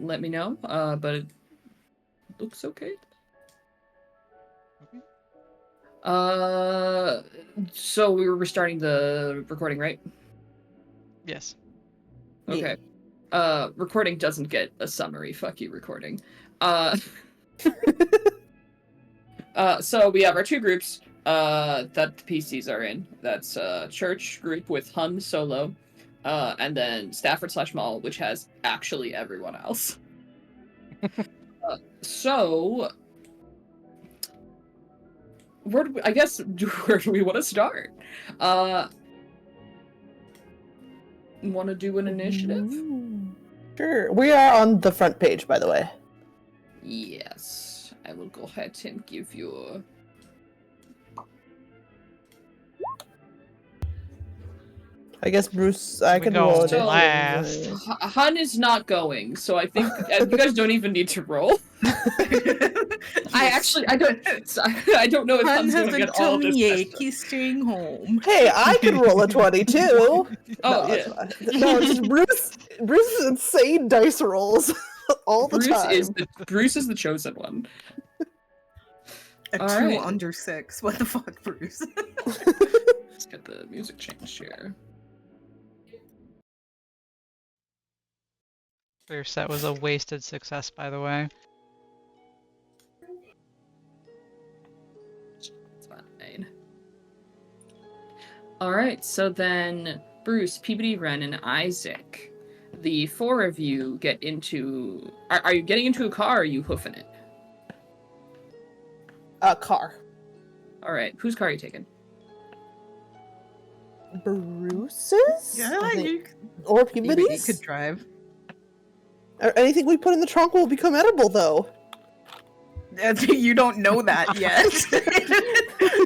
let me know. But it looks okay. So we were restarting the recording, right? Yes. Okay. Recording doesn't get a summary. Fuck you, recording. So we have our two groups that the PCs are in. That's church group with Hun solo, and then Stafford/Mall, which has actually everyone else. So where do we want to start? Want to do an initiative? Sure. We are on the front page, by the way. Yes, I will go ahead and give you. I guess Bruce, I can go roll it. last. Hun is not going, so I think you guys don't even need to roll. I don't know if Hun's going to get all of this. He's staying home. Hey, I can roll a 22. Oh, no, yeah. No, it's just Bruce's insane dice rolls all the time. Bruce is the chosen one. A All 2 right. under 6. What the fuck, Bruce? Let's get the music changed here. Your set was a wasted success, by the way. It's fine. Alright, so then Bruce, Peabody, Ren, and Isaac. The four of you get into... Are you getting into a car or are you hoofing it? Car. Alright, whose car are you taking? Bruce's? Yeah, Or Peabody Peabody's? could drive. Anything we put in the trunk will become edible, though. You don't know that yet.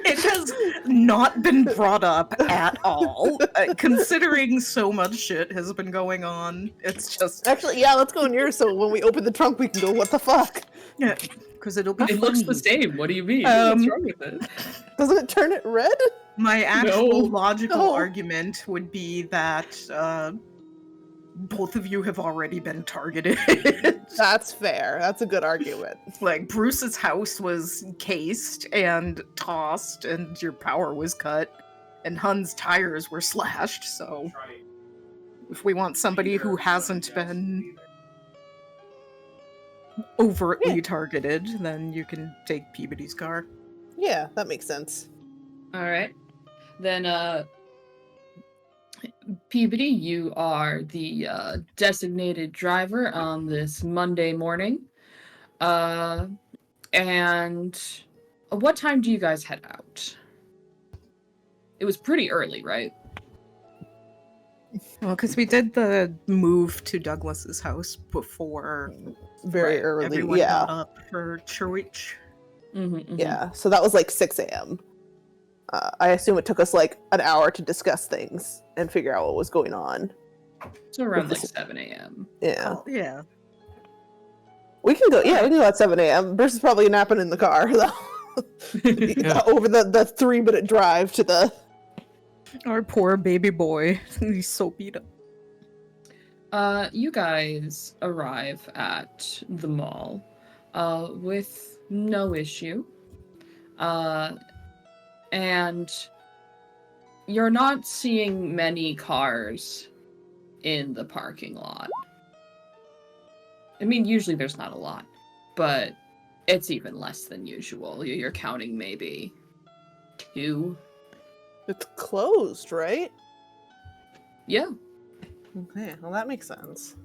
It has not been brought up at all. Considering so much shit has been going on, it's just... Actually, yeah, let's go in yours so when we open the trunk we can go, what the fuck? Yeah, because it'll be It looks the same, what do you mean? What's wrong with it? Doesn't it turn it red? My actual No. logical argument would be that both of you have already been targeted. That's fair. That's a good argument. Like, Bruce's house was cased and tossed, and your power was cut, and Hun's tires were slashed, so... If we want somebody who hasn't been overtly targeted, then you can take Peabody's car. Yeah, that makes sense. Alright. Then, Peabody, you are the designated driver on this Monday morning. And what time do you guys head out? It was pretty early, right? Well, because we did the move to Douglas's house before Very early, everyone yeah. got up for church. Yeah, so that was like 6 a.m. I assume it took us like an hour to discuss things and figure out what was going on. So around like 7 a.m. Yeah. Oh, yeah. We can go, yeah, we can go at 7 a.m. Bruce is probably napping in the car, though. Over the 3-minute drive to the... Our poor baby boy. He's so beat up. You guys arrive at the mall with no issue. And you're not seeing many cars in the parking lot. I mean, usually there's not a lot, but it's even less than usual. You're counting maybe 2. It's closed, right? Yeah. Okay, well that makes sense.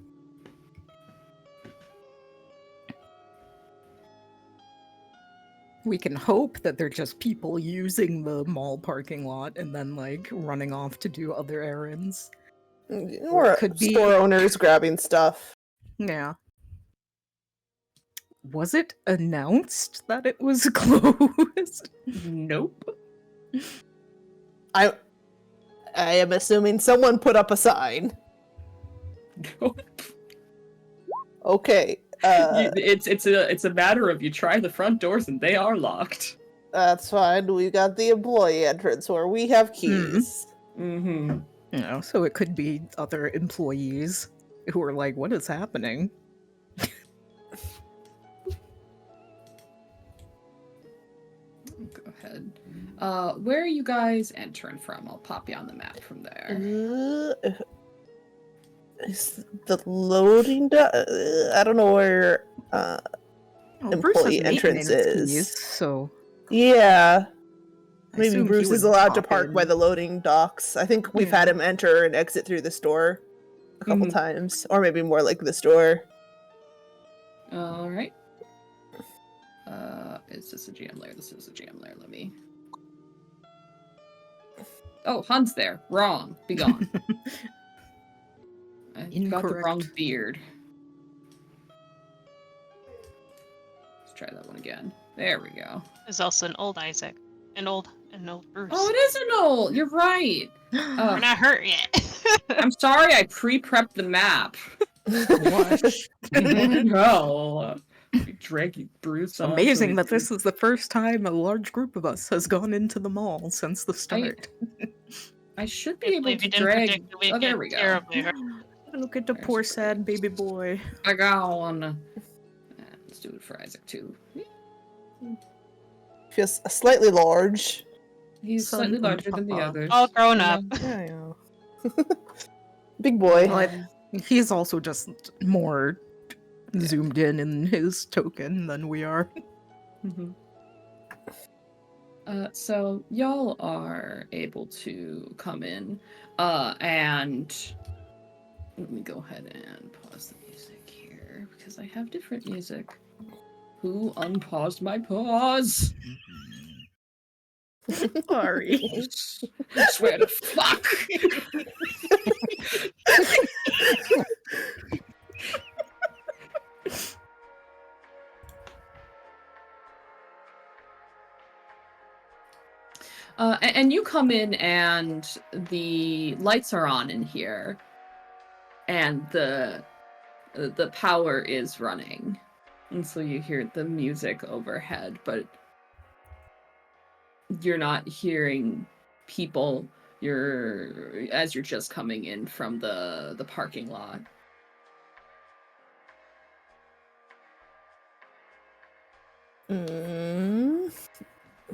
We can hope that they're just people using the mall parking lot and then, like, running off to do other errands. Or it could be- store owners grabbing stuff. Yeah. Was it announced that it was closed? Nope. I am assuming someone put up a sign. Nope. Okay. It's a matter of you try the front doors and they are locked. That's fine. We got the employee entrance where we have keys. Mm-hmm. You know, so it could be other employees who are like, what is happening? ahead. Where are you guys entering from? I'll pop you on the map from there. Is the loading I don't know where Well, Bruce employee has entrance maintenance is. keys, so Yeah. I Maybe assume he Bruce is would allowed to pop park by in. the loading docks. I think we've had him enter and exit through the store a couple times. Or maybe more like the store. Alright. Is this a GM layer? This is a GM layer. Let me... Oh, Hun's there. Wrong. Be gone. I got the wrong Incorrect. beard. Let's try that one again. There we go. There's also an old Isaac. An old Bruce. Oh, it is an old. You're right. We're not hurt yet. I'm sorry I pre-prepped the map. What? No. Dragging Bruce It's amazing that this is the first time a large group of us has gone into the mall since the start. I should be I able believe to you didn't drag... predict that we'd Oh, there get we go. terribly hurt. Look at the There's poor Bruce. sad baby boy. I got one. Let's do it for Isaac too. Feels slightly large. He's Son slightly and larger than the Papa. others. All grown up. Yeah. Big boy. Well, he's also just more zoomed in his token than we are. Mhm. So y'all are able to come in, and let me go ahead and pause the music here because I have different music. Who unpaused my pause? Sorry. I swear to fuck. And you come in and the lights are on in here and the power is running. And so you hear the music overhead, but you're not hearing people as you're just coming in from the parking lot.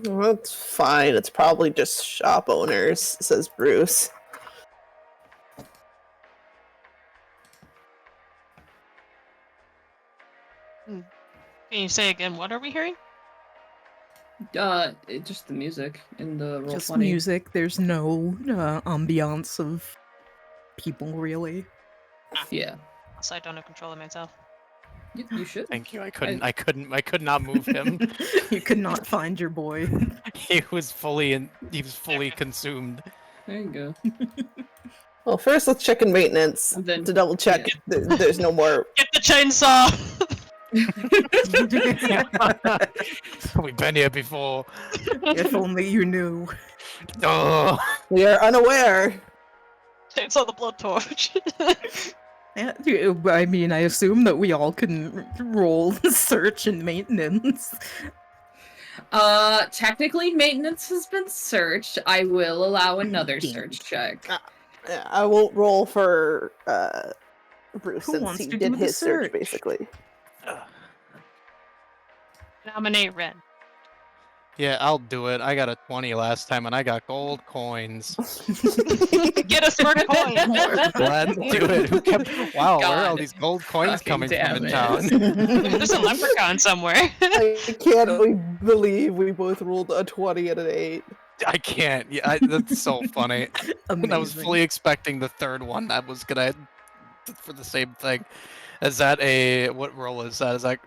Well, it's fine. It's probably just shop owners, says Bruce. Can you say again, what are we hearing? Just the music in the roll Just 20. music. There's no ambiance of people, really. Yeah. Also, I don't have control of myself. You should. Thank you. I could not move him. You could not find your boy. He was fully consumed. There you go. Well, first let's check in maintenance And then- to double check there's no more. Get the chainsaw! We've been here before. If only you knew. Oh, We are unaware. Chainsaw the blowtorch. Yeah, I mean, I assume that we all can roll search and maintenance. Technically maintenance has been searched. I will allow another Damn. search check. Yeah, I won't roll for Bruce Who since wants he to did do the his search search? basically. Nominate Ren. yeah, I'll do it. I got a 20 last time, and I got gold coins. Get us more coins! Let's do it. Who kept? Wow, where are all God these gold coins fucking coming from damn in it. town? There's a leprechaun somewhere. I can't believe we both rolled a 20 and an 8. I can't. Yeah, that's so funny. And I was Amazing. fully expecting the third one that was gonna for the same thing. Is that what roll is that? Is that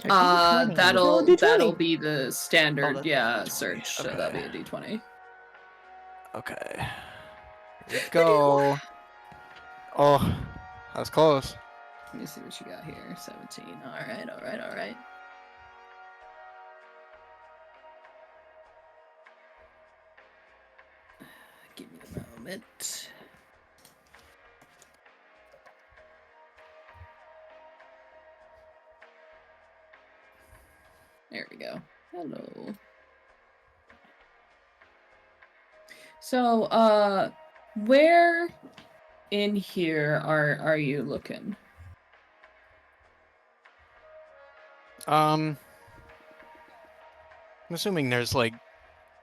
Roll a That'll D20. be the standard, Oh, the yeah, D20, search. So okay. that'll be a D20. okay? Here we go. Oh, that was close. Let me see what you got here. 17. Alright. Give me a moment. There we go. Hello. So, where in here are you looking? I'm assuming there's like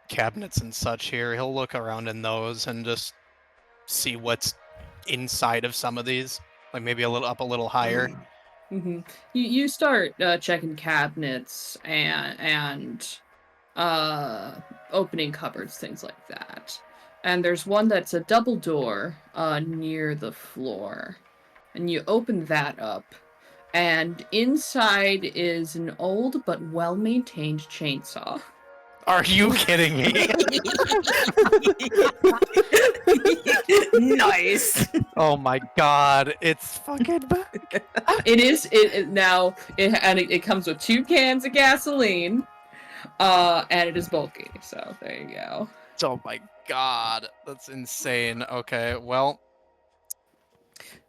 cabinets and such here. He'll look around in those and just see what's inside of some of these, like maybe a little higher. Mm-hmm. You start checking cabinets and opening cupboards, things like that. And there's one that's a double door near the floor. And you open that up, and inside is an old but well-maintained chainsaw. Are you kidding me? Nice. Oh my god, it's fucking back. It is it comes with 2 cans of gasoline, and it is bulky. So there you go. Oh my god, that's insane. Okay, well,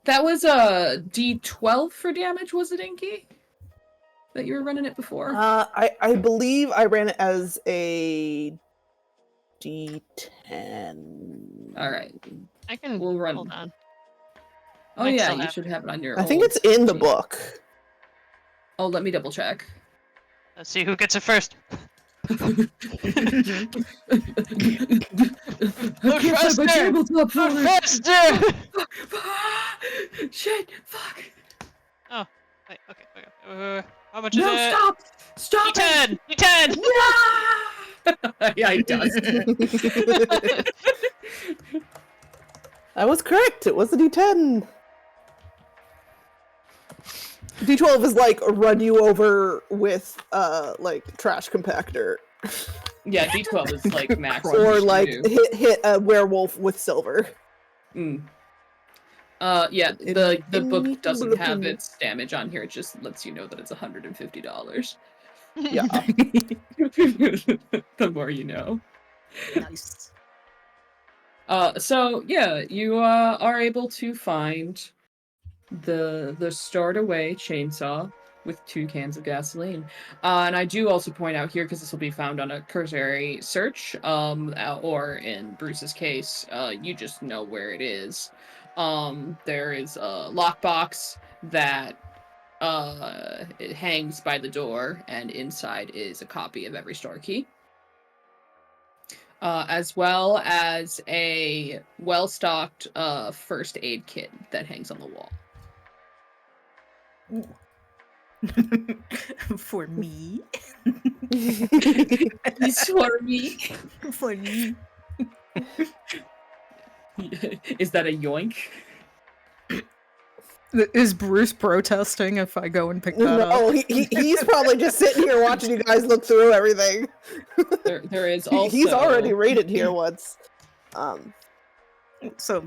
That was a D12 for damage, was it, Inky? That you were running it before? I believe I ran it as a D10. All right. I can We'll run. hold on. Oh Might yeah, still you have should it. have it on your. I think old it's in the sheet. book. Oh, let me double check. Let's see who gets it first. I Move can't find my faster! tabletop Move folder. faster! Shit! Fuck! Wait, okay. How much is No, it? stop! Stop it! D10! D10! Yeah! Yeah, he does. I was correct. It was a D10. D12 is like run you over with like trash compactor, Yeah, D12 is like max. or like do. hit a werewolf with silver. Mm. Yeah, the book doesn't have its damage on here. It just lets you know that it's $150. Yeah. The more you know. Nice. So yeah, you are able to find the stored away chainsaw with 2 cans of gasoline. And I do also point out here, because this will be found on a cursory search, or in Bruce's case, you just know where it is. There is a lockbox that it hangs by the door, and inside is a copy of every store key. As well as a well-stocked first aid kit that hangs on the wall. For me. He's for me. For me. Is that a yoink? Is Bruce protesting if I go and pick that up? No, he's probably just sitting here watching you guys look through everything. There is also... He's already rated here once. So,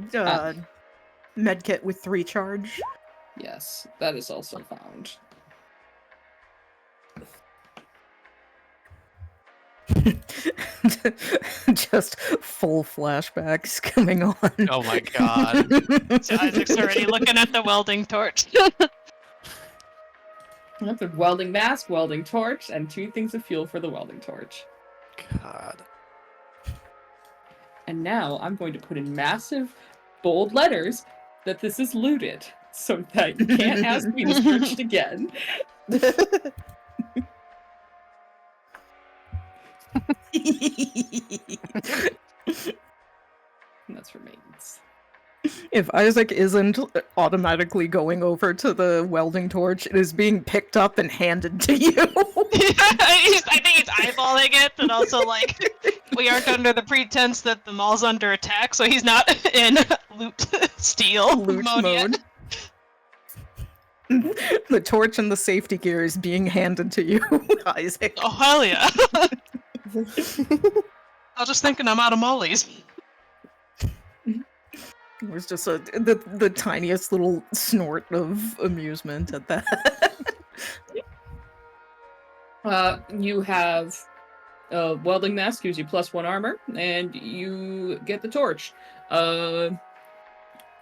medkit with 3 charge. Yes, that is also found. Just full flashbacks coming on. oh my god. So Isaac's already looking at the welding torch. That's a welding mask, welding torch, and 2 things of fuel for the welding torch. God. And now I'm going to put in massive, bold letters that this is looted, so that you can't ask me to search it again. And that's for maintenance. If Isaac isn't automatically going over to the welding torch, it is being picked up and handed to you. I think he's eyeballing it, and also like we aren't under the pretense that the mall's under attack, so he's not in loot steal Loot mode mode. yet. The torch and the safety gear is being handed to you, Isaac. Oh hell yeah! I was just thinking I'm out of mollies. It was just the tiniest little snort of amusement at that. You have a welding mask, gives you +1 armor, and you get the torch.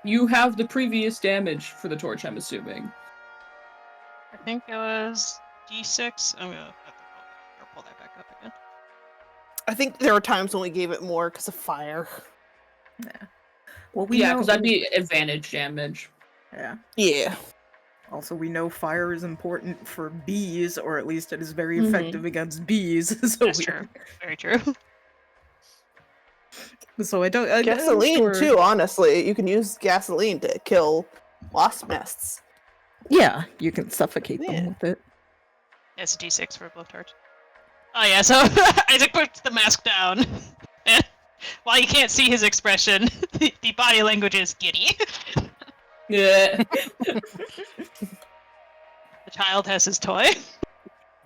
You have the previous damage for the torch, I'm assuming. I think it was D6. I'm gonna have to pull that back up again. I think there were times when we gave it more because of fire. Yeah. Well, we Yeah, know. because that'd be advantage damage. Yeah. Yeah. Also, we know fire is important for bees, or at least it is very Mhm. effective against bees. So That's true. Very true. So I'm Gasoline sure- too. Honestly, you can use gasoline to kill wasp nests. Yeah, you can suffocate Yeah. them with it. It's a D6 for a blowtorch. Oh yeah, so Isaac puts the mask down. While you can't see his expression, the body language is giddy. Yeah. The child has his toy.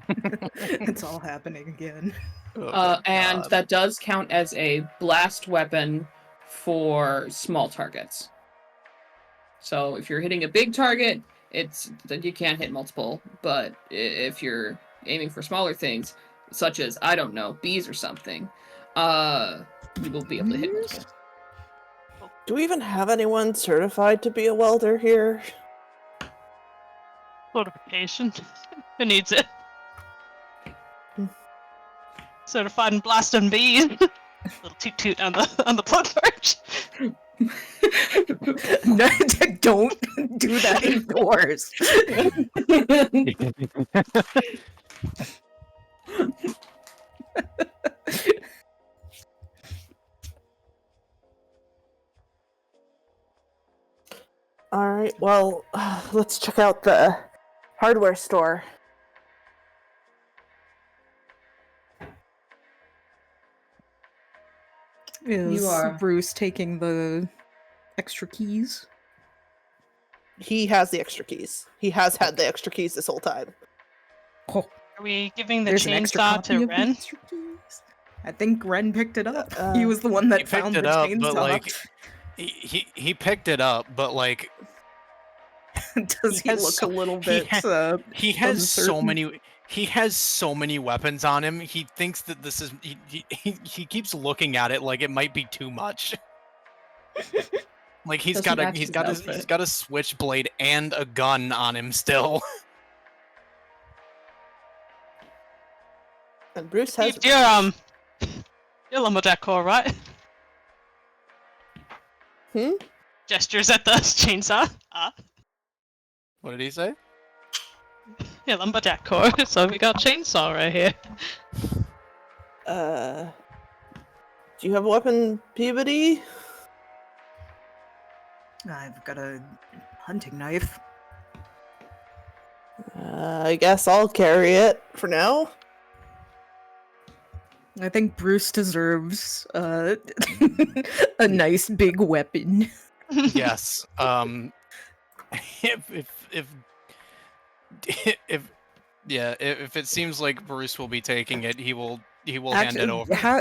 It's all happening again. Oh my And God. that does count as a blast weapon for small targets. So if you're hitting a big target, it's that you can't hit multiple. But if you're aiming for smaller things, such as, I don't know, bees or something, you will be able to hit multiple. Do we even have anyone certified to be a welder here? Fortification. Who needs it? Hmm. Certified in blasting bees. Little toot toot on the blowtorch. No, don't do that indoors. All right. Well, let's check out the hardware store. Is are. Bruce taking the extra keys? He has the extra keys. He has had the extra keys this whole time. Oh, Are we giving the there's an extra chainsaw copy to of the Ren? extra keys? I think Ren picked it up. Uh, He was the one that He found picked the it up, chainsaw. but like he picked it up, but like Does he he has look so- a little he bit? ha- he has so uncertain. many. He has so many weapons on him. He thinks that this is. He keeps looking at it like it might be too much. Like he's Doesn't got match his he's got outfit. a switchblade and a gun on him still. And Bruce has. Your lumberjack core, right? Hmm? Gestures at the chainsaw. What did he say? Yeah, lumberjack core. So we got chainsaw right here. Do you have a weapon, Peabody? I've got a hunting knife. I guess I'll carry it for now. I think Bruce deserves a nice big weapon. Yes. If it seems like Bruce will be taking it, he will hand it over. How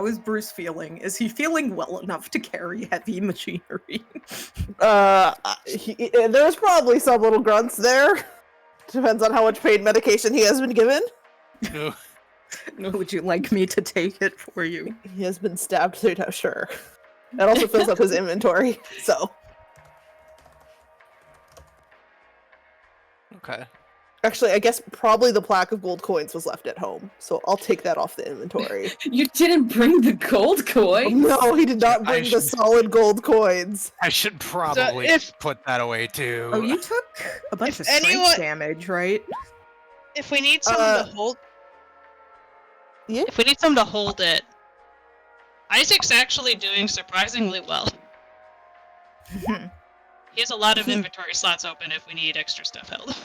is Bruce feeling? Is he feeling well enough to carry heavy machinery? There's probably some little grunts there. Depends on how much pain medication he has been given. No. Would you like me to take it for you? He has been stabbed 3 times, sure. That also fills up his inventory, so. Okay. Actually, I guess probably the plaque of gold coins was left at home, so I'll take that off the inventory. You didn't bring the gold coin? No, he did not bring the should- solid gold coins. I should probably put that away too. Oh, you took a bunch of If strength anyone- damage, right? If we need someone to hold, Yeah. if we need someone to hold it, Isaac's actually doing surprisingly well. He has a lot of inventory slots open if we need extra stuff held.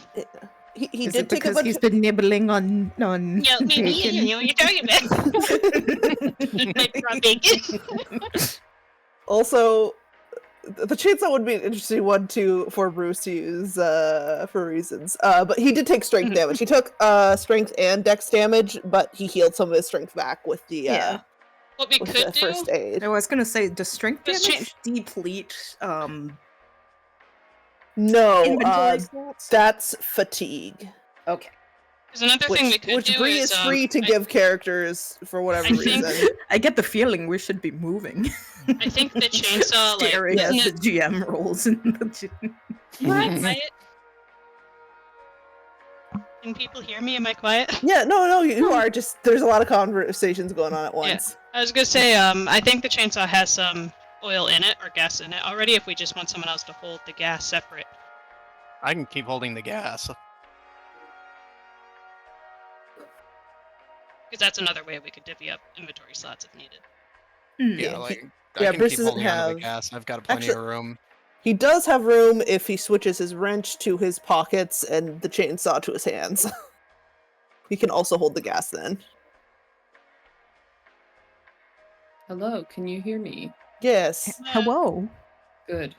He Is did it take a because bunch he's of... been nibbling on Yeah, maybe you bacon? know what you're talking about. Eat my raw bacon. Also, the chainsaw would be an interesting one for Bruce to use for reasons. But he did take strength damage. He took strength and dex damage, but he healed some of his strength back with the Yeah. What we with could the do, first aid. I was gonna say, does strength Does damage deplete No, inventory slots? that's fatigue, Okay. there's another thing we could which do Bree is free to give characters for whatever I think- reason. I get the feeling we should be moving. I think the chainsaw, like, Staring as isn't the it GM rolls in the gym. quiet? Can people hear me? Am I quiet? Yeah, no, you are just. There's a lot of conversations going on at once. I was gonna say, I think the chainsaw has some oil in it or gas in it already if we just want someone else to hold the gas separate. I can keep holding the gas. Because that's another way we could divvy up inventory slots if needed. Yeah, Yeah, like yeah, I can Bruce keep doesn't holding onto the have- gas. I've got plenty Actually- of room. He does have room if he switches his wrench to his pockets and the chainsaw to his hands. He can also hold the gas then. Hello, can you hear me? Yes. Hello. Good.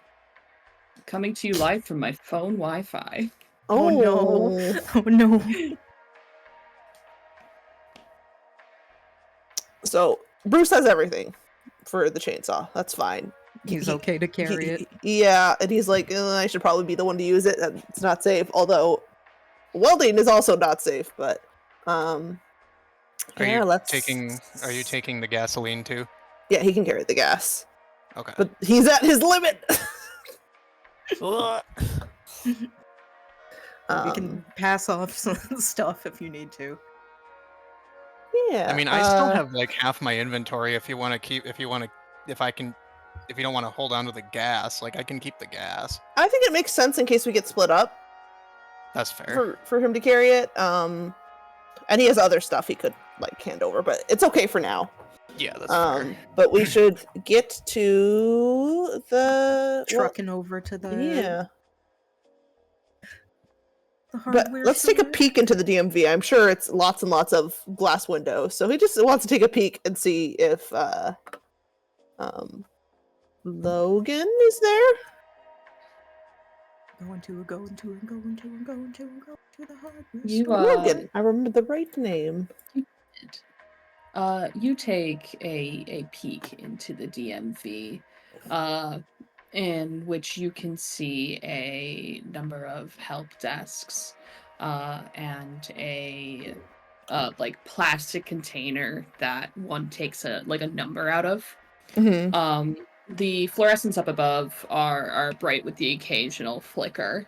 Coming to you live from my phone Wi-Fi. Oh, no. Oh no. So Bruce has everything for the chainsaw. That's fine. He's He- okay to carry it. Yeah, and he's like, I should probably be the one to use it. It's not safe. Although welding is also not safe. But Are yeah, you let's Are you taking the gasoline too? Yeah, he can carry the gas, Okay. but he's at his limit. We can pass off some stuff if you need to. Yeah. I mean, I still have like half my inventory. If you want to if you don't want to hold on to the gas, like I can keep the gas. I think it makes sense in case we get split up That's fair. for him to carry it. And he has other stuff he could like hand over, but it's okay for now. Yeah, that's fair. But we should get to the Trucking over to the Yeah. the But hardware let's take a store. peek into the DMV. I'm sure it's lots and lots of glass windows. So he just wants to take a peek and see if Logan is there. Going to the hardware You, store. Logan. I remember the right name. You take a peek into the DMV, in which you can see a number of help desks, and a like plastic container that one takes a number out of. Mm-hmm. The fluorescents up above are bright with the occasional flicker,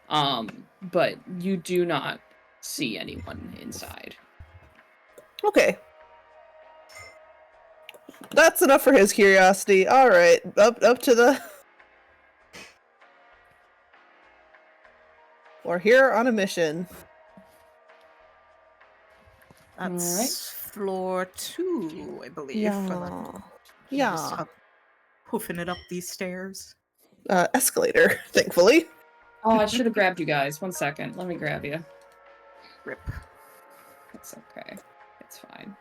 but you do not see anyone inside. Okay. That's enough for his curiosity. All right, up to the. We're here on a mission. That's floor 2, I believe. for the- Yeah. just hoofing it up these stairs. Escalator, thankfully. Oh, I should have grabbed you guys. 1 second. Let me grab you. Rip. It's okay. It's fine.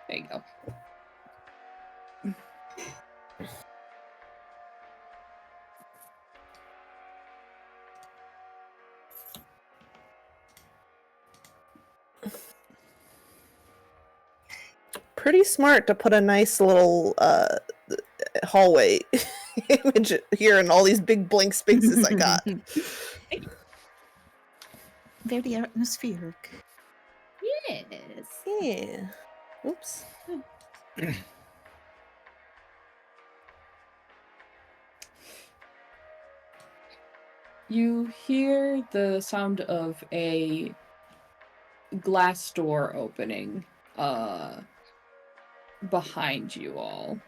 There you go. Pretty smart to put a nice little hallway image here in all these big blank spaces I got. Very atmospheric. Yes. Yeah. Oops. You hear the sound of a glass door opening behind you all.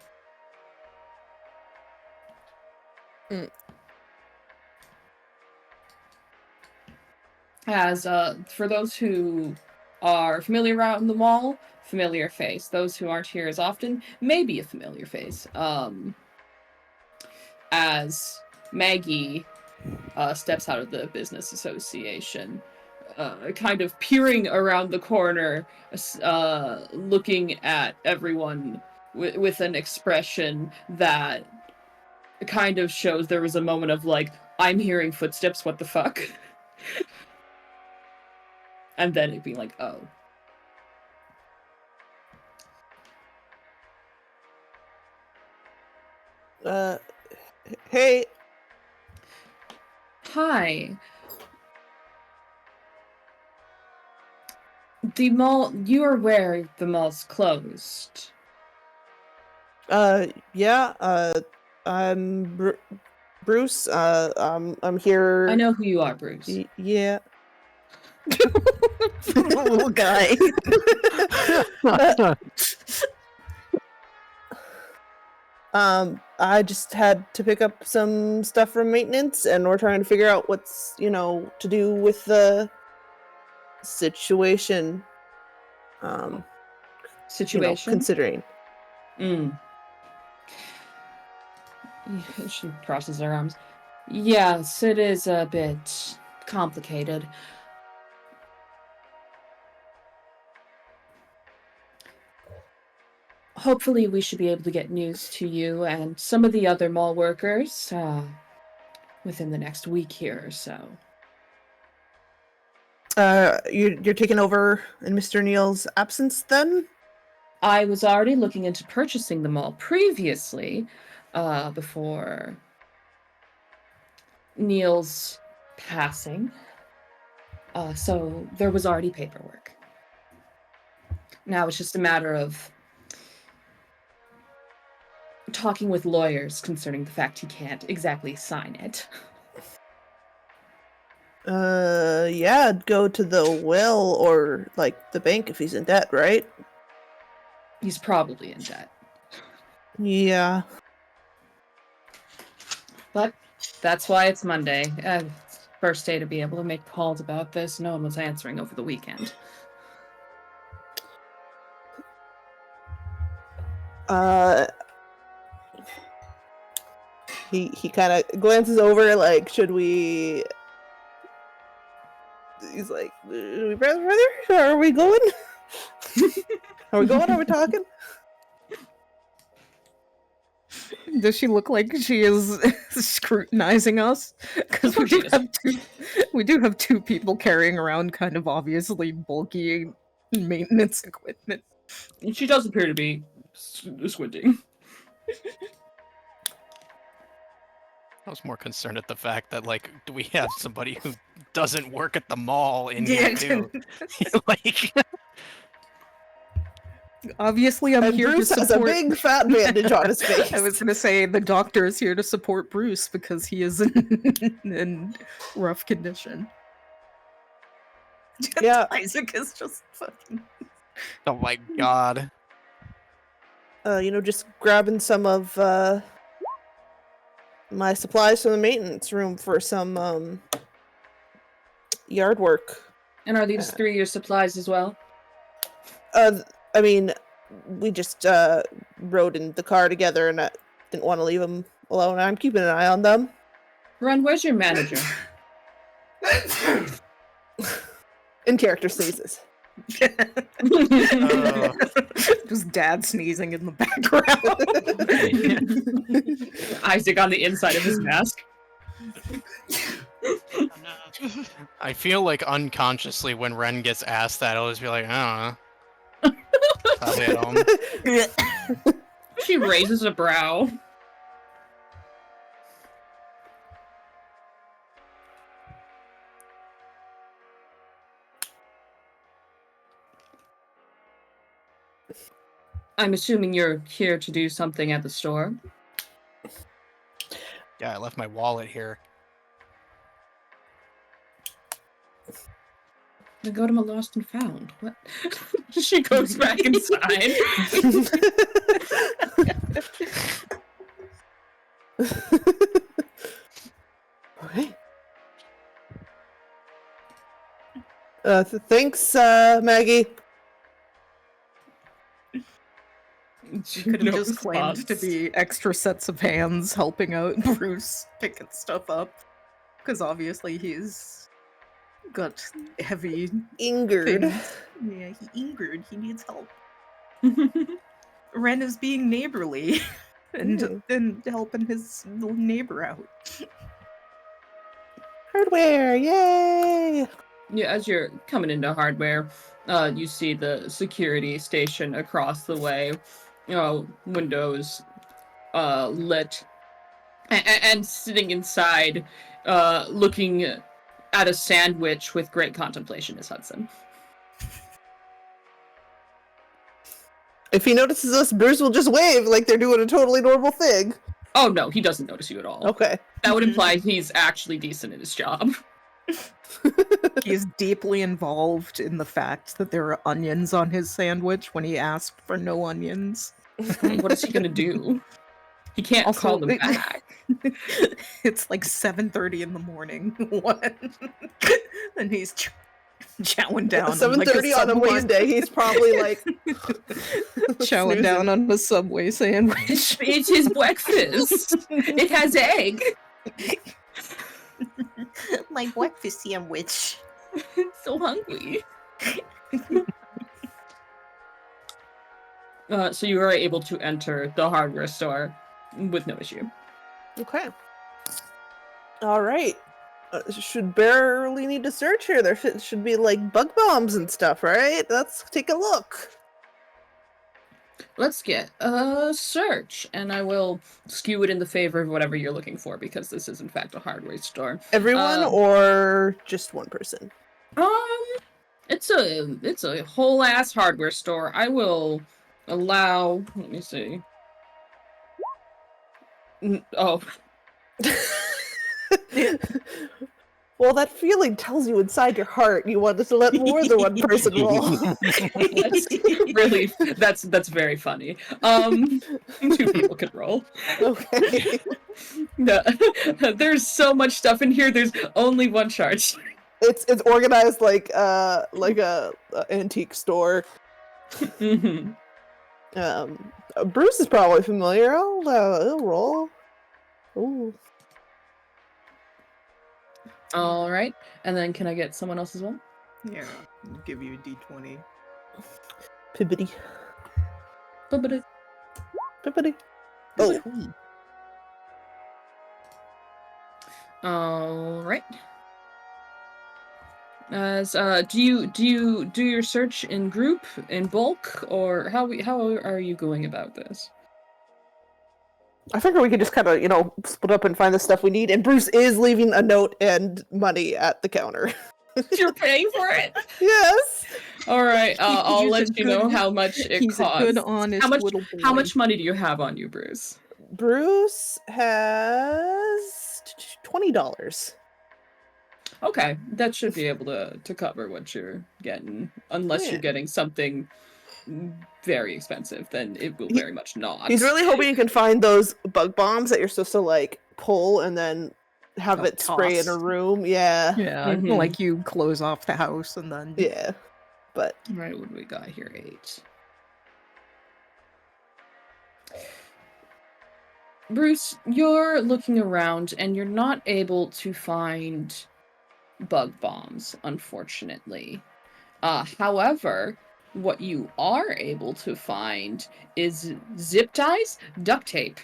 As for those who are familiar around the mall, familiar face. Those who aren't here as often, maybe a familiar face. As Maggie steps out of the business association, kind of peering around the corner, looking at everyone with an expression that kind of shows there was a moment of like, I'm hearing footsteps, what the fuck? And then it'd be like, oh. Hey. Hi. The mall, you are aware the mall's closed. Yeah, I'm Bruce, I'm here. I know who you are, Bruce. Yeah. Little guy. I just had to pick up some stuff from maintenance, and we're trying to figure out what's, to do with the situation. Situation. Considering. She crosses her arms. Yes, it is a bit complicated. Hopefully we should be able to get news to you and some of the other mall workers within the next week here or so. You're taking over in Mr. Neal's absence then? I was already looking into purchasing the mall previously, before Neal's passing. So there was already paperwork. Now it's just a matter of talking with lawyers concerning the fact he can't exactly sign it. Yeah, I'd go to the will or, the bank if he's in debt, right? He's probably in debt. Yeah. But that's why it's Monday. First day to be able to make calls about this. No one was answering over the weekend. He kind of glances over, should we... He's like, brother? Are we going? Are we going? Are we talking? Does she look like she is scrutinizing us? Because we do have two people carrying around kind of obviously bulky maintenance equipment. She does appear to be squinting. I was more concerned at the fact that, do we have somebody who doesn't work at the mall in here too? Obviously, I'm and here Bruce to has support. a big fat bandage on his face. I was going to say the doctor is here to support Bruce because he is in rough condition. Yeah. Isaac is just fucking. Oh my god. Just grabbing some of my supplies from the maintenance room for some yard work. And are these 3 your supplies as well? I mean, we just rode in the car together, and I didn't want to leave them alone. I'm keeping an eye on them. Ren, where's your manager? In character sneezes. Just dad sneezing in the background. Isaac on the inside of his mask. Oh, no. I feel like unconsciously when Ren gets asked that, I'll just be like, I don't know. Probably at home. She raises a brow. I'm assuming you're here to do something at the store. Yeah, I left my wallet here. Then go to my lost and found. What? She goes back inside. Okay. Thanks, Maggie. She could have just claimed to be extra sets of hands helping out Bruce picking stuff up. Because obviously he's got heavy Ingrid. things. Yeah, he injured. He needs help. Ren is being neighborly and helping his little neighbor out. Hardware, yay! Yeah, as you're coming into hardware, you see the security station across the way. Windows lit. And sitting inside, looking at a sandwich with great contemplation is Hudson. If he notices us, Bruce will just wave like they're doing a totally normal thing. Oh no, he doesn't notice you at all. Okay. That would imply he's actually decent at his job. He's deeply involved in the fact that there are onions on his sandwich when he asked for no onions. What is he gonna do? He can't Also, call them back. It's like 7:30 in the morning. What? And he's chowing down. on, like, 7:30 on a Subway- Wednesday. He's probably like chowing down on a Subway sandwich. It's his breakfast. It has egg. My breakfast sandwich. So hungry. So you are able to enter the hardware store with no issue. Okay. All right. Should barely need to search here. There should be like bug bombs and stuff, right? Let's take a look. Let's get a search, and I will skew it in the favor of whatever you're looking for, because this is in fact a hardware store. Everyone or just one person? It's a whole ass hardware store. I will allow. Let me see. Oh. Well, that feeling tells you inside your heart you wanted to let more than one person roll. That's very funny. 2 people could roll. Okay. No, there's so much stuff in here. There's only one charge. It's organized like a antique store. Mhm. Bruce is probably familiar. I'll roll. Ooh. All right, and then can I get someone else as well? Yeah, I'll give you a D20. Pibbity. Bibbidi. Pibbity. Oh. All right. As do you do your search in group, in bulk, or how are you going about this? I figure we could just kind of, split up and find the stuff we need. And Bruce is leaving a note and money at the counter. You're paying for it? Yes. All right. I'll He's a let you know good- how much it He's costs. a good, honest little boy. How much money do you have on you, Bruce? Bruce has $20. Okay, that should be able to cover what you're getting, unless Yeah. you're getting something very expensive. Then it will very much not. He's really hoping you can find those bug bombs that you're supposed to like pull and then have it spray in a toss. room. Yeah. Yeah, Mhm. like you close off the house and then Yeah. But All right, what do we got here? 8. Bruce, you're looking around and you're not able to find bug bombs, unfortunately. However, what you are able to find is zip ties, duct tape,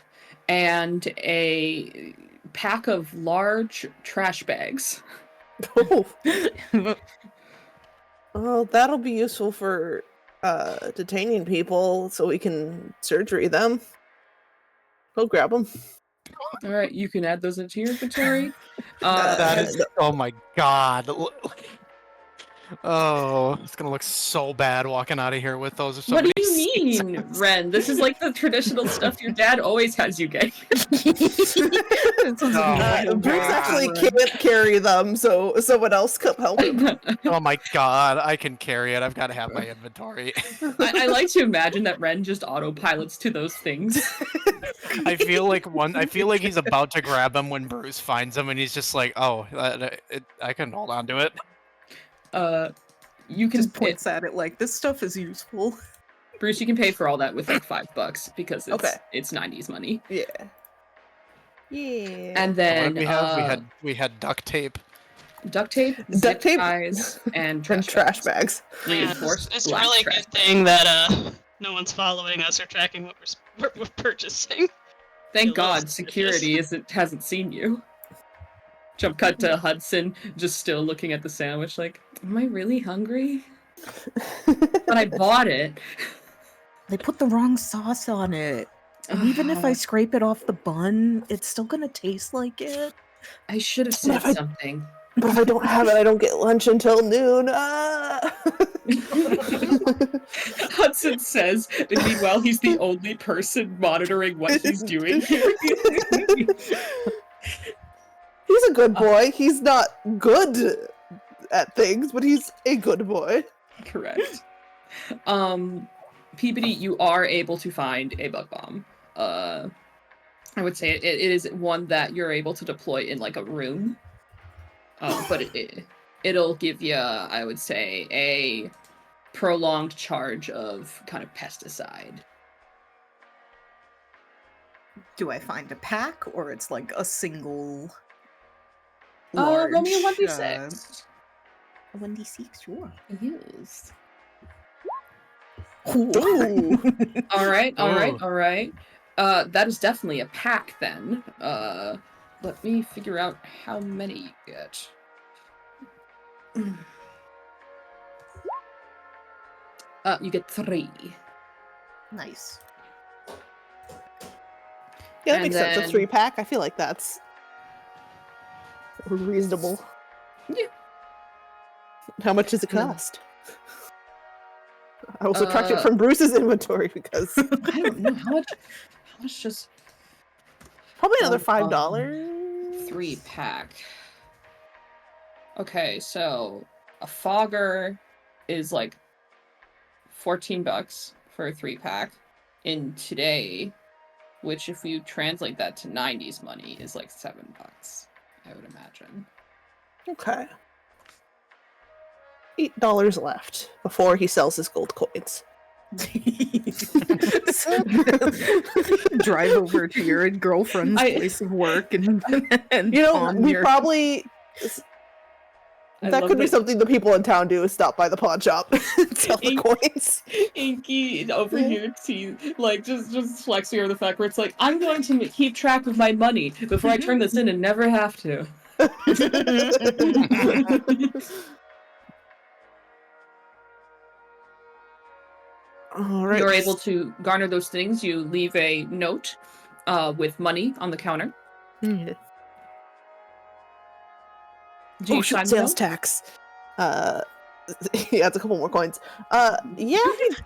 and a pack of large trash bags. well, that'll be useful for detaining people so we can surgery them. Go grab them. All right, you can add those into your inventory. That is. Oh my god. Oh, it's gonna look so bad walking out of here with those. If What do somebody you sees mean, us. Ren? This is like the traditional stuff your dad always has you get. Bruce actually can't carry them, so someone else come help him. Oh my god, I can carry it. I've got to have my inventory. I like to imagine that Ren just autopilots to those things. I feel like he's about to grab him when Bruce finds him, and he's just like, "Oh, I can hold on to it." You can just points at it like this stuff is useful. Bruce, you can pay for all that with like $5 because it's 90s money. Yeah. Yeah. And What then did we have? We had duct tape. duct tape, Duct zip tape, ties, and and trash bags. Man, Reinforced it's a black really trash good thing that no one's following us or tracking what we're purchasing. Thank Feel a little God security hasn't seen you. Jump cut to Hudson, just still looking at the sandwich like, am I really hungry? But I bought it. They put the wrong sauce on it. And even if I scrape it off the bun, it's still gonna taste like it. I should have said something. But if I don't have it, I don't get lunch until noon. Hudson says, and meanwhile he's the only person monitoring what he's doing here. He's a good boy. He's not good at things, but he's a good boy. Correct. Peabody, you are able to find a bug bomb. I would say it is one that you're able to deploy in like a room. But it'll give you, I would say, a prolonged charge of kind of pesticide. Do I find a pack, or it's like a single Roll me a large, 1d6. A 1d6, sure. Yes. Ooh. All right. Ooh. That is definitely a pack then. Let me figure out how many you get. You get 3. Nice. Yeah, that And makes sense. A then- 3-pack. I feel like that's reasonable. Yeah. How much does it And then- cost? I will subtract it from Bruce's inventory because I don't know how much. How much just probably another Um, $5. 3-pack? Okay, so a fogger is like $14 for a 3-pack in today, which if you translate that to 90s money is like $7, I would imagine. Okay. $8 left before he sells his gold coins. Drive over to your girlfriend's place of work and You know, pawn we your- probably I that love could be that something the people in town do is stop by the pawn shop and sell the Ink- coins. Inky over here, like just flexing over the fact where it's like, I'm going to keep track of my money before I turn this in and never have to. All right. You're able to garner those things. You leave a note with money on the counter. Yeah. Do you Oh, shoot, sign the sales note? tax. He adds a couple more coins. Yeah,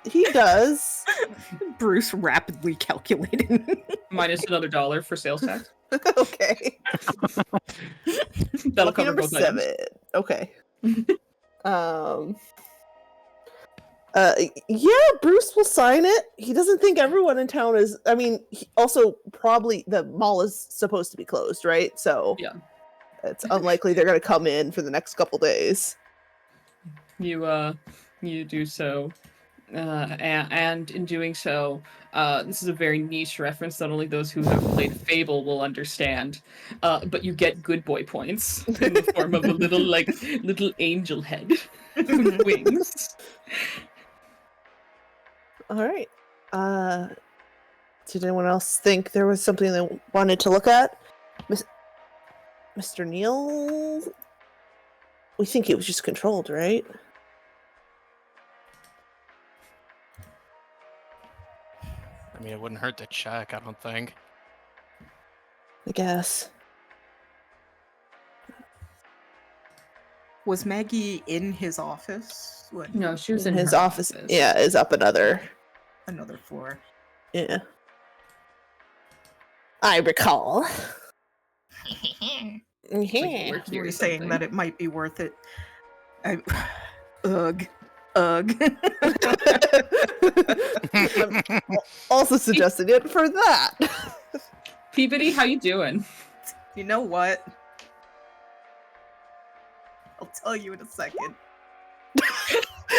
he does. Bruce rapidly calculating. Minus another $1 for sales tax. Okay. That'll Lucky cover number both 7. items. Okay. Yeah, Bruce will sign it. He doesn't think everyone in town is. I mean, also probably the mall is supposed to be closed, right? So Yeah. it's unlikely they're going to come in for the next couple days. You do so, and in doing so, this is a very niche reference that only those who have played Fable will understand. But you get good boy points in the form of a little angel head with wings. All right. Did anyone else think there was something they wanted to look at? Mr. Neal? We think he was just controlled, right? I mean, it wouldn't hurt to check, I don't think. I guess. Was Maggie in his office? What, No, she was in His her office, yeah, is up another. another floor? Yeah. I recall. Like, Yeah. work You here were or saying something. that it might be worth it. Ugh. I'm also suggested it for that. Peabody, how you doing? You know what? I'll tell you in a second.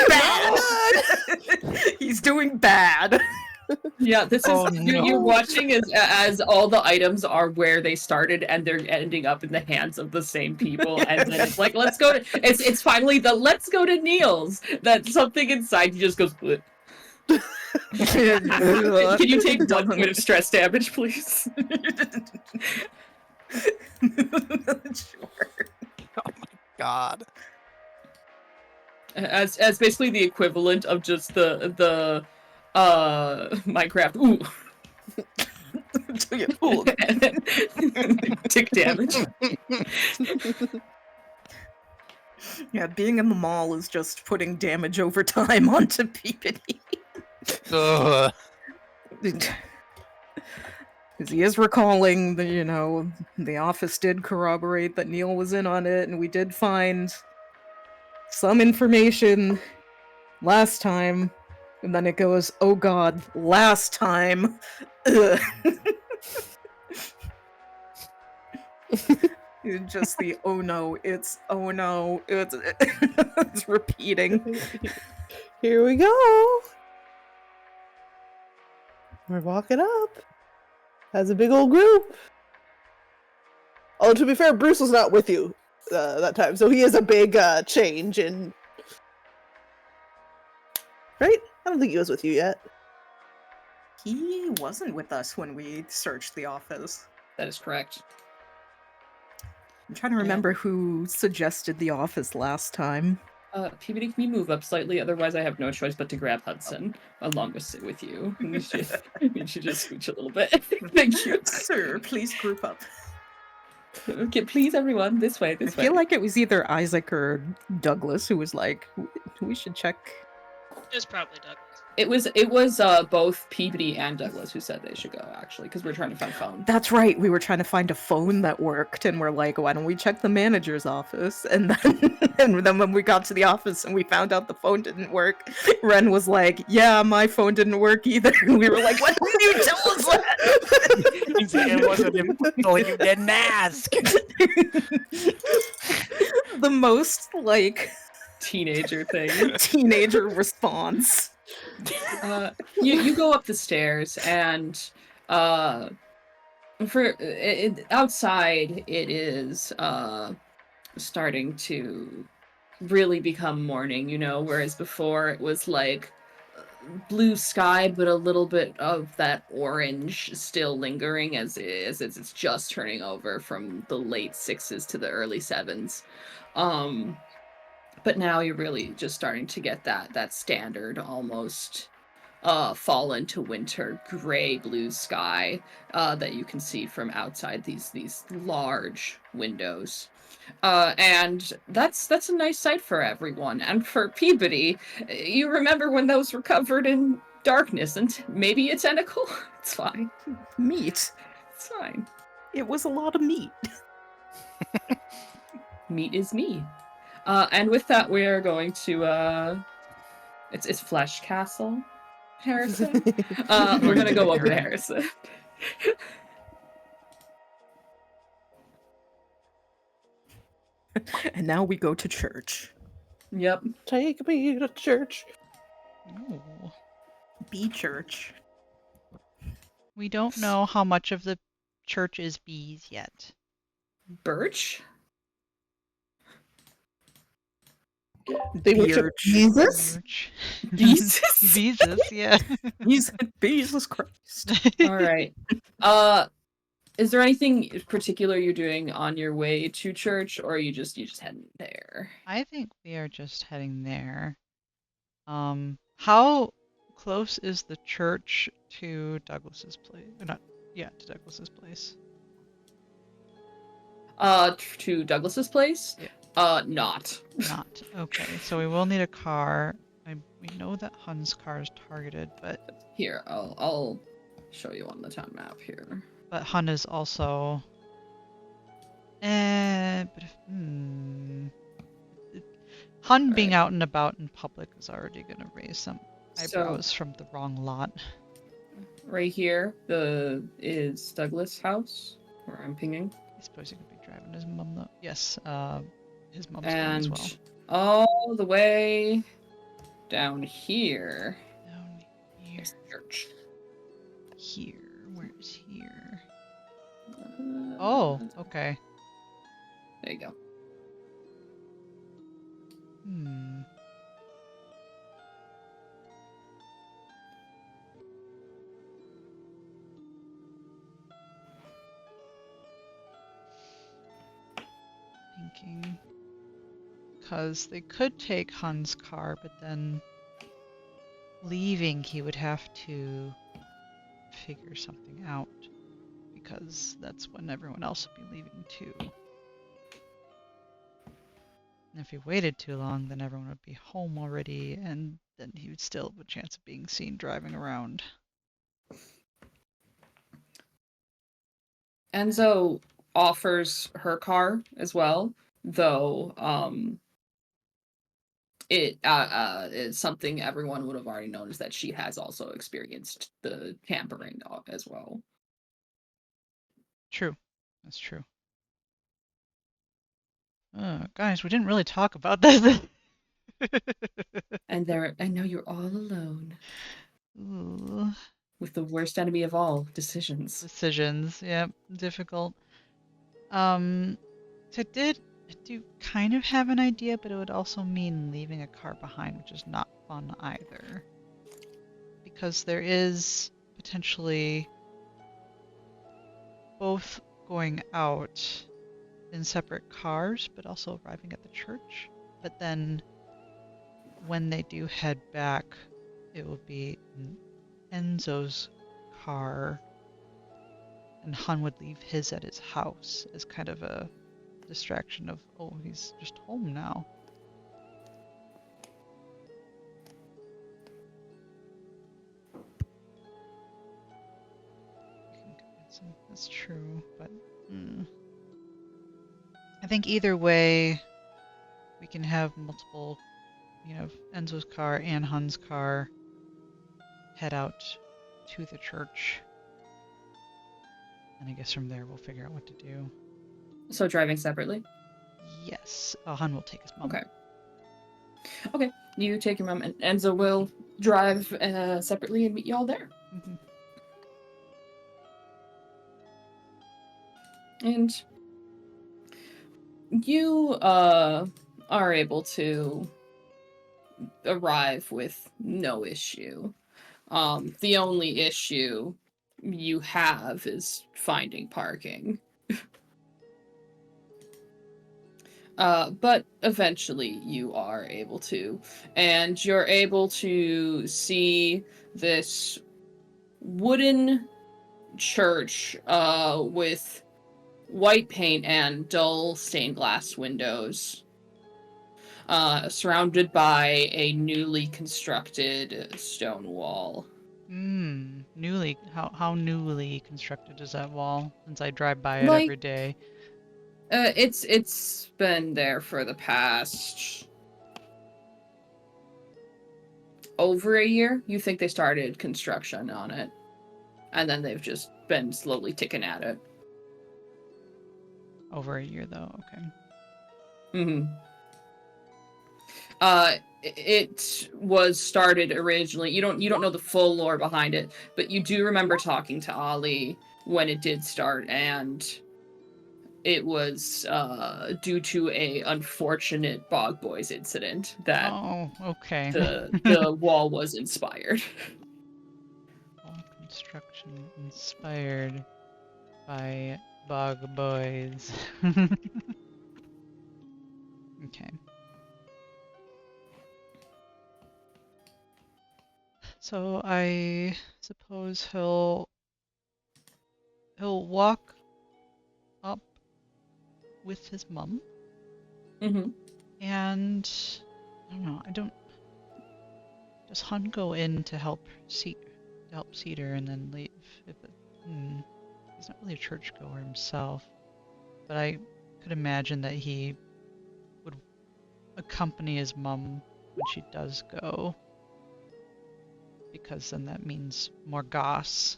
Bad. He's doing bad. Yeah, this is Oh, you're no. watching as all the items are where they started and they're ending up in the hands of the same people, and then it's like let's go to it's finally the let's go to Neil's that something inside you just goes. "Bleh." Can you take 1 point of stress damage, please? Sure. God. As basically the equivalent of just the Minecraft ooh. Ooh. Tick damage. Yeah, being in the mall is just putting damage over time onto Peabody. Ugh. Because he is recalling that, the office did corroborate that Neil was in on it, and we did find some information last time. And then it goes, oh god, last time. Ugh. Just the oh no, it's it's repeating. Here we go. We're walking up. Has a big old group. Oh, to be fair, Bruce was not with you that time, so he is a big change in. Right? I don't think he was with you yet. He wasn't with us when we searched the office. That is correct. I'm trying to remember who suggested the office last time. Peabody, can you move up slightly? Otherwise, I have no choice but to grab Hudson along with you. You should just scooch a little bit. Thank you. Sir, please group up. Okay, please, everyone, this way, I this way. feel like it was either Isaac or Douglas who was like, we should check. It's probably Douglas. It was both Peabody and Douglas who said they should go, actually, because we're trying to find a phone. That's right. We were trying to find a phone that worked, and we're like, why don't we check the manager's office? And then when we got to the office and we found out the phone didn't work, Ren was like, yeah, my phone didn't work either. And we were like, why didn't you tell us that? He said it wasn't important. You didn't ask. The most, like, Teenager thing. teenager response. You go up the stairs, and outside it is starting to really become morning, whereas before it was like blue sky, but a little bit of that orange still lingering as it's just turning over from the late 6s to the early 7s. But now you're really just starting to get that standard almost fall into winter gray blue sky that you can see from outside these large windows. And that's a nice sight for everyone. And for Peabody, you remember when those were covered in darkness and maybe a tentacle? It's fine. Meat. It's fine. It was a lot of meat. Meat is me. And with that, we are going to it's Flesh Castle, Harrison. We're gonna go over to Harrison. And now we go to church. Yep. Take me to church. Ooh. Bee church. We don't know how much of the church is bees yet. Birch? They worship Beard. Jesus. Church. Jesus? Jesus, yeah. Jesus Christ. All right. Is there anything particular you're doing on your way to church, or are you just heading there? I think we are just heading there. How close is the church to Douglas's place? To Douglas's place. To Douglas's place? Yeah. Not. Not. Okay, so we will need a car. We know that Hun's car is targeted, but Here, I'll show you on the town map here. Hun is also. Hun being out and about in public is already gonna raise some eyebrows from the wrong lot. Right here, is Douglas' house, where I'm pinging. I suppose he could be driving his mum though. Yes, his mum's going And as well. all the way down here Down here. is the church. Here. Where is here? Oh, okay. There you go. Thinking. Because they could take Hun's car, but then leaving he would have to figure something out. Because that's when everyone else would be leaving too. And if he waited too long, then everyone would be home already, and then he would still have a chance of being seen driving around. Enzo offers her car as well, though it is something everyone would have already known is that she has also experienced the tampering as well. True. That's true. Guys, we didn't really talk about this. And now you're all alone Ooh, with the worst enemy of all, decisions. decisions. Yep, difficult. So I do kind of have an idea, but it would also mean leaving a car behind, which is not fun either. Because there is potentially both going out in separate cars, but also arriving at the church. But then when they do head back, it will be in Enzo's car, and Hun would leave his at his house as kind of a distraction of, oh, he's just home now. That's true, but I think either way, we can have multiple, Enzo's car and Hun's car head out to the church. And I guess from there we'll figure out what to do. So driving separately? Yes, Hun will take his mom. Okay, you take your mom, and Enzo will drive separately and meet y'all there. Mm-hmm. And you are able to arrive with no issue. The only issue you have is finding parking. But eventually you are able to. And you're able to see this wooden church with white paint and dull stained glass windows, surrounded by a newly constructed stone wall. How newly constructed is that wall? Since I drive by it Like, every day. It's been there for the past over a year. You think they started construction on it, and then they've just been slowly ticking at it. Over a year though, okay. Mm-hmm. It was started originally. You don't know the full lore behind it, but you do remember talking to Ali when it did start, and it was due to a unfortunate Bog Boys incident that Oh, okay. the wall was inspired. Wall construction inspired by Bog Boys. Okay. So I suppose he'll walk up with his mom. Mm-hmm. And I don't know. Does Hun go in to help seat her and then leave? He's not really a churchgoer himself, but I could imagine that he would accompany his mom when she does go, because then that means more goss.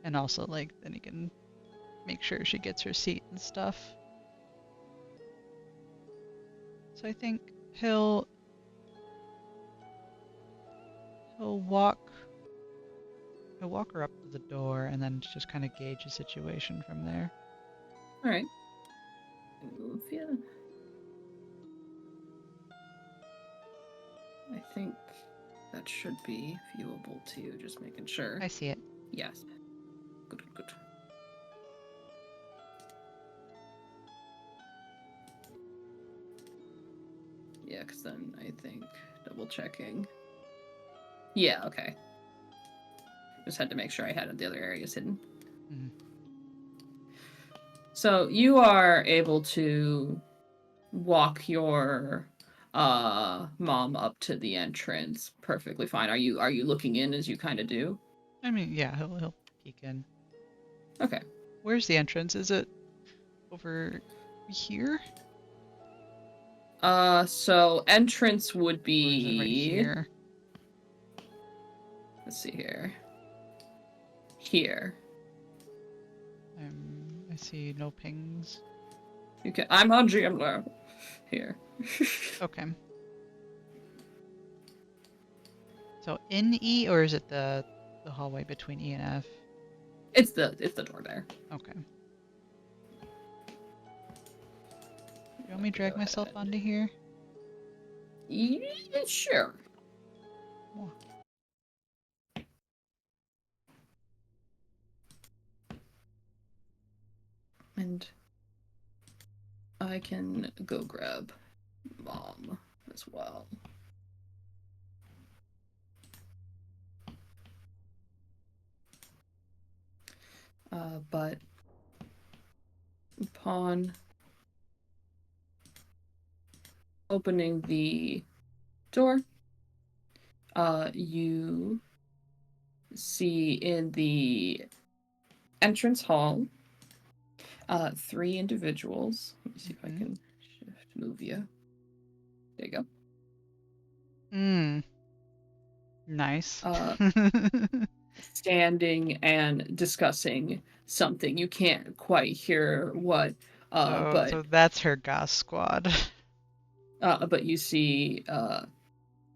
And also, then he can make sure she gets her seat and stuff. So I think he'll walk her up to the door and then just kind of gauge the situation from there. All right. I think that should be viewable to you. Just making sure. I see it. Yes. Good. Yeah, because then I think double checking. Yeah, okay. Just had to make sure I had the other areas hidden. Mm-hmm. So you are able to walk your mom up to the entrance perfectly fine. Are you looking in as you kind of do? I mean, yeah, he'll peek in. Okay. Where's the entrance? Is it over here? So entrance would Or is be it right here? Let's see here. Here. I see no pings. I'm on GM now. Here. Okay. So in E, or is it the hallway between E and F? It's the door there. Okay. You want me to drag myself onto here? Yeah, sure. Oh. And I can go grab Mom as well. But upon opening the door, you see in the entrance hall 3 individuals. Let me see if I can move you. There you go. Nice. Standing and discussing something. You can't quite hear what, So that's her Goss squad. but you see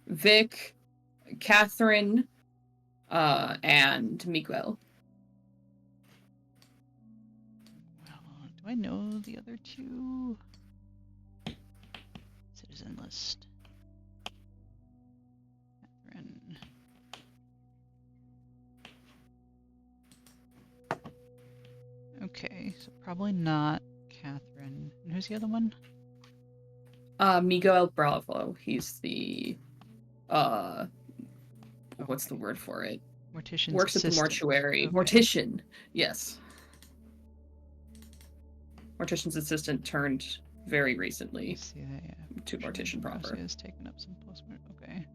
Vic, Catherine, and Miguel. Well, do I know the other 2? Citizen list. Catherine. Okay, so probably not Catherine. And who's the other one? Miguel Bravo. He's the what's the Okay. word for it? Mortician's Works at the assistant. mortuary. Okay. Mortician. Yes. Mortician's assistant turned very I recently see that, yeah. to mortician proper. Has taken up some postmortem. Okay.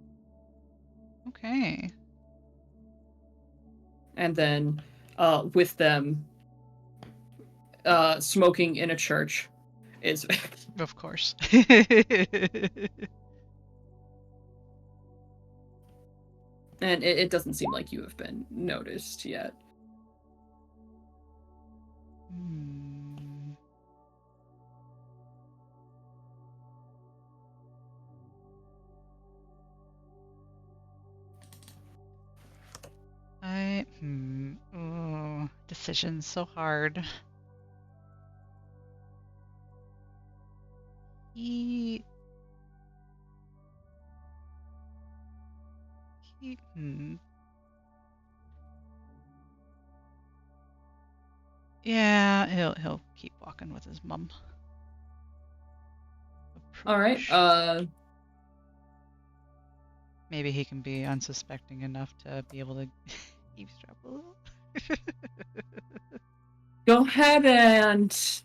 Okay. And then with them smoking in a church is Vic. Of course. And it doesn't seem like you have been noticed yet. Oh, decision's so hard. Yeah, he'll keep walking with his mum. All right. Maybe he can be unsuspecting enough to be able to eavesdrop a little. Go ahead and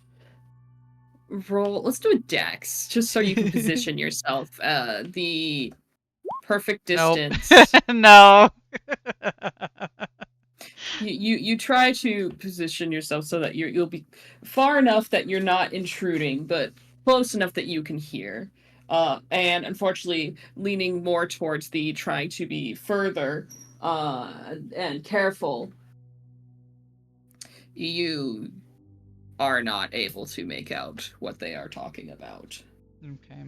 roll. Let's do a dex, just so you can position yourself. The perfect distance. Nope. No. You try to position yourself so that you'll be far enough that you're not intruding, but close enough that you can hear. And unfortunately, leaning more towards the trying to be further and careful, you are not able to make out what they are talking about. Okay.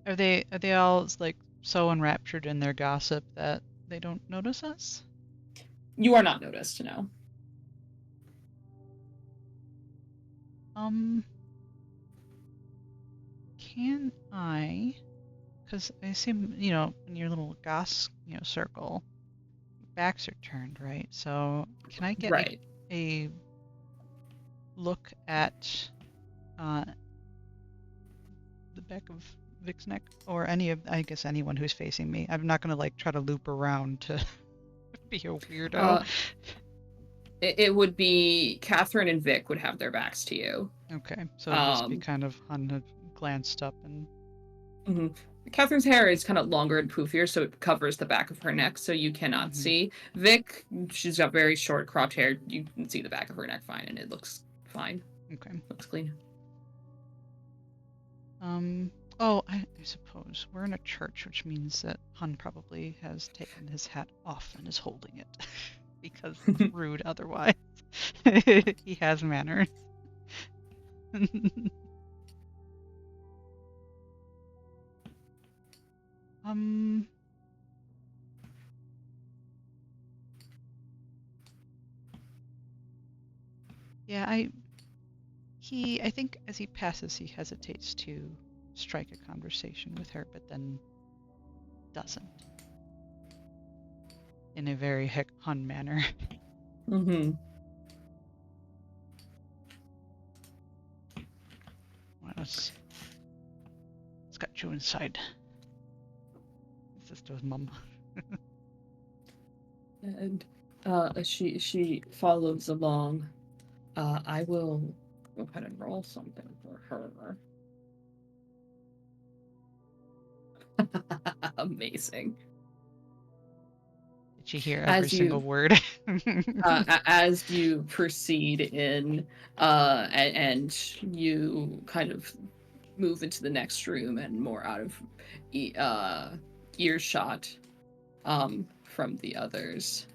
Are they all like so enraptured in their gossip that they don't notice us? You are not noticed, no. Can I? Because I assume, in your little goss, circle, backs are turned, right? So can I get Right. a look at the back of Vic's neck, or I guess anyone who's facing me? I'm not gonna like try to loop around to be a weirdo. It would be Catherine and Vic would have their backs to you. Okay, so it'd just be kind of glanced up and. Mm-hmm. Catherine's hair is kind of longer and poofier, so it covers the back of her neck, so you cannot see. Vic, she's got very short cropped hair. You can see the back of her neck fine, and it looks fine. Okay. Looks clean. Oh, I suppose. We're in a church, which means that Hun probably has taken his hat off and is holding it. Because it's rude otherwise. He has manners. um... Yeah, I think as he passes, he hesitates to strike a conversation with her, but then doesn't. In a very Hun manner. Mm-hmm. Well, let's get you inside. He says to his mum. And she follows along. I will go ahead and roll something for her. Amazing. Did she hear every single word? As you proceed in, and you kind of move into the next room and more out of earshot from the others,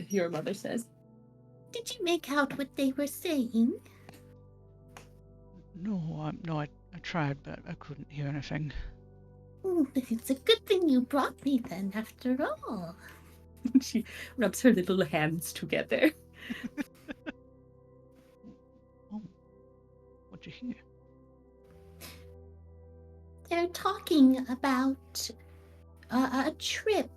your mother says, "Did you make out what they were saying?" No, I tried, but I couldn't hear anything. It's a good thing you brought me then, after all. She rubs her little hands together. Oh, what'd you hear? They're talking about a trip.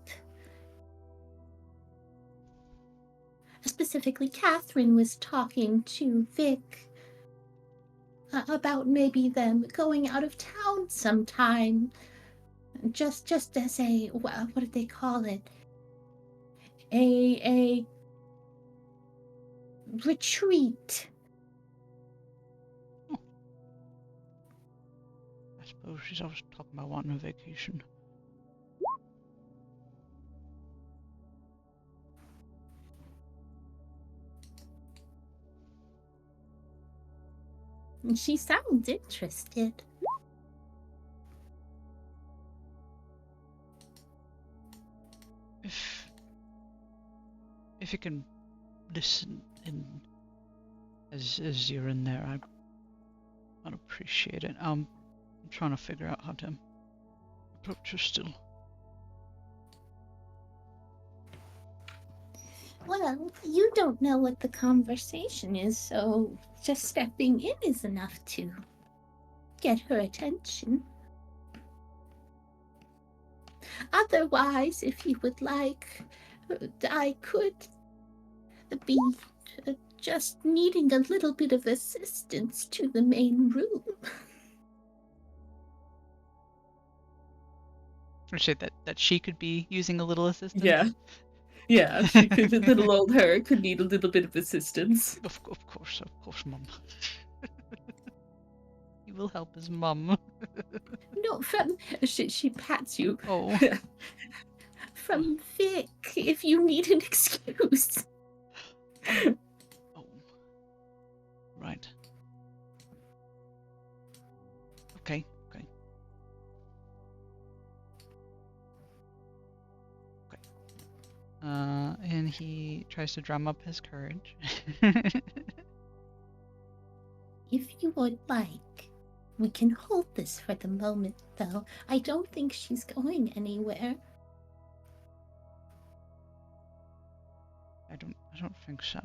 Specifically, Catherine was talking to Vic about maybe them going out of town sometime. Just as a, what did they call it? A retreat. Oh. I suppose she's always talking about wanting a vacation. And she sounds interested. If you can listen in as you're in there, I'd appreciate it. I'm trying to figure out how to approach her still. Well, you don't know what the conversation is, so just stepping in is enough to get her attention. Otherwise, if you would like, I could be just needing a little bit of assistance to the main room. Appreciate that she could be using a little assistance. Yeah, she could. Little old her could need a little bit of assistance. Of course, Mum. He will help his mum. No, she pats you. Oh. From Vic, if you need an excuse. Oh. Right. Okay. And he tries to drum up his courage. If you would like, we can hold this for the moment, though. I don't think she's going anywhere. I don't think so.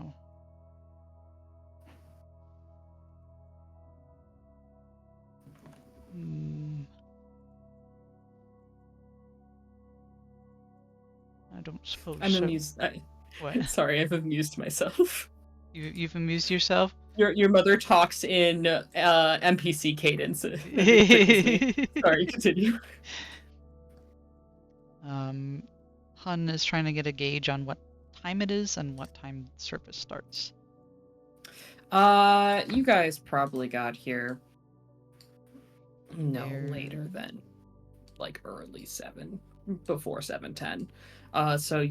I don't suppose I'm so. amused. What? Sorry, I've amused myself. You've amused yourself? Your mother talks in NPC cadence. Sorry, continue. Hun is trying to get a gauge on what time it is and what time service starts. You guys probably got here later than like early 7, before 7:10. So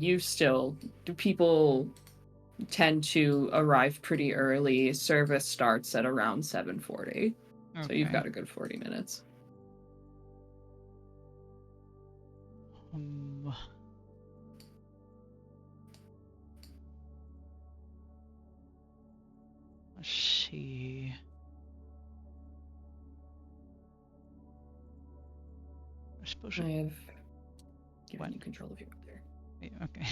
people tend to arrive pretty early. Service starts at around 7:40. So you've got a good 40 minutes. Let's see. I suppose. I have given What? you control of you up there. Yeah, okay.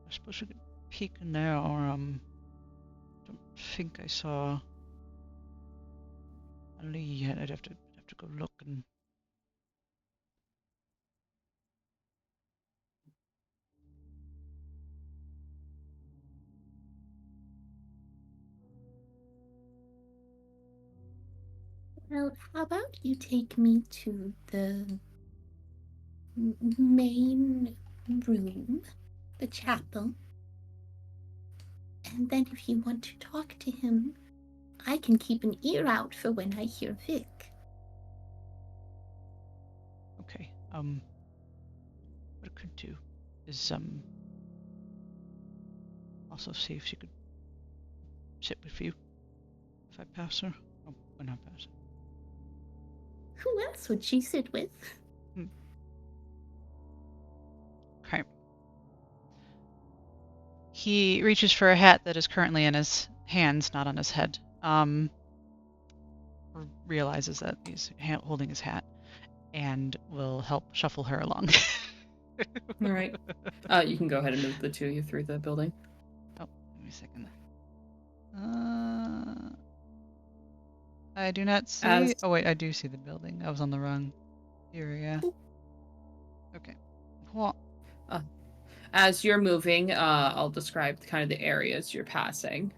I suppose we could peek in there, or don't think I saw Ali yet. I'd have to go look and. Well, how about you take me to the main room, the chapel, and then if you want to talk to him, I can keep an ear out for when I hear Vic. Okay. What I could do is also see if she could sit with you if I pass her. Oh, when I pass her. Who else would she sit with? Okay. He reaches for a hat that is currently in his hands, not on his head. Realizes that he's holding his hat, and will help shuffle her along. All right. You can go ahead and move the two of you through the building. Oh, give me a second. I do not see. As- Oh wait, I do see the building. I was on the wrong area. Okay. What? As you're moving, I'll describe kind of the areas you're passing.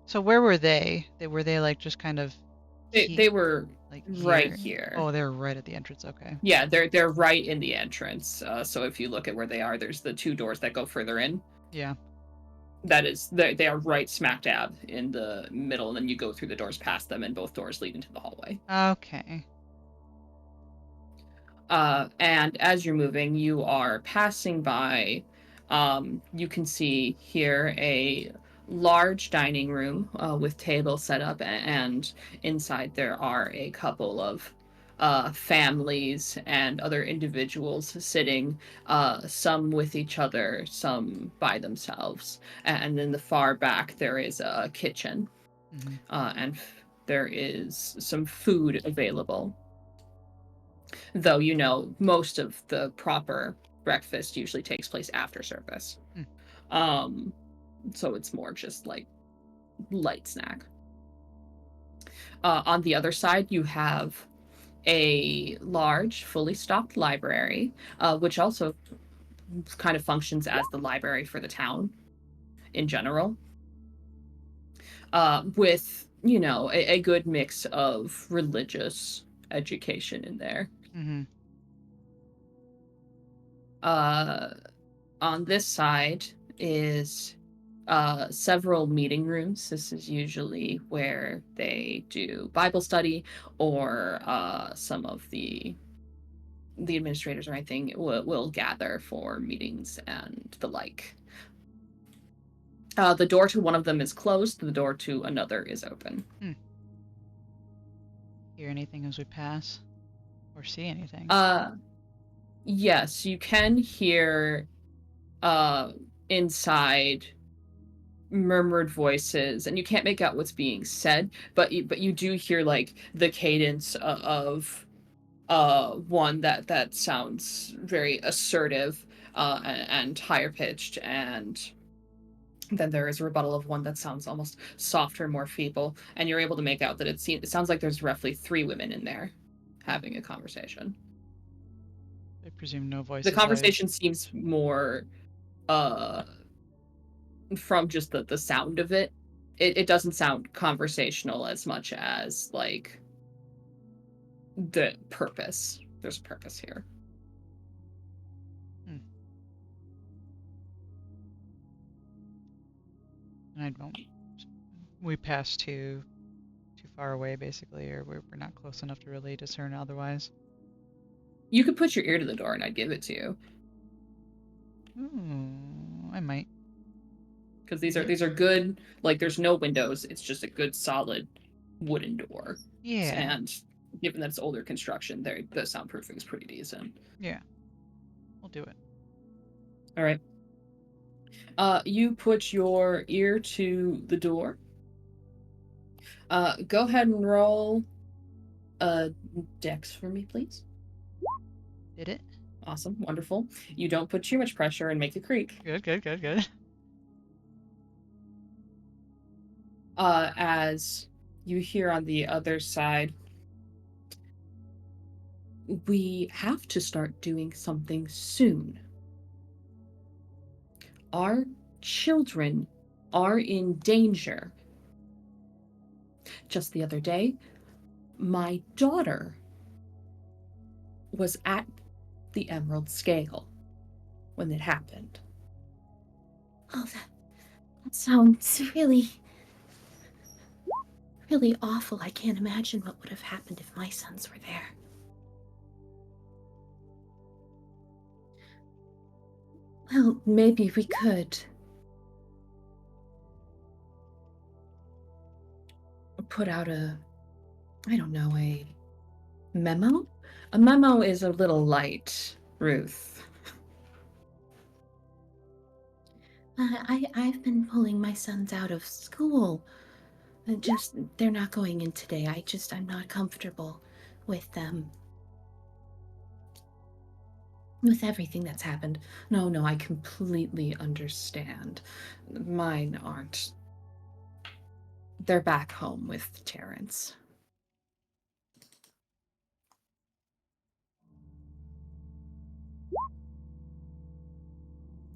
So where were they? Were they like just kind of? They were like right here. Oh, they were right at the entrance. Okay. Yeah, they're right in the entrance. So if you look at where they are, there's the two doors that go further in. Yeah. That is, they are right smack dab in the middle, and then you go through the doors past them, and both doors lead into the hallway. Okay. And as you're moving, you are passing by. You can see here a large dining room with tables set up, and inside there are a couple of families and other individuals sitting, some with each other, some by themselves. And in the far back, there is a kitchen, and there is some food available. Though, you know, most of the proper breakfast usually takes place after service. So it's more just like light snack. On the other side, you have a large, fully stocked library, which also kind of functions as the library for the town in general, with, you know, a good mix of religious education in there. On this side is several meeting rooms. This is usually where they do Bible study, or some of the administrators or anything will gather for meetings and the like. The door to one of them is closed. The door to another is open. Hear anything as we pass? Or see anything? Yes, you can hear inside murmured voices, and you can't make out what's being said, but you do hear like the cadence of one that sounds very assertive and higher pitched, and then there is a rebuttal of one that sounds almost softer, more feeble, and you're able to make out that it sounds like there's roughly 3 women in there having a conversation. I presume no voices. The conversation seems more from just the sound of it. It doesn't sound conversational as much as like the purpose. There's a purpose here. And I don't. We pass too far away, basically, or we're not close enough to really discern otherwise. You could put your ear to the door and I'd give it to you. Ooh, I might. Because these are good, like there's no windows, it's just a good solid wooden door. Yeah. And given that it's older construction, the soundproofing is pretty decent. Yeah. We'll do it. All right. You put your ear to the door. Go ahead and roll dex for me, please. Did it? Awesome, wonderful. You don't put too much pressure and make it creak. Good. As you hear on the other side, we have to start doing something soon. Our children are in danger. Just the other day, my daughter was at the Emerald Scale when it happened. Oh, that sounds really, really awful. I can't imagine what would have happened if my sons were there. Well, maybe we could put out a memo? A memo is a little light, Ruth. I've been pulling my sons out of school. They're not going in today. I'm not comfortable with them. With everything that's happened. No, I completely understand. Mine aren't. They're back home with Terrence.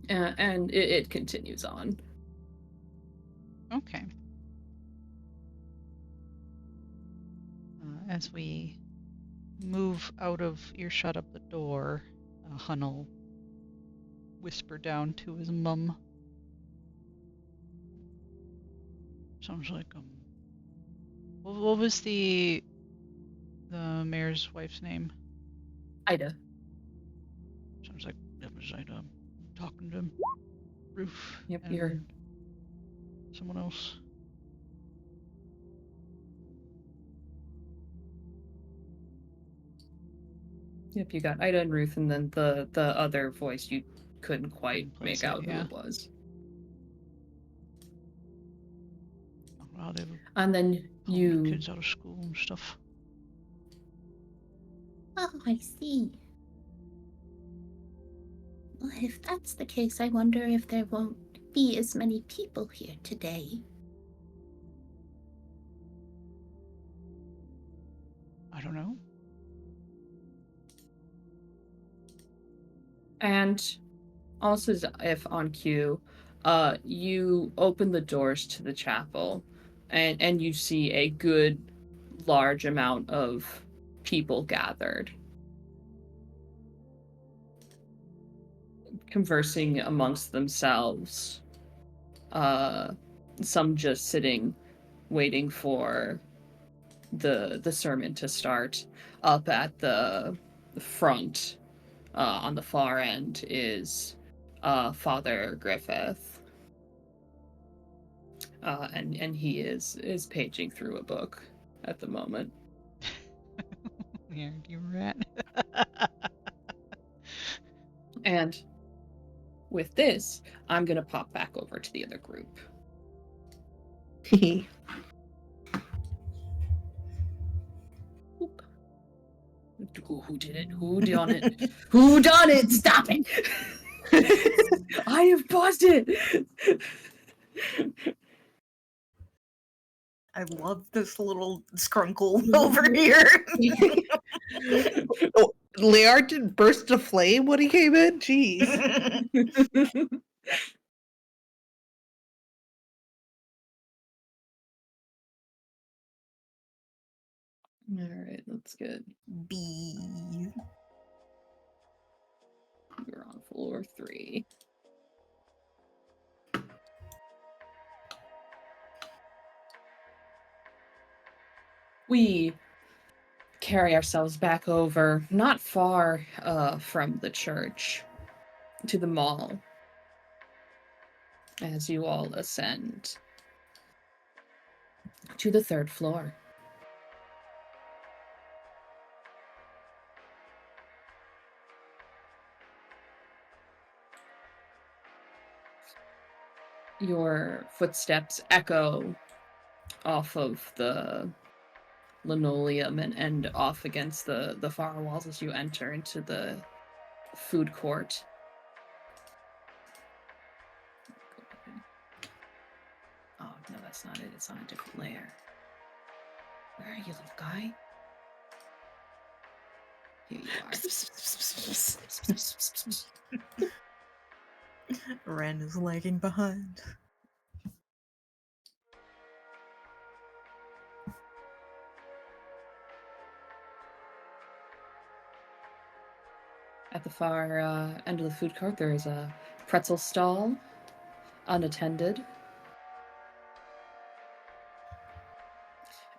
And it continues on. Okay. As we move out of earshot of the door, Hun will whisper down to his mum. Sounds like what was the mayor's wife's name? Ida. Sounds like that was Ida talking to Ruth. Yep, and you're someone else. Yep, you got Ida and Ruth, and then the other voice you couldn't quite Couldn't place make out it, who yeah. it was. Oh, wow, they were And then pulling the you kids out of school and stuff. Oh, I see. Well, if that's the case, I wonder if there won't be as many people here today. I don't know. and also if on cue, you open the doors to the chapel, and you see a good large amount of people gathered, conversing amongst themselves. Some just sitting, waiting for the sermon to start. Up at the front, on the far end, is Father Griffith. And he is paging through a book at the moment. Yeah, you rat. And with this, I'm gonna pop back over to the other group. Oop. Who did it? Who done it? Who done it? Stop it! I have paused it. I love this little scrunkle over here. Oh, Lear didn't burst a flame when he came in? Jeez. All right, that's good. B. We're on floor 3. We carry ourselves back over, not far from the church, to the mall, as you all ascend. 'To the 3rd floor. your footsteps echo off of the linoleum and off against the far walls as you enter into the food court. Oh, no, that's not it. It's on a different layer. Where are you, little guy? Here you are. Ren is lagging behind. At the far end of the food court, there is a pretzel stall, unattended.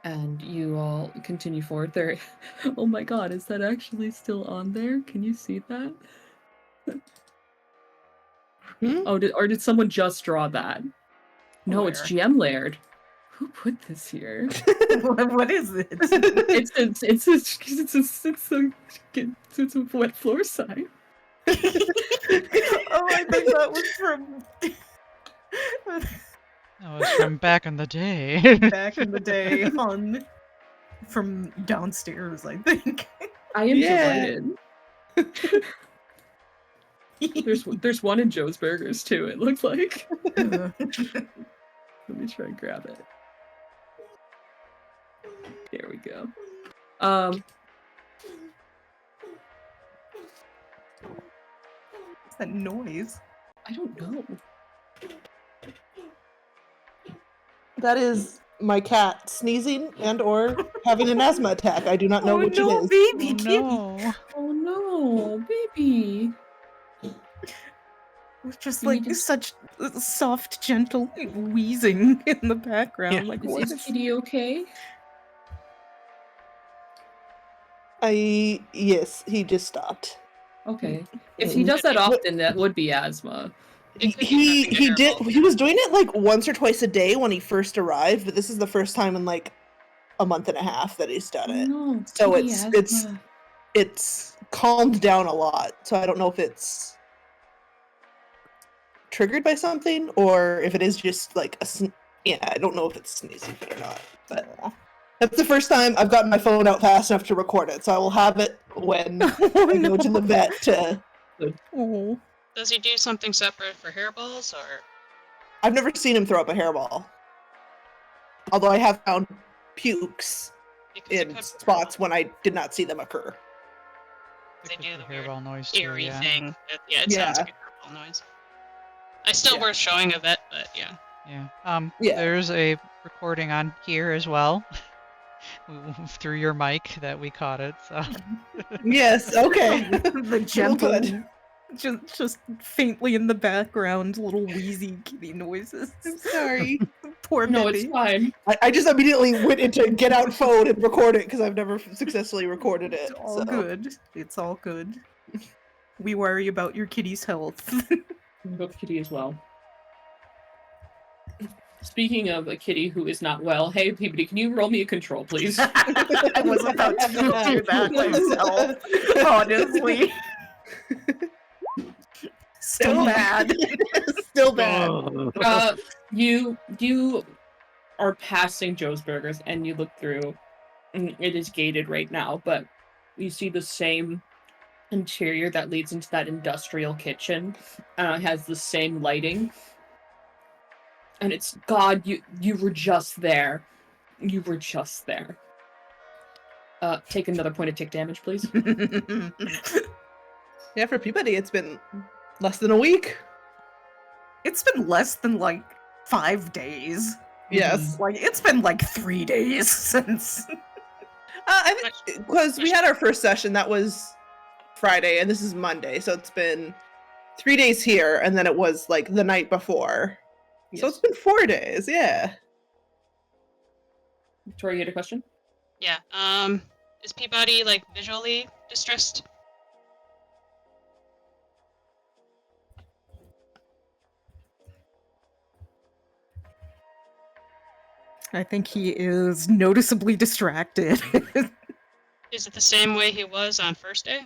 And you all continue forward. There. Oh my god, is that actually still on there? Can you see that? Oh, did someone just draw that? No, it's Where? GM Laird. Who put this here? What is it? It's a wet floor sign. Oh, I think that was from That was from back in the day. back in the day from downstairs, I think. I am Yeah. delighted. There's one in Joe's Burgers too, it looks like. Let me try and grab it. There we go. What's that noise? I don't know. That is my cat sneezing and or having an asthma attack. I do not know Oh which no, it is. baby Oh, kitty! no. Oh no, baby. With just You like need to- such soft, gentle wheezing in the background. Yeah. Like Is what? this kitty okay? Yes, he just stopped. Okay. If he does that often, that would be asthma. It could be He having a did hairball. he was doing it like once or twice a day when he first arrived, but this is the first time in like a month and a half that he's done it. No, So kitty it's asthma. it's calmed down a lot. So I don't know if it's triggered by something or if it is just like yeah, I don't know if it's sneezing fit or not. But that's the first time I've gotten my phone out fast enough to record it, so I will have it when Oh, I go to the vet to. Oh. Does he do something separate for hairballs, or? I've never seen him throw up a hairball. Although I have found pukes Because it in could spots when I did not see them occur. They do the weird hairball noise too, eerie yeah. thing. It sounds like a hairball noise. Still Yeah. worth showing a vet, but yeah. Yeah. Yeah. There's a recording on here as well. Through your mic that we caught it, so. Yes, okay. The gentle, good. just faintly in the background, little wheezy kitty noises. I'm sorry. Poor No, baby. it's fine. I just immediately went into get out phone and record it because I've never successfully recorded it. It's all so. good. It's all good. We worry about your kitty's health. Book kitty as well. Speaking of a kitty who is not well, hey Peabody, can you roll me a control, please? I was about to do that myself, honestly. Still bad. Still bad. You are passing Joe's Burgers and you look through. And it is gated right now, but you see the same interior that leads into that industrial kitchen. Has the same lighting. And it's God, you were just there. You were just there. Take another point of tick damage, please. Yeah, for Peabody, it's been less than a week. It's been less than like 5 days. Yes. Like it's been like 3 days since. I think because we had our first session, that was Friday, and this is Monday, so it's been 3 days here, and then it was like the night before. So it's been 4 days, yeah. Victoria, you had a question? Yeah. Is Peabody like visually distressed? I think he is noticeably distracted. Is it the same way he was on first day?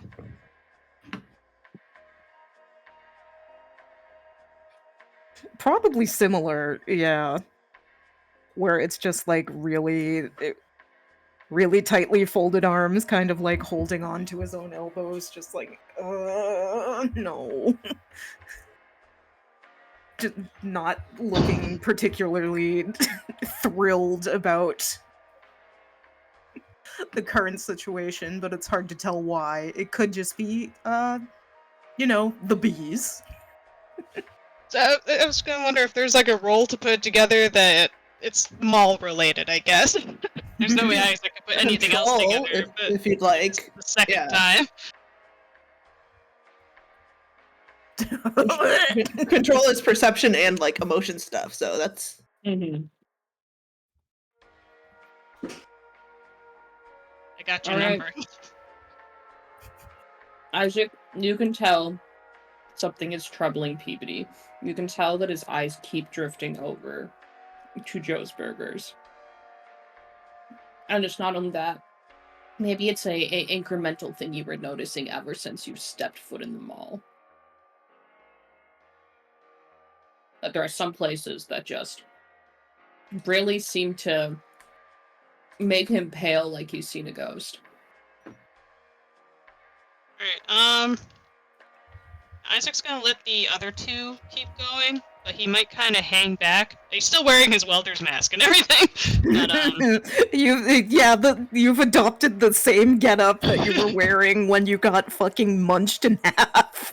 Probably similar, yeah. Where it's just like really tightly folded arms, kind of like holding on to his own elbows, just like, no. Just not looking particularly thrilled about the current situation, but it's hard to tell why. It could just be, the bees. So I was gonna wonder if there's like a role to put together that it's mall related, I guess. There's no way Isaac could put anything else Control, together, but if you'd like. the second Yeah. time. Control is perception and like emotion stuff, so that's Mm-hmm. I got your All right. number. Isaac, you can tell something is troubling Peabody. You can tell that his eyes keep drifting over to Joe's Burgers. And it's not only that. Maybe it's a incremental thing you were noticing ever since you stepped foot in the mall. That there are some places that just really seem to make him pale like he's seen a ghost. Alright, Isaac's gonna let the other two keep going, but he might kind of hang back. He's still wearing his welder's mask and everything, but you've adopted the same getup that you were wearing when you got fucking munched in half.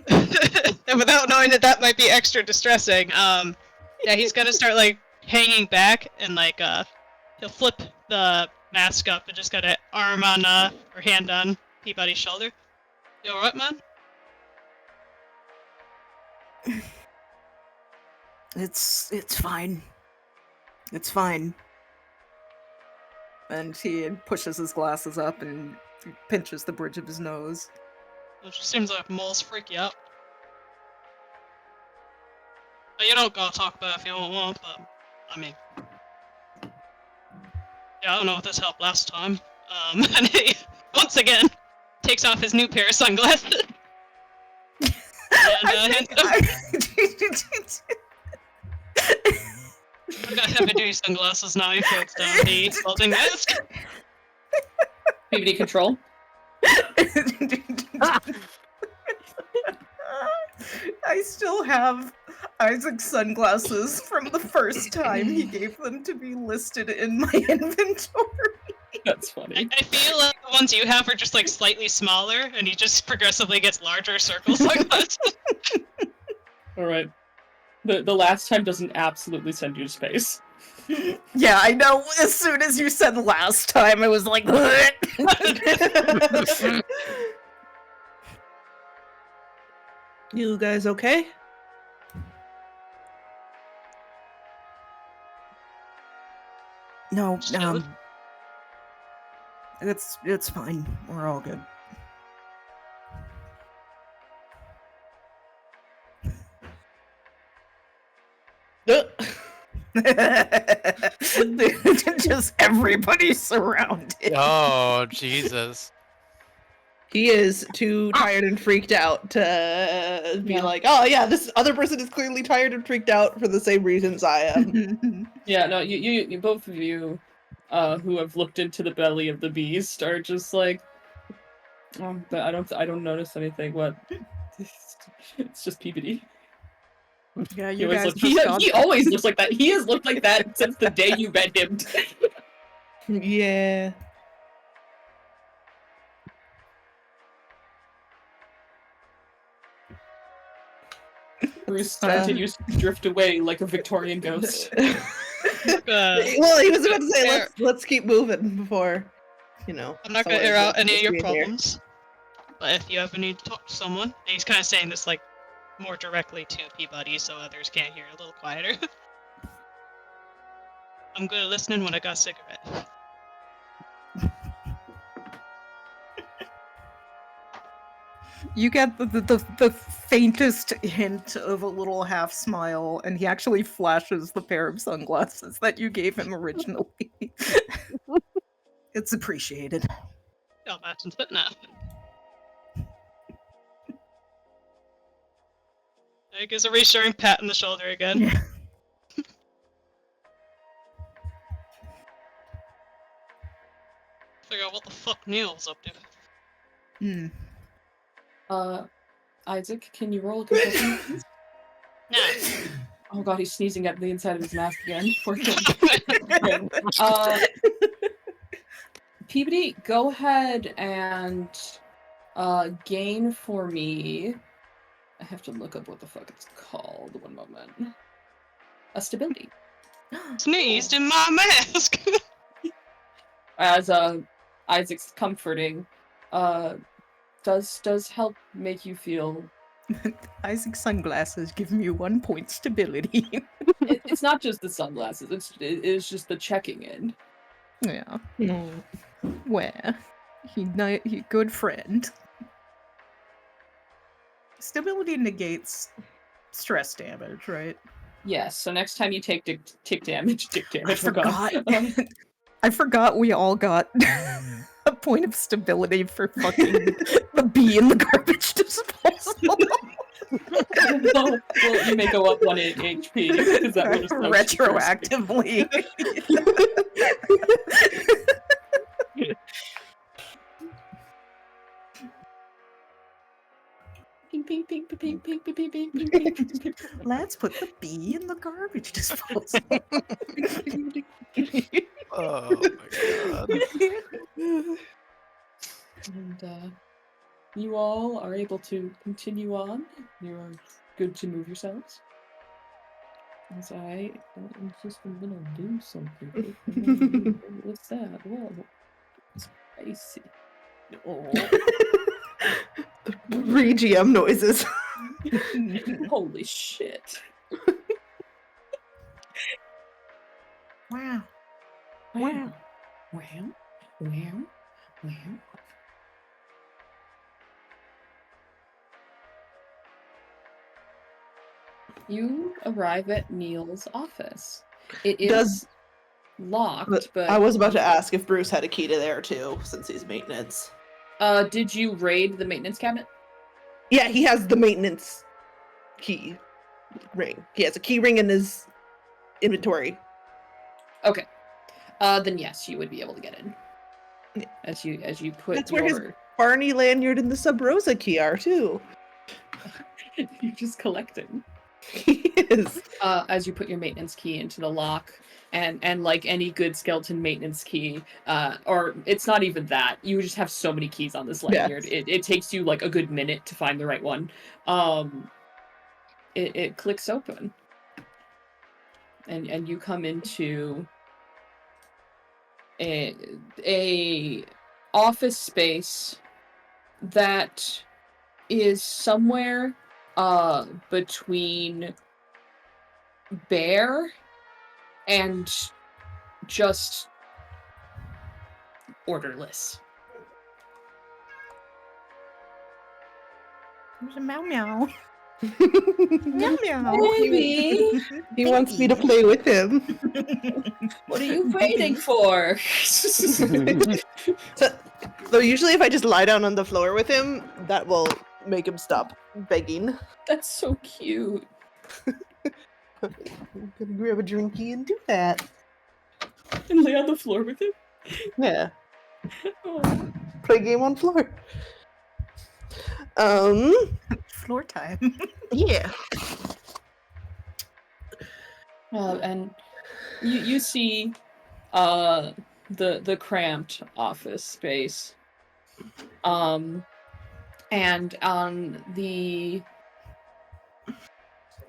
and without knowing that might be extra distressing, yeah, he's gonna start like hanging back and like he'll flip the mask up and just got an arm on or hand on Peabody's shoulder. You alright, man? It's fine. It's fine. And he pushes his glasses up and pinches the bridge of his nose. It just seems like moles freak you out. But you don't gotta talk about it if you don't want, but I mean, yeah, I don't know if this helped last time. And he once again takes off his new pair of sunglasses. And I've got heavy-duty sunglasses now. He puts down the welding mask. Peabody control. I still have Isaac's sunglasses from the first time he gave them to be listed in my inventory. That's funny. I feel like the ones you have are just like slightly smaller, and he just progressively gets larger circle sunglasses. All right. The last time doesn't absolutely send you to space. Yeah, I know. As soon as you said last time, I was like, You guys okay? no, Chilled. it's fine. We're all good. Just everybody surrounded. Oh, Jesus. He is too tired and freaked out to be Yeah. like, oh yeah, this other person is clearly tired and freaked out for the same reasons I am. Yeah, no, you both of you, who have looked into the belly of the beast, are just like, oh, but I don't notice anything. What? It's just Peabody. Yeah, He you always, guys look, he, just got he always looks like that. He has looked like that since the day you met him. Yeah. Bruce continues to drift away like a Victorian ghost. Well, he was about to say, let's keep moving before, I'm not someone gonna air out any of is your being here. problems. But if you ever need to talk to someone, and he's kind of saying this like more directly to Peabody so others can't hear a little quieter. I'm good at listening when I got a cigarette. You get the faintest hint of a little half smile, and he actually flashes the pair of sunglasses that you gave him originally. It's appreciated. Oh, that's it now. gives a reassuring pat on the shoulder again. Yeah. Figure out what the fuck Neil's up to. Hmm. Isaac, can you roll a confession, please? Nah. Oh god, he's sneezing at the inside of his mask again. Poor thing. Okay. Peabody, go ahead and gain for me. I have to look up what the fuck it's called. 1 moment. A stability. Sneezed in my mask! As Isaac's comforting, does help make you feel. Isaac's sunglasses give me 1 point stability. It's not just the sunglasses. It's just the checking in. Yeah. Where? He good friend. Stability negates stress damage, right? Yes. So next time you take tick damage, I forgot. I forgot we all got a point of stability for fucking the bee in the garbage disposal. well, you may go up 1 HP because that would have retroactively. Ping, ping, ping, ping, ping, ping, ping, ping, ping, ping, ping, ping, ping. Let's put the bee in the garbage disposal. Oh my god. And you all are able to continue on. You are good to move yourselves. As I am just gonna do something. What's that? Whoa. Spicy. Oh. Re-GM noises. Holy shit. Wow. Wow. Wow. Wow. Wow. You arrive at Neil's office. It is locked, but I was about to ask if Bruce had a key to there too, since he's maintenance. Did you raid the maintenance cabinet? Yeah, he has the maintenance key ring. He has a key ring in his inventory. Okay. Then yes, you would be able to get in. Yeah. As you put That's your... where his Barney lanyard and the Sub Rosa key are too. You're just collecting. He is. As you put your maintenance key into the lock, and like any good skeleton maintenance key, or it's not even that, you just have so many keys on this lanyard. Yes. It takes you like a good minute to find the right one. It clicks open, and you come into a office space that is somewhere between bare and just orderless. There's a meow meow. Meow meow. Baby, He wants me to play with him. what are you waiting for? Though usually if I just lie down on the floor with him, that will make him stop begging. That's so cute. I'm gonna grab a drinky and do that. And lay on the floor with him. Yeah. Oh. Play game on floor. Floor time. Yeah. And you see the cramped office space. And on the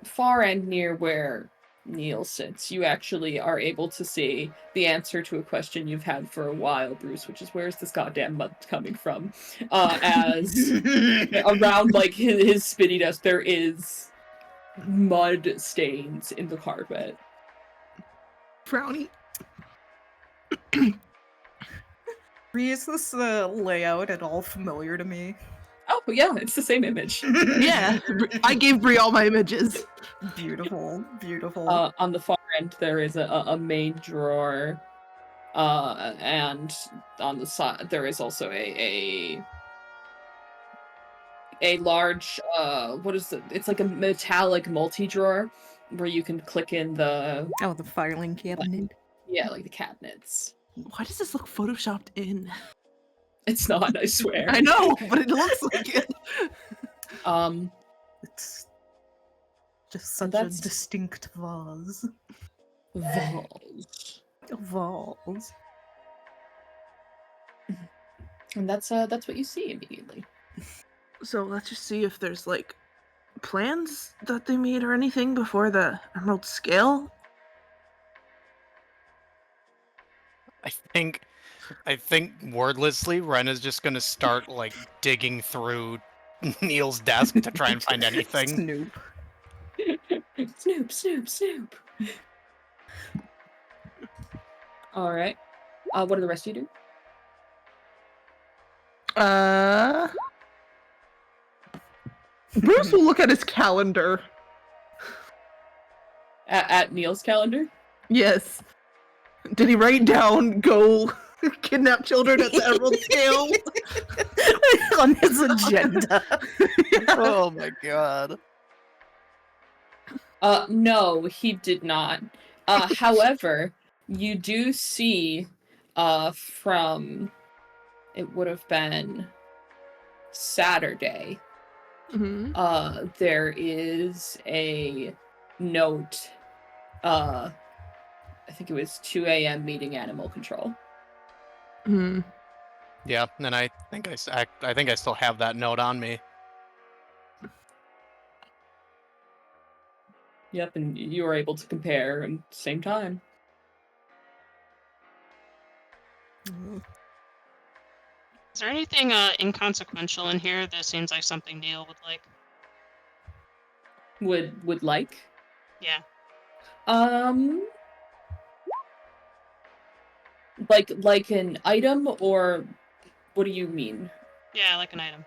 far end near where Neil sits, you actually are able to see the answer to a question you've had for a while, Bruce, which is where's this goddamn mud coming from? As around like his spinny desk there is mud stains in the carpet. Brownie. Is this layout at all familiar to me? Oh yeah, it's the same image. Yeah. I gave Brie all my images. Beautiful, beautiful. On the far end there is a main drawer, and on the side there is also a a large what is it? It's like a metallic multi-drawer where you can click in the Oh, the filing cabinet. yeah, like the cabinets. Why does this look photoshopped in? It's not, I swear. I know, but it looks like it. It's just such a that's- distinct vase. Vase. A vase. And that's what you see immediately. So let's just see if there's like plans that they made or anything before the Emerald Scale. I think wordlessly, Ren is just gonna start like digging through Neil's desk to try and find anything. Snoop. Snoop, Snoop, Snoop. All right. What do the rest of you do? Bruce will look at his calendar. At Neil's calendar? Yes. Did he write down go kidnap children at the Emerald Scale? On his agenda. Oh my god. No, he did not. However, you do see, from, it would have been Saturday, Mm-hmm. there is a note, I think it was 2 a.m. meeting animal control. Mm-hmm. Yeah, and I think I think I still have that note on me. Yep, and you were able to compare at the same time. Is there anything inconsequential in here that seems like something Neil would like? Would like? Yeah. Like an item, or what do you mean? Yeah, like an item.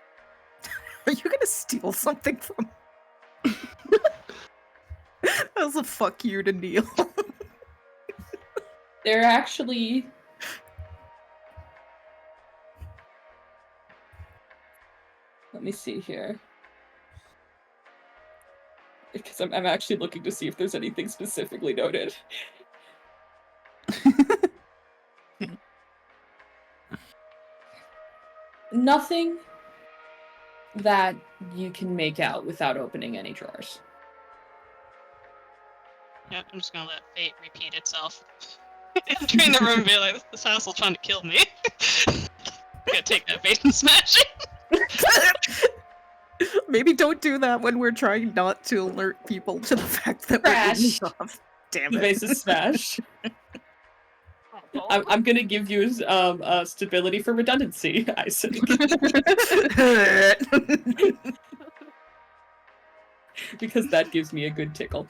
Are you gonna steal something from? That was a fuck you to Neil. They're actually... Let me see here. Because I'm actually looking to see if there's anything specifically noted. Nothing that you can make out without opening any drawers. Yep, I'm just gonna let fate repeat itself. Entering the room and be like, this asshole trying to kill me. Gonna take that bait and smash it. Maybe don't do that when we're trying not to alert people to the fact that we're getting Crash. off. Damn The it. base is smash. I'm gonna give you stability for redundancy, Isaac. Because that gives me a good tickle.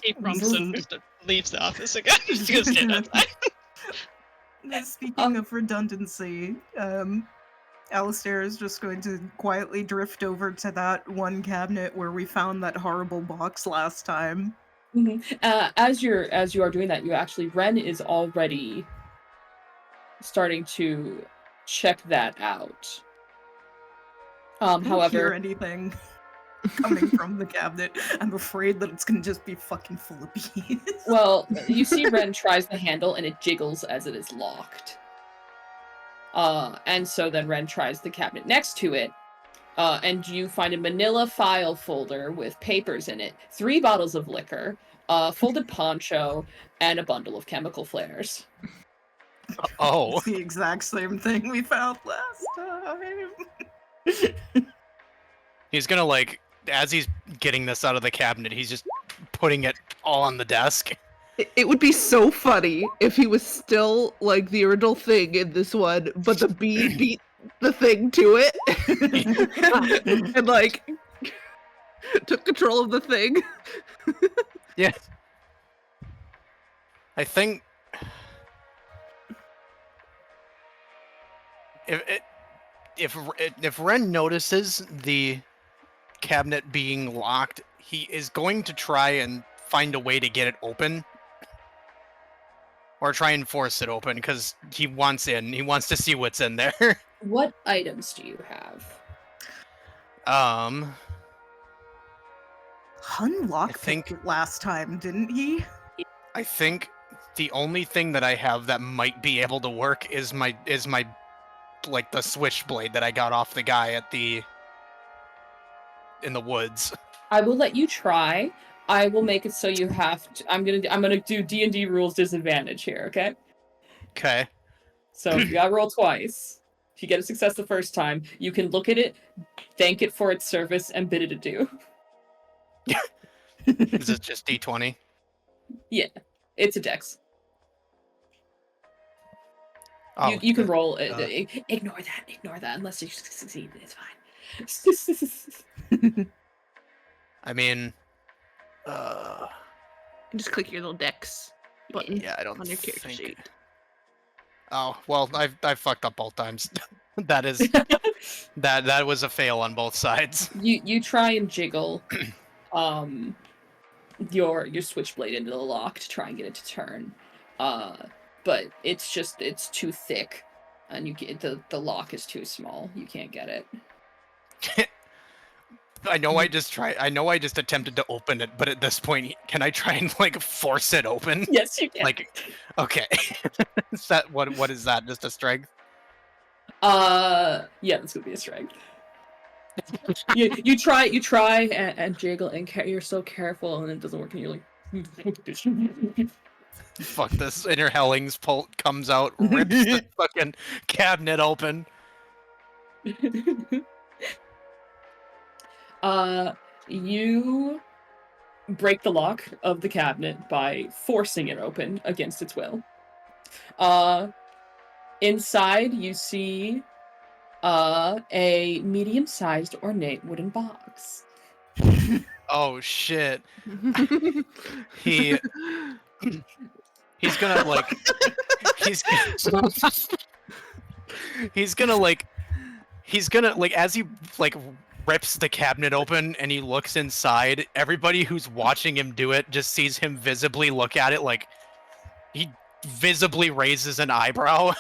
He rumps and just leaves the office again. Just goes stand outside. Speaking of redundancy, Alistair is just going to quietly drift over to that one cabinet where we found that horrible box last time. As you are doing that, Ren is already starting to check that out. I don't hear However, anything coming from the cabinet. I'm afraid that it's gonna just be fucking full of bees. well, you see Ren tries the handle and it jiggles as it is locked. And so then Ren tries the cabinet next to it, and you find a manila file folder with papers in it, 3 bottles of liquor, a folded poncho, and a bundle of chemical flares. Oh. It's the exact same thing we found last time. He's gonna like, as he's getting this out of the cabinet, he's just putting it all on the desk. It would be so funny if he was still like the original thing in this one, but the bee beat the thing to it and like took control of the thing. Yeah. I think if Ren notices the cabinet being locked, he is going to try and find a way to get it open. Or try and force it open, because he wants in. He wants to see what's in there. What items do you have? Hun I lockpicked think- it last time, didn't he? I think the only thing that I have that might be able to work is my like the switchblade that I got off the guy at in the woods. I will let you try. I will make it so you have to. I'm gonna do D&D rules disadvantage here. Okay. Okay. So you gotta roll twice. If you get a success the first time, you can look at it, thank it for its service, and bid it adieu. Is it just D20? Yeah, it's a dex. Oh, You can roll it. Ignore that unless you succeed. It's fine. I mean, Just click your little dex button yeah, I don't on your character think. sheet. Oh well, I've fucked up both times. That is that was a fail on both sides. You try and jiggle your switchblade into the lock to try and get it to turn. But it's too thick, and you get the lock is too small. You can't get it. I know I just attempted to open it, but at this point, can I try and like force it open? Yes, you can. Like, okay. Is that what is that? Just a strength? Yeah, that's gonna be a strength. you try and jiggle, and you're so careful, and it doesn't work, and you're like, Fuck this. Inner Hellings comes out, rips the fucking cabinet open. You break the lock of the cabinet by forcing it open against its will. Inside you see a medium-sized ornate wooden box. Oh shit. He's gonna like he's gonna like as he like rips the cabinet open and he looks inside, everybody who's watching him do it just sees him visibly look at it, like he visibly raises an eyebrow.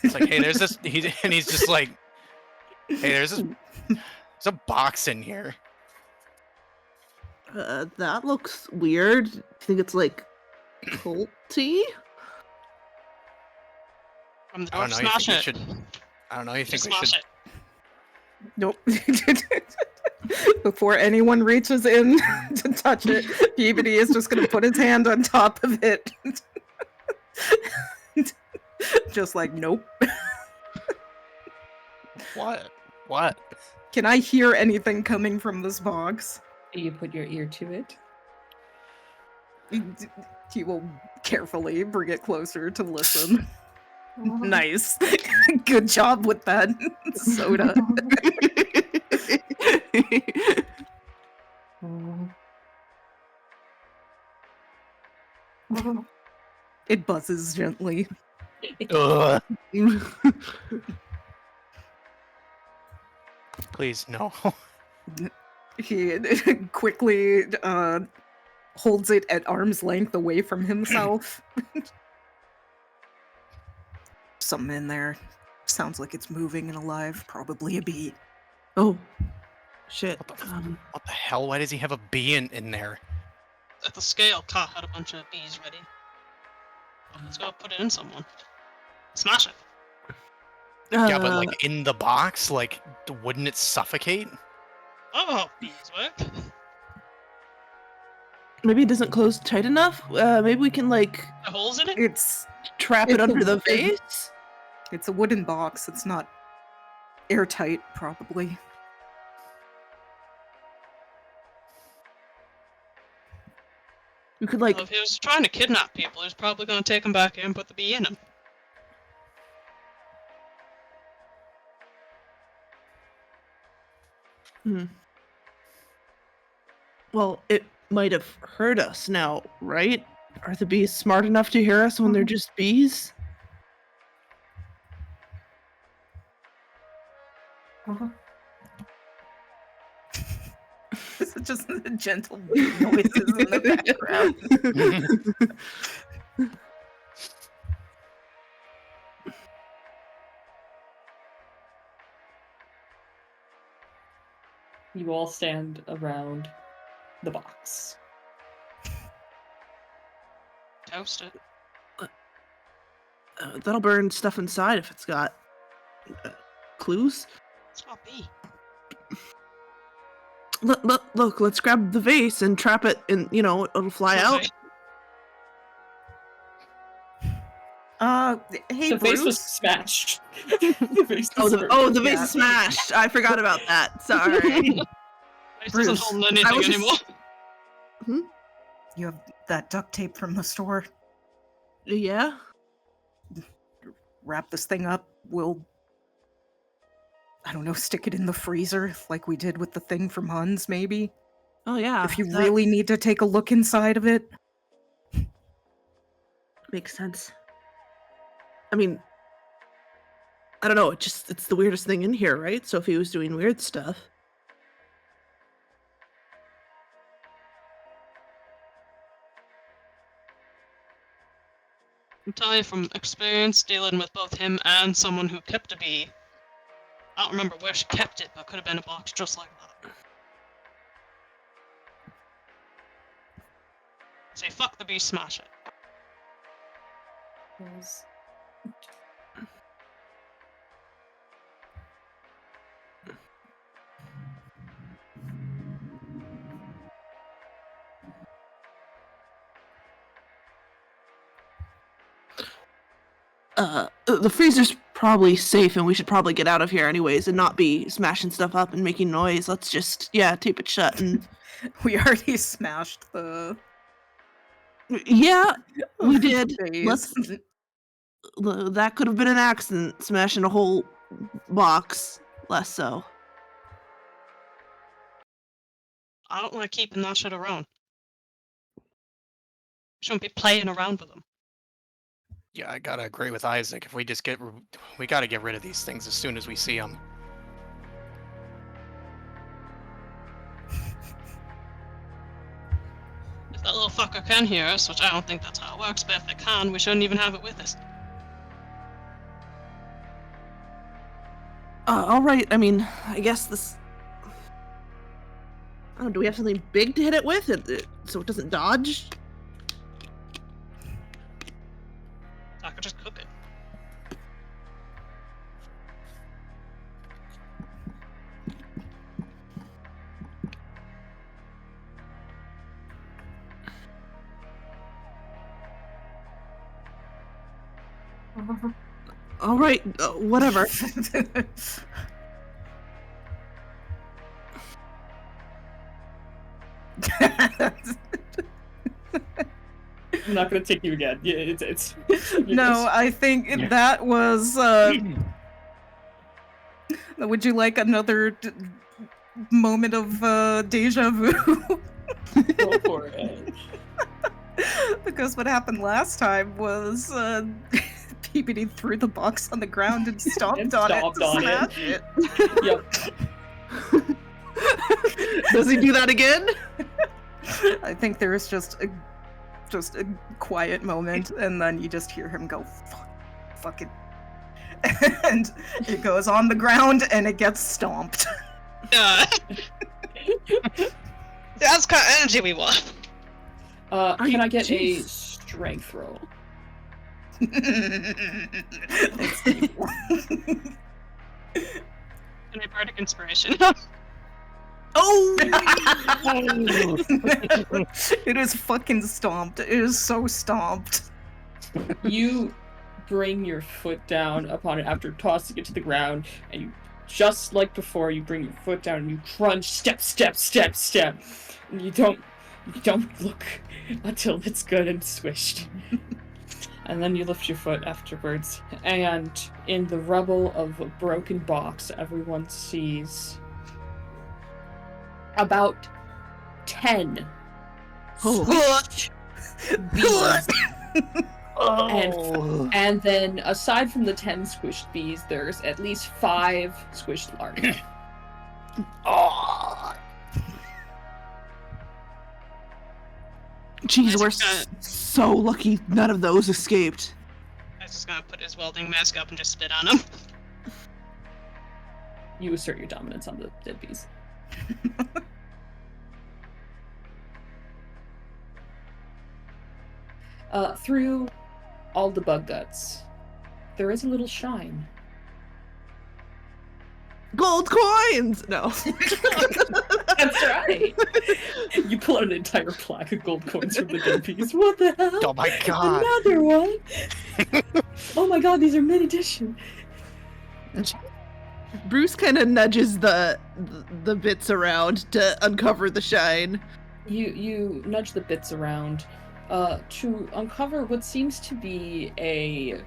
It's like, hey, there's this he's just like, hey, there's a box in here. That looks weird. Do you think it's like culty? From the I door, don't know, smash it. I don't know, you think Just we smash should it. Nope. Before anyone reaches in to touch it, Peabody is just gonna put his hand on top of it. Just like, nope. What? Can I hear anything coming from this box? You put your ear to it. He will carefully bring it closer to listen. Nice. Good job with that soda. It buzzes gently. Ugh. Please, no. He quickly holds it at arm's length away from himself. Something in there. Sounds like it's moving and alive. Probably a bee. Oh, shit. What the hell? Why does he have a bee in there? At the scale, Ka had a bunch of bees ready. Let's go put it in someone. Smash it. Yeah, but like in the box, like wouldn't it suffocate? Oh, bees work. Maybe it doesn't close tight enough. Maybe we can like The holes in it? It's trap it under the vase. It's a wooden box. It's not airtight, probably. We could like Well, if he was trying to kidnap people, he was probably going to take them back in and put the bee in them. Well, it might have heard us now, right? Are the bees smart enough to hear us when they're just bees? This is just the gentle noises in the background. You all stand around the box. Toast it. That'll burn stuff inside if it's got clues. It's not B. Look, let's grab the vase and trap it, and it'll fly Okay. out. Hey, The vase was Bruce. smashed. The vase The vase Yeah. is smashed. I forgot about that. Sorry. It doesn't Bruce, hold I anything was just- anymore. You have that duct tape from the store. Yeah. Wrap this thing up. We'll, I don't know, stick it in the freezer like we did with the thing from Huns, maybe? Oh yeah. If you that really need to take a look inside of it. makes sense. I mean, I don't know. It's the weirdest thing in here, right? So if he was doing weird stuff. I'm telling you from experience dealing with both him and someone who kept a bee. I don't remember where she kept it, but could have been a box just like that. Say fuck the bee, smash it. The freezer's probably safe, and we should probably get out of here anyways, and not be smashing stuff up and making noise. Let's just tape it shut and. We already smashed the Yeah, we did. vase. That could have been an accident, smashing a whole box. Less so. I don't want to keep that shit around. Shouldn't be playing around with them. Yeah, I gotta agree with Isaac. If we just we gotta get rid of these things as soon as we see them. If that little fucker can hear us, which I don't think that's how it works, but if they can, we shouldn't even have it with us. All right. I mean, I guess this. Oh, do we have something big to hit it with, so it doesn't dodge? I could just cook it. All right. Whatever. I'm not gonna take you again. Yeah, it's No, I think that was. Would you like another moment of deja vu? Go for it. Because what happened last time was PBD threw the box on the ground and stomped on it to smash it. Yep. Does he do that again? I think there is just a quiet moment, and then you just hear him go, fuck it. And it goes on the ground, and it gets stomped. That's the kind of energy we want. Can I get a Jeez. strength roll? It's evil. Can I bardic inspiration? Oh! It is fucking stomped. It is so stomped. You bring your foot down upon it after tossing it to the ground, and you, just like before, you bring your foot down and you crunch, step, step, step, step. And you don't look until it's good and swished. And then you lift your foot afterwards, and in the rubble of a broken box, everyone sees about 10 squished bees. And then, aside from the 10 squished bees, there's at least 5 squished larvae. Jeez, we're Isaac's so lucky none of those escaped. I was just gonna put his welding mask up and just spit on him. You assert your dominance on the dead bees. Through all the bug guts, there is a little shine. Gold coins! No. That's right. You pull out an entire plaque of gold coins from the game piece. What the hell? Oh my god. Another one? Oh my god, these are mid edition. Bruce kind of nudges the bits around to uncover the shine. You nudge the bits around to uncover what seems to be a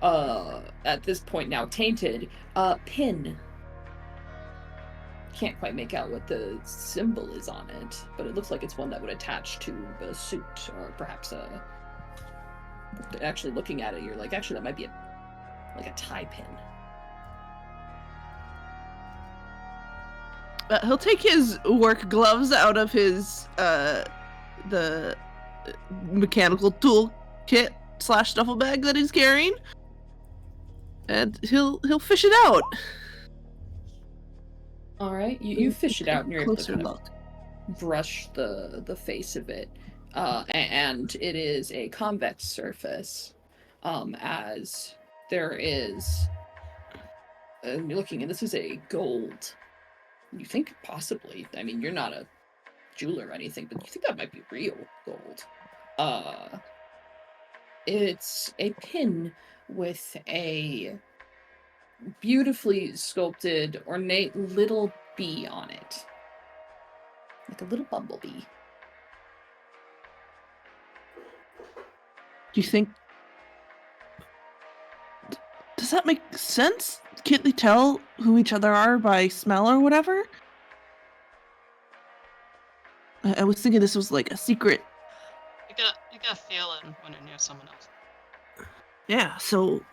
at this point now tainted pin. Can't quite make out what the symbol is on it, but it looks like it's one that would attach to a suit, or perhaps actually looking at it, you're like, actually that might be a tie pin. He'll take his work gloves out of his the mechanical tool kit / duffel bag that he's carrying, and he'll fish it out. All right, you fish it out and you're able to Closer kind of look. brush the face of it, and it is a convex surface, as there is. You're looking, and this is a gold. You think possibly? I mean, you're not a jeweler or anything, but you think that might be real gold. It's a pin with a beautifully sculpted, ornate little bee on it. Like a little bumblebee. Do you think... Does that make sense? Can't they tell who each other are by smell or whatever? I was thinking this was like a secret. You get a feeling when you're near someone else. Yeah, so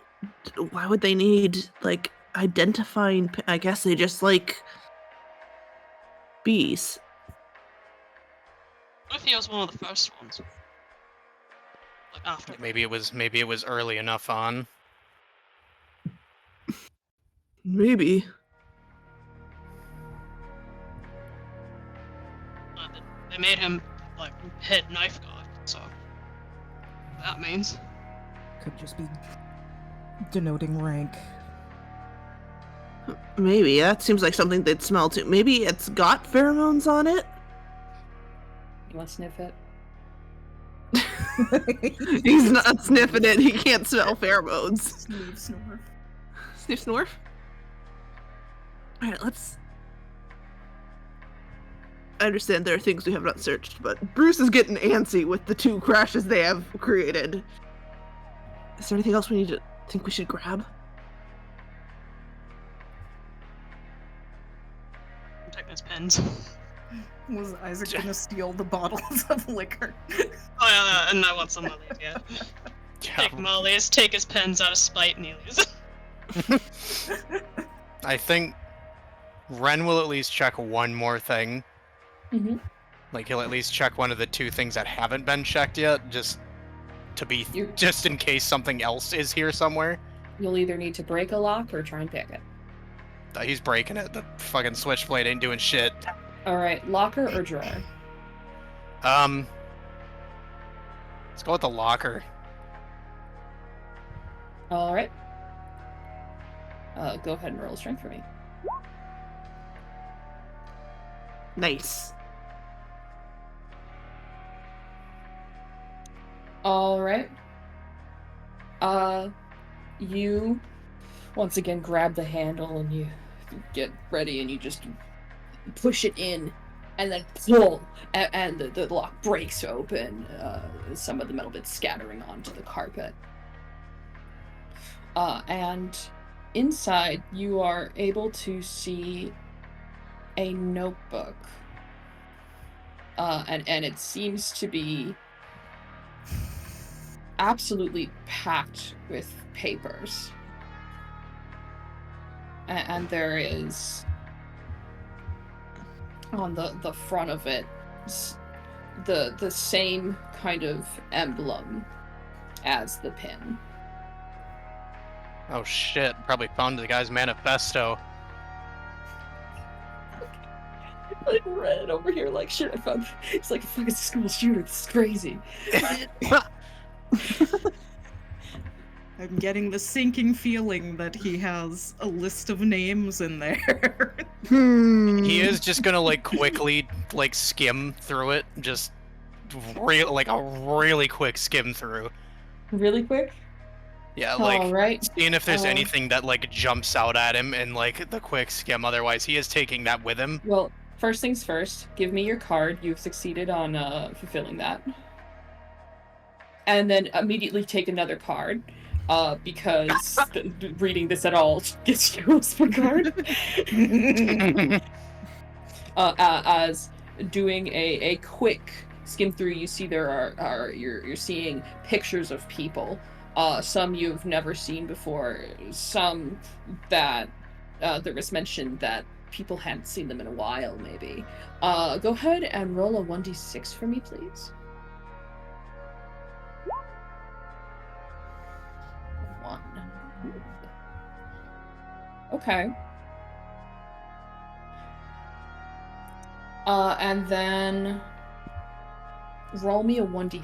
why would they need, like, identifying... I guess they just like bees. What if he was one of the first ones? Like after. Maybe it was early enough on. Maybe. They made him like head knife guard, so that means. Could just be denoting rank. Maybe. That seems like something they'd smell too. Maybe it's got pheromones on it? You want to sniff it? He's not sniffing it. He can't smell pheromones. Sniff, snore. Sniff, snorf. Alright, let's... I understand there are things we have not searched, but Bruce is getting antsy with the 2 crashes they have created. Is there anything else we think we should grab? I'm taking his pens. Was Isaac gonna steal the bottles of liquor? Oh yeah, and I want some Molly's, yeah. Take Molly's, take his pens out of spite, and he leaves. I think Ren will at least check one more thing. Mm-hmm. Like, he'll at least check one of the 2 things that haven't been checked yet, just in case something else is here somewhere. You'll either need to break a lock or try and pick it. He's breaking it. The fucking switchblade ain't doing shit. Alright, locker or drawer? Let's go with the locker. Alright. Go ahead and roll a strength for me. Nice. Alright. You once again grab the handle and you get ready and you just push it in and then pull, and the lock breaks open, some of the metal bits scattering onto the carpet. And inside you are able to see a notebook. And it seems to be absolutely packed with papers. And there is, on the front of it, the same kind of emblem as the pin. Oh shit, probably found the guy's manifesto. like Red over here, like shit. I found. It's like a fucking school shooter. This is crazy. I'm getting the sinking feeling that he has a list of names in there. He is just gonna like quickly like skim through it, just like a really quick skim through. Really quick. Yeah, like All right. seeing if there's anything that like jumps out at him in like the quick skim. Otherwise, he is taking that with him. Well, first things first. Give me your card. You've succeeded on fulfilling that. And then immediately take another card. Because reading this at all gets you a whisper card. As doing a quick skim through, you see there are you're seeing pictures of people. Some you've never seen before. Some that there was mentioned that people hadn't seen them in a while, maybe. Go ahead and roll a 1d6 for me, please. 1. Okay. And then roll me a 1d100.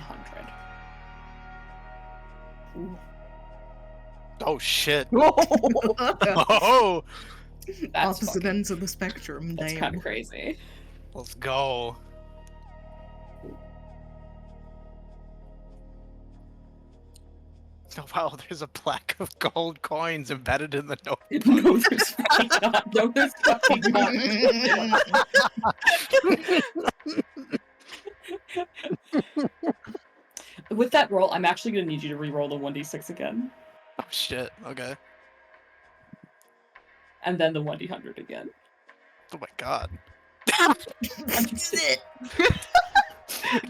Oh shit! That's Oh, That's opposite ends of the spectrum. That's Damn. kind of crazy. let's go. Oh wow, there's a plaque of gold coins embedded in the notebook. No, there's fucking not. No, there's fucking not. With that roll, I'm actually going to need you to re-roll the 1d6 again. Oh shit, okay. And then the 1d100 again. Oh my god.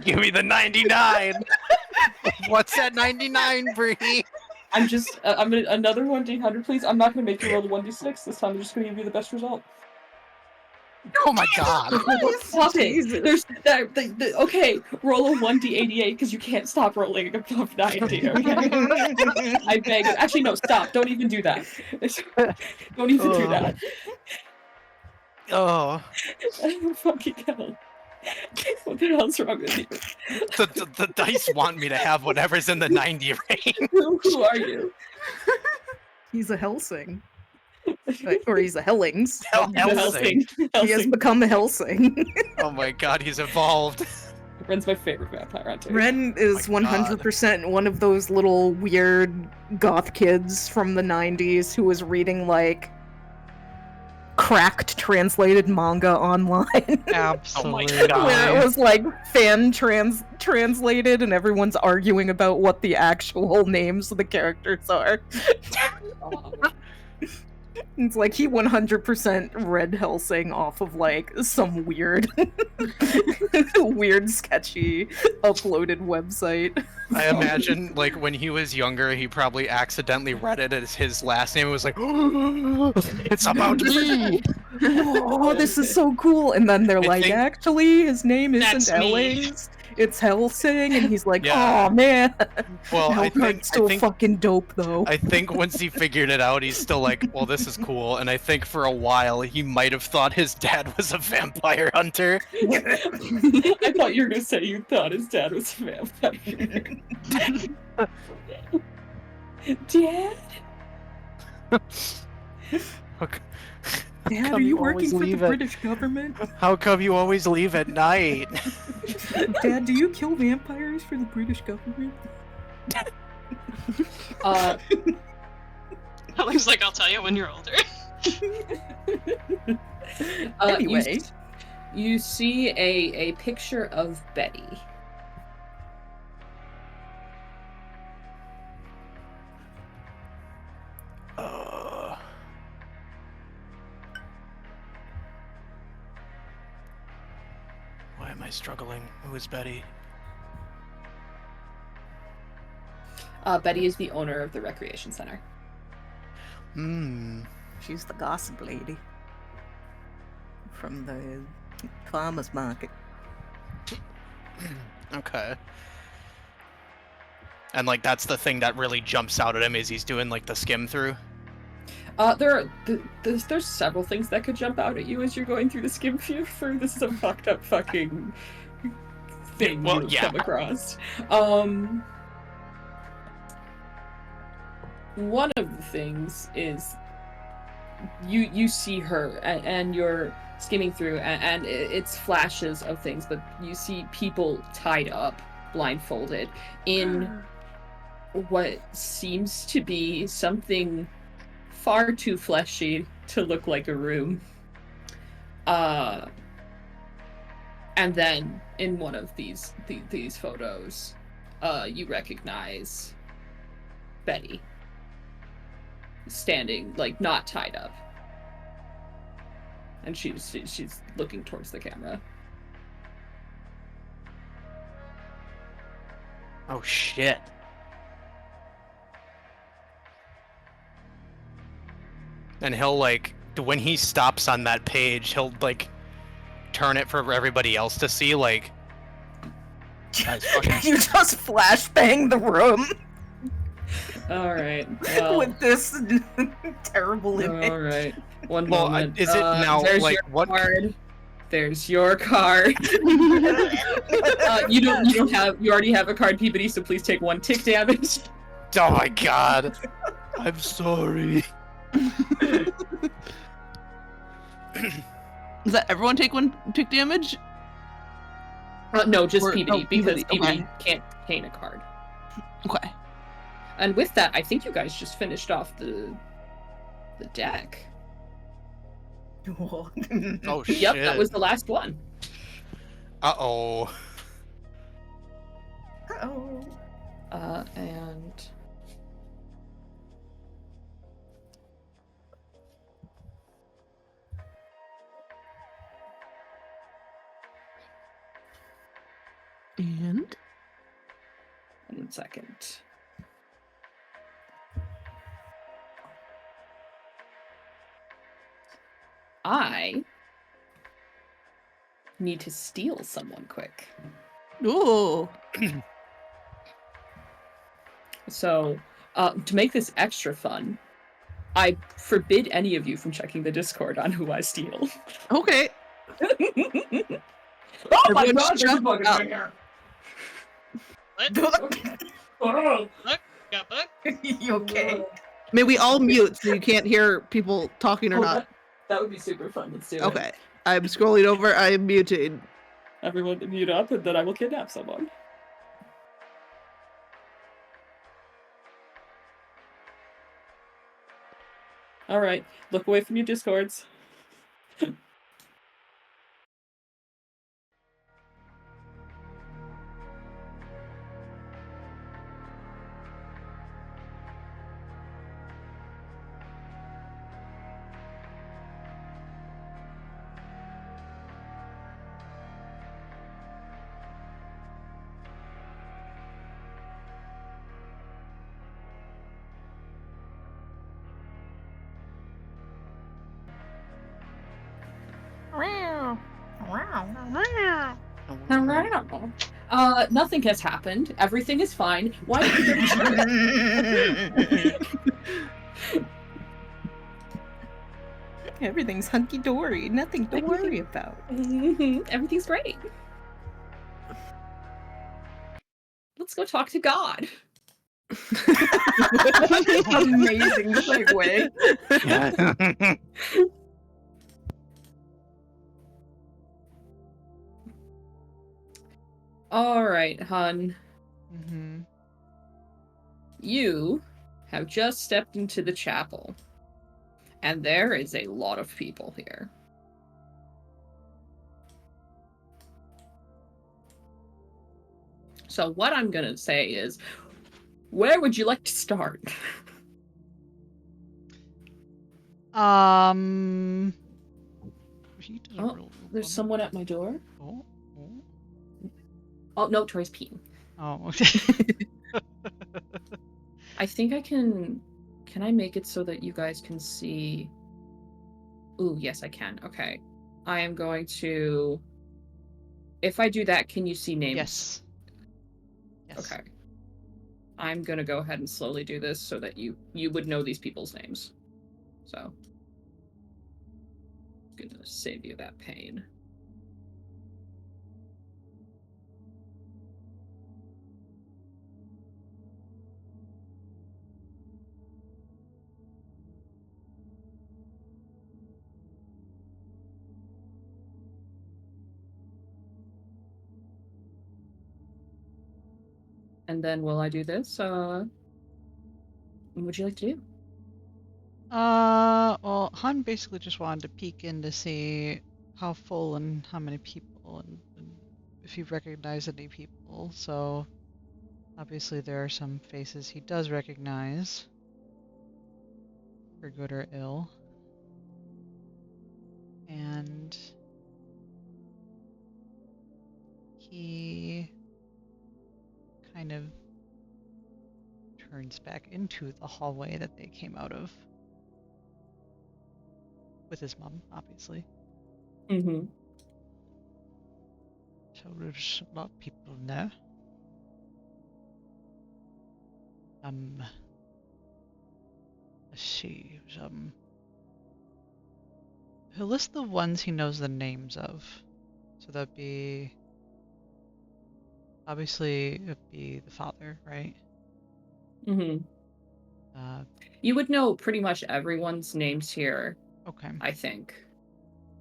Give me the 99! What's that 99, Bree? I'm just, I'm gonna, another 1d100, please. I'm not gonna make you roll the 1d6 this time. I'm just gonna give you the best result. Oh my god. Stop it. There's okay, roll a 1d88 because you can't stop rolling above 90. Okay? I beg. Actually, no, stop. Don't even do that. Don't even do that. Oh. Fucking hell. What the hell's wrong with you? The dice want me to have whatever's in the 90 range. Who are you? He's a Helsing. Or he's a Hellings. Helsing. He has become a Helsing. Oh my god, he's evolved. Ren's my favorite vampire hunter. Ren is Oh my God. 100% one of those little weird goth kids from the 90s who was reading like cracked translated manga online. Absolutely. God. Where it was like fan translated and everyone's arguing about what the actual names of the characters are. It's like he 100% read Helsing off of like some weird weird sketchy uploaded website. I imagine, like, when he was younger, he probably accidentally read it as his last name and was like, it's about me! Oh, this is so cool. And then they're I like, think- actually, his name isn't That's me. Ellings. It's Helsing. And he's like, Yeah. oh, man. Well, I Hellcart's still think fucking dope, though. I think once he figured it out, he's still like, well, this is cool. And I think for a while, he might have thought his dad was a vampire hunter. I thought you were gonna say you thought his dad was a vampire. Dad? Okay. Dad, come are you you working always for the leave it? British government? How come you always leave at night? Dad, do you kill vampires for the British government? Alex like, I'll tell you when you're older. Anyway. You see a picture of Betty. Why am I struggling? Who is Betty? Betty is the owner of the recreation center. Hmm. She's the gossip lady from the farmer's market. Okay. And like that's the thing that really jumps out at him is he's doing like the skim through. There's several things that could jump out at you as you're going through the skim for this is a fucked up fucking thing Well, you've yeah. come across. One of the things is you see her and you're skimming through and it's flashes of things, but you see people tied up, blindfolded, in what seems to be something far too fleshy to look like a room. And then in one of these photos, you recognize Betty standing, like, not tied up, and she's looking towards the camera. Oh shit. And he'll, like, when he stops on that page, he'll, like, turn it for everybody else to see, like... Guys, fucking... You just flashbang the room Alright, well... with this terrible image. Alright, one Well, moment. is it now, there's like, your what... card. There's your card. You already have a card, Peabody, so please take 1 tick damage. Oh my god. I'm sorry. Does that everyone take 1 tick damage? No, just Or- Peabody, oh, because Peabody, Peabody okay. can't gain a card. Okay. And with that, I think you guys just finished off the deck. Oh shit. Yep, that was the last one. Uh-oh. Uh-oh. And... And 1 second. I need to steal someone quick. ooh, So, to make this extra fun, I forbid any of you from checking the Discord on who I steal. okay. Oh my Everyone god, shut there's a bug in up. my hair. What? Got bug? You okay? May we all mute so you can't hear people talking or not? That would be super fun. Let's do it. Okay. I'm scrolling over. I am muted. Everyone mute up, and then I will kidnap someone. Alright, look away from your Discords. Nothing has happened. Everything is fine. Why Everything's hunky-dory. Nothing to worry about. Everything's great. Let's go talk to God. Amazing segue. Yeah. Alright, hun. Mm-hmm. You have just stepped into the chapel. And there is a lot of people here. So what I'm gonna say is, where would you like to start? He does a Oh, real There's someone at my door. Oh, Oh, no, Troy's peeing. oh. I think I can I make it so that you guys can see? Ooh, yes, I can. Okay. I am going to... If I do that, can you see names? Yes. Yes. Okay. I'm gonna go ahead and slowly do this so that you would know these people's names. So, gonna save you that pain. And then while I do this, what would you like to do? Well, Han basically just wanted to peek in to see how full and how many people and if he recognized any people. So obviously there are some faces he does recognize, for good or ill. And he kind of turns back into the hallway that they came out of. With his mom, obviously. Mm-hmm. So there's a lot of people in there. Let's see. He'll list the ones he knows the names of. So that'd be obviously it'd be the father, right? Mm-hmm. You would know pretty much everyone's names here, Okay. I think.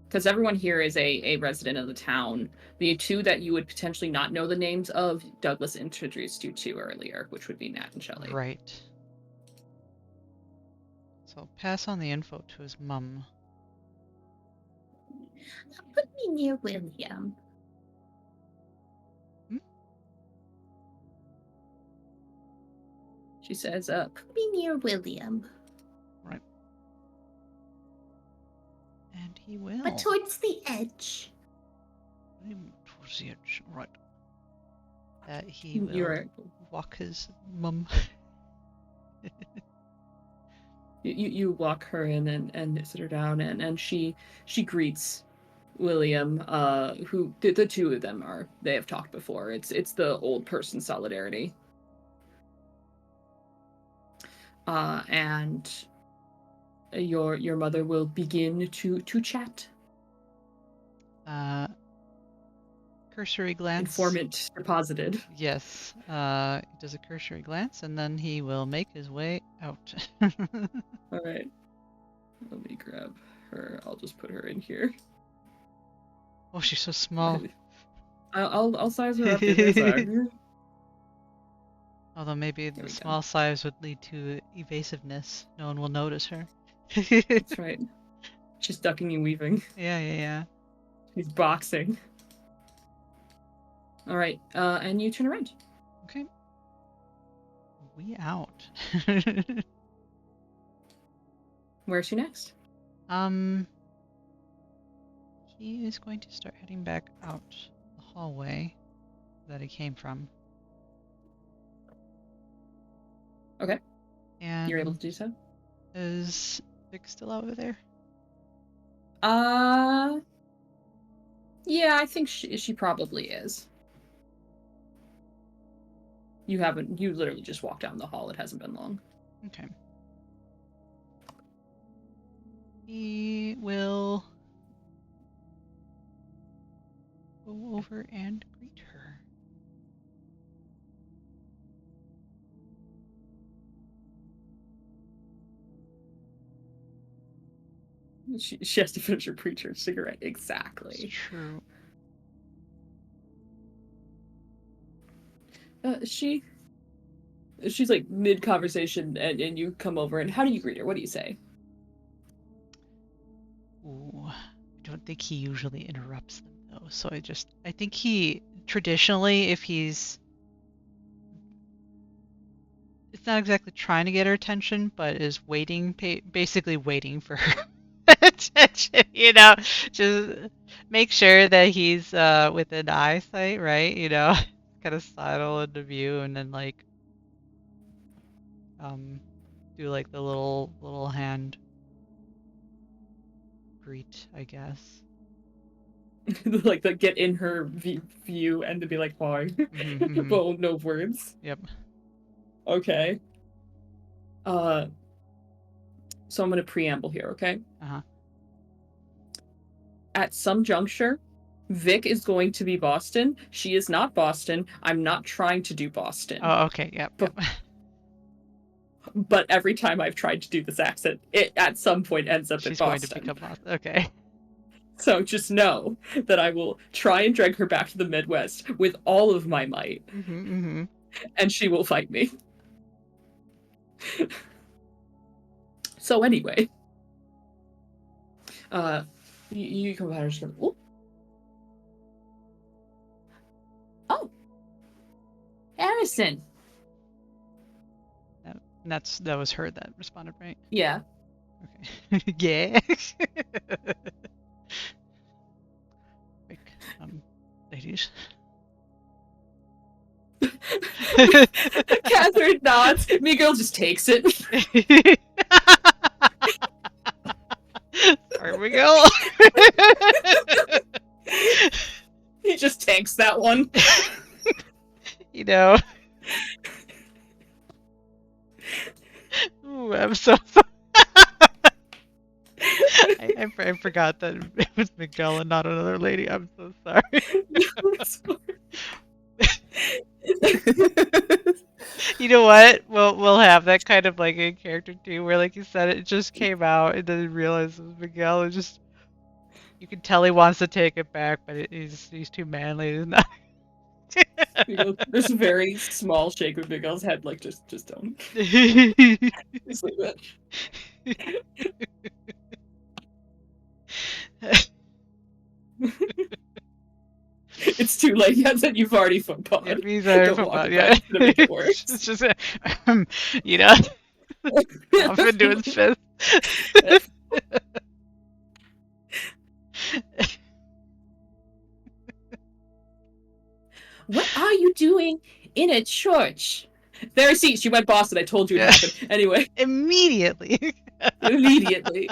Because everyone here is a resident of the town. The two that you would potentially not know the names of, Douglas introduced you to earlier, which would be Nat and Shelley. Right. So I'll pass on the info to his mum. Put me near William. She says, Put me near William. Right. And he will. But towards the edge. Towards the edge, right. He will You're walk his mum. You walk her in and sit her down, and she greets William, who the two of them they have talked before. It's the old person solidarity. And your mother will begin to chat. Cursory glance. Informant deposited. Yes. He does a cursory glance, and then he will make his way out. All right. Let me grab her. I'll just put her in here. Oh, she's so small. I'll size her up in this. Although maybe the we go. small size would lead to evasiveness. No one will notice her. That's right. She's ducking and weaving. Yeah. She's boxing. All right, and you turn around. Okay. We out. Where's she next? He is going to start heading back out the hallway that he came from. Okay. And You're able to do so? is Vic still over there? Yeah, I think she probably is. You literally just walked down the hall. It hasn't been long. Okay. He will go over and greet her. She has to finish her preacher cigarette. Exactly. It's true. She's like mid conversation, and you come over, and how do you greet her? What do you say? Ooh, I don't think he usually interrupts them though. So I think he traditionally, if it's not exactly trying to get her attention, but is basically waiting for her attention, just make sure that he's within eyesight, right? Kind of sidle into view, and then do like the little hand greet, I guess. like get in her view and to be like, hi. Mm-hmm. But no words. Yep. Okay. So I'm going to preamble here, okay? Uh-huh. At some juncture, Vic is going to be Boston. She is not Boston. I'm not trying to do Boston. Oh, okay. Yep. But- But every time I've tried to do this accent, it at some point ends up in She's going Boston. to become Boston. Okay. So just know that I will try and drag her back to the Midwest with all of my might, and she will fight me. So anyway, you competitors go. Ooh. Oh, Harrison. That was her that responded, right? Yeah. Okay. Yeah. Quick, ladies. Catherine nods. Miguel just takes it. There we go. He just tanks that one. You know. Ooh, I'm so sorry. I forgot that it was Miguel and not another lady. I'm so sorry. You know what? We'll have that kind of like in character too, where like you said, it just came out and then realized it was Miguel. It just you can tell he wants to take it back, but he's too manly. He's not. There's a very small shake of Miguel's head, like just don't. Just leave it. It's too late. Yeah, that you've already footballed. Yeah, he's already footballed. Yeah, it's just you know, I've been doing fist. What are you doing in a church? There, see, she went Boston. I told you it happened. Anyway. Immediately. Immediately.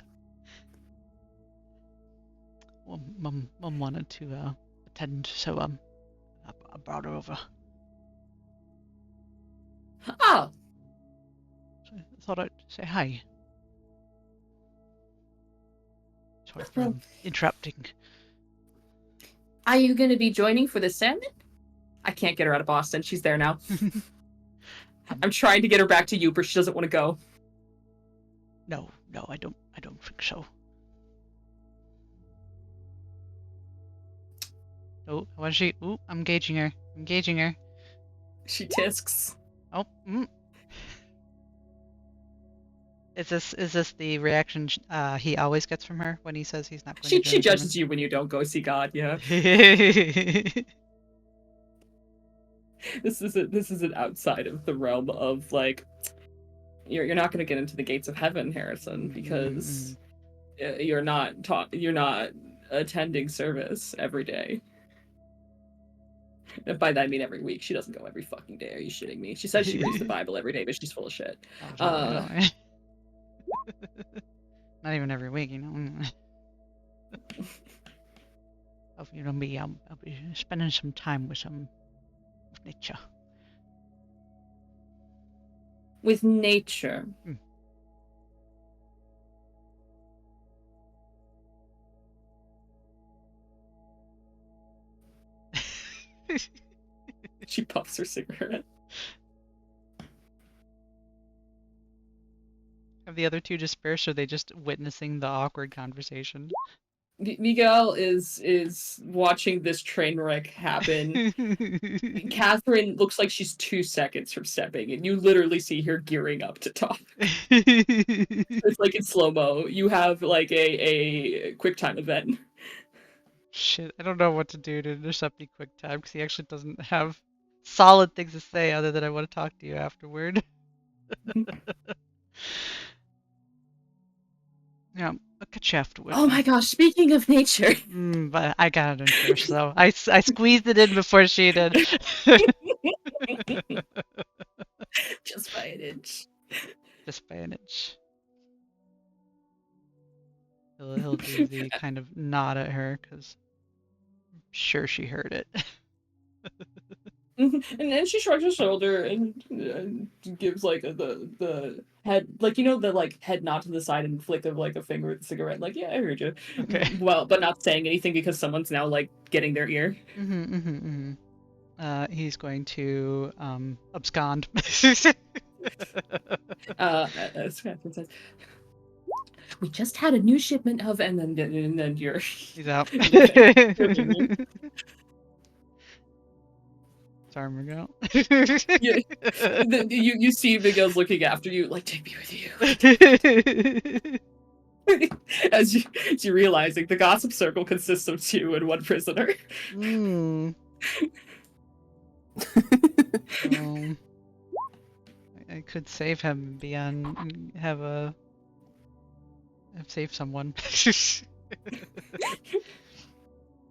Well, Mum wanted to attend, so I brought her over. Oh. So I thought I'd say hi. Sorry for Well, interrupting. Are you going to be joining for the sermon? I can't get her out of Boston. She's there now. I'm trying to get her back to you, but she doesn't want to go. No, I don't think so. Oh, was she? Ooh, I'm engaging her. She tisks. Oh. Is this the reaction he always gets from her when he says he's not going to She judges you when you don't go see God, yeah. This isn't outside of the realm of like you're not going to get into the gates of heaven, Harrison, because you're not attending service every day. And by that I mean every week. She doesn't go every fucking day. Are you shitting me? She says she reads the Bible every day, but she's full of shit. Oh, not even every week, you know. I'll be spending some time with nature. With nature. She puffs her cigarette. Have the other two dispersed, or are they just witnessing the awkward conversation? Miguel is watching this train wreck happen. Catherine looks like she's 2 seconds from stepping, and you literally see her gearing up to talk. It's like in slow-mo. You have like a quick time event. Shit, I don't know what to do to intercept the quick time, because he actually doesn't have solid things to say other than I want to talk to you afterward. Yeah, I'll catch you afterward. Oh my gosh, speaking of nature. But I got it in first, though. I squeezed it in before she did. Just by an inch. Just by an inch. He'll do the kind of nod at her, because I'm sure she heard it. And she shrugs her shoulder and gives like the head, like the like head nod to the side and flick of like a finger with a cigarette, like yeah, I heard you. Okay. Well, but not saying anything because someone's now like getting their ear. He's going to abscond. Scratton says, "We just had a new shipment of," and then you're He's out. Sorry, Miguel. Yeah. You see Miguel's looking after you, like, take me with you. as you realizing the gossip circle consists of 2 and 1 prisoner. I could save him and have saved someone.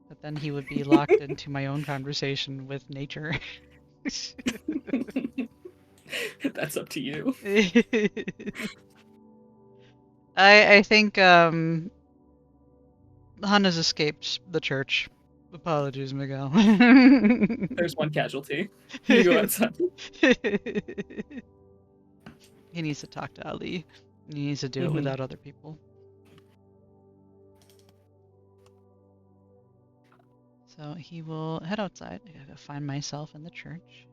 But then he would be locked into my own conversation with nature. That's up to you. I think Han has escaped the church. Apologies, Miguel. There's 1 casualty. You go outside. He needs to talk to Ali. He needs to do it without other people. So he will head outside. I gotta find myself in the church.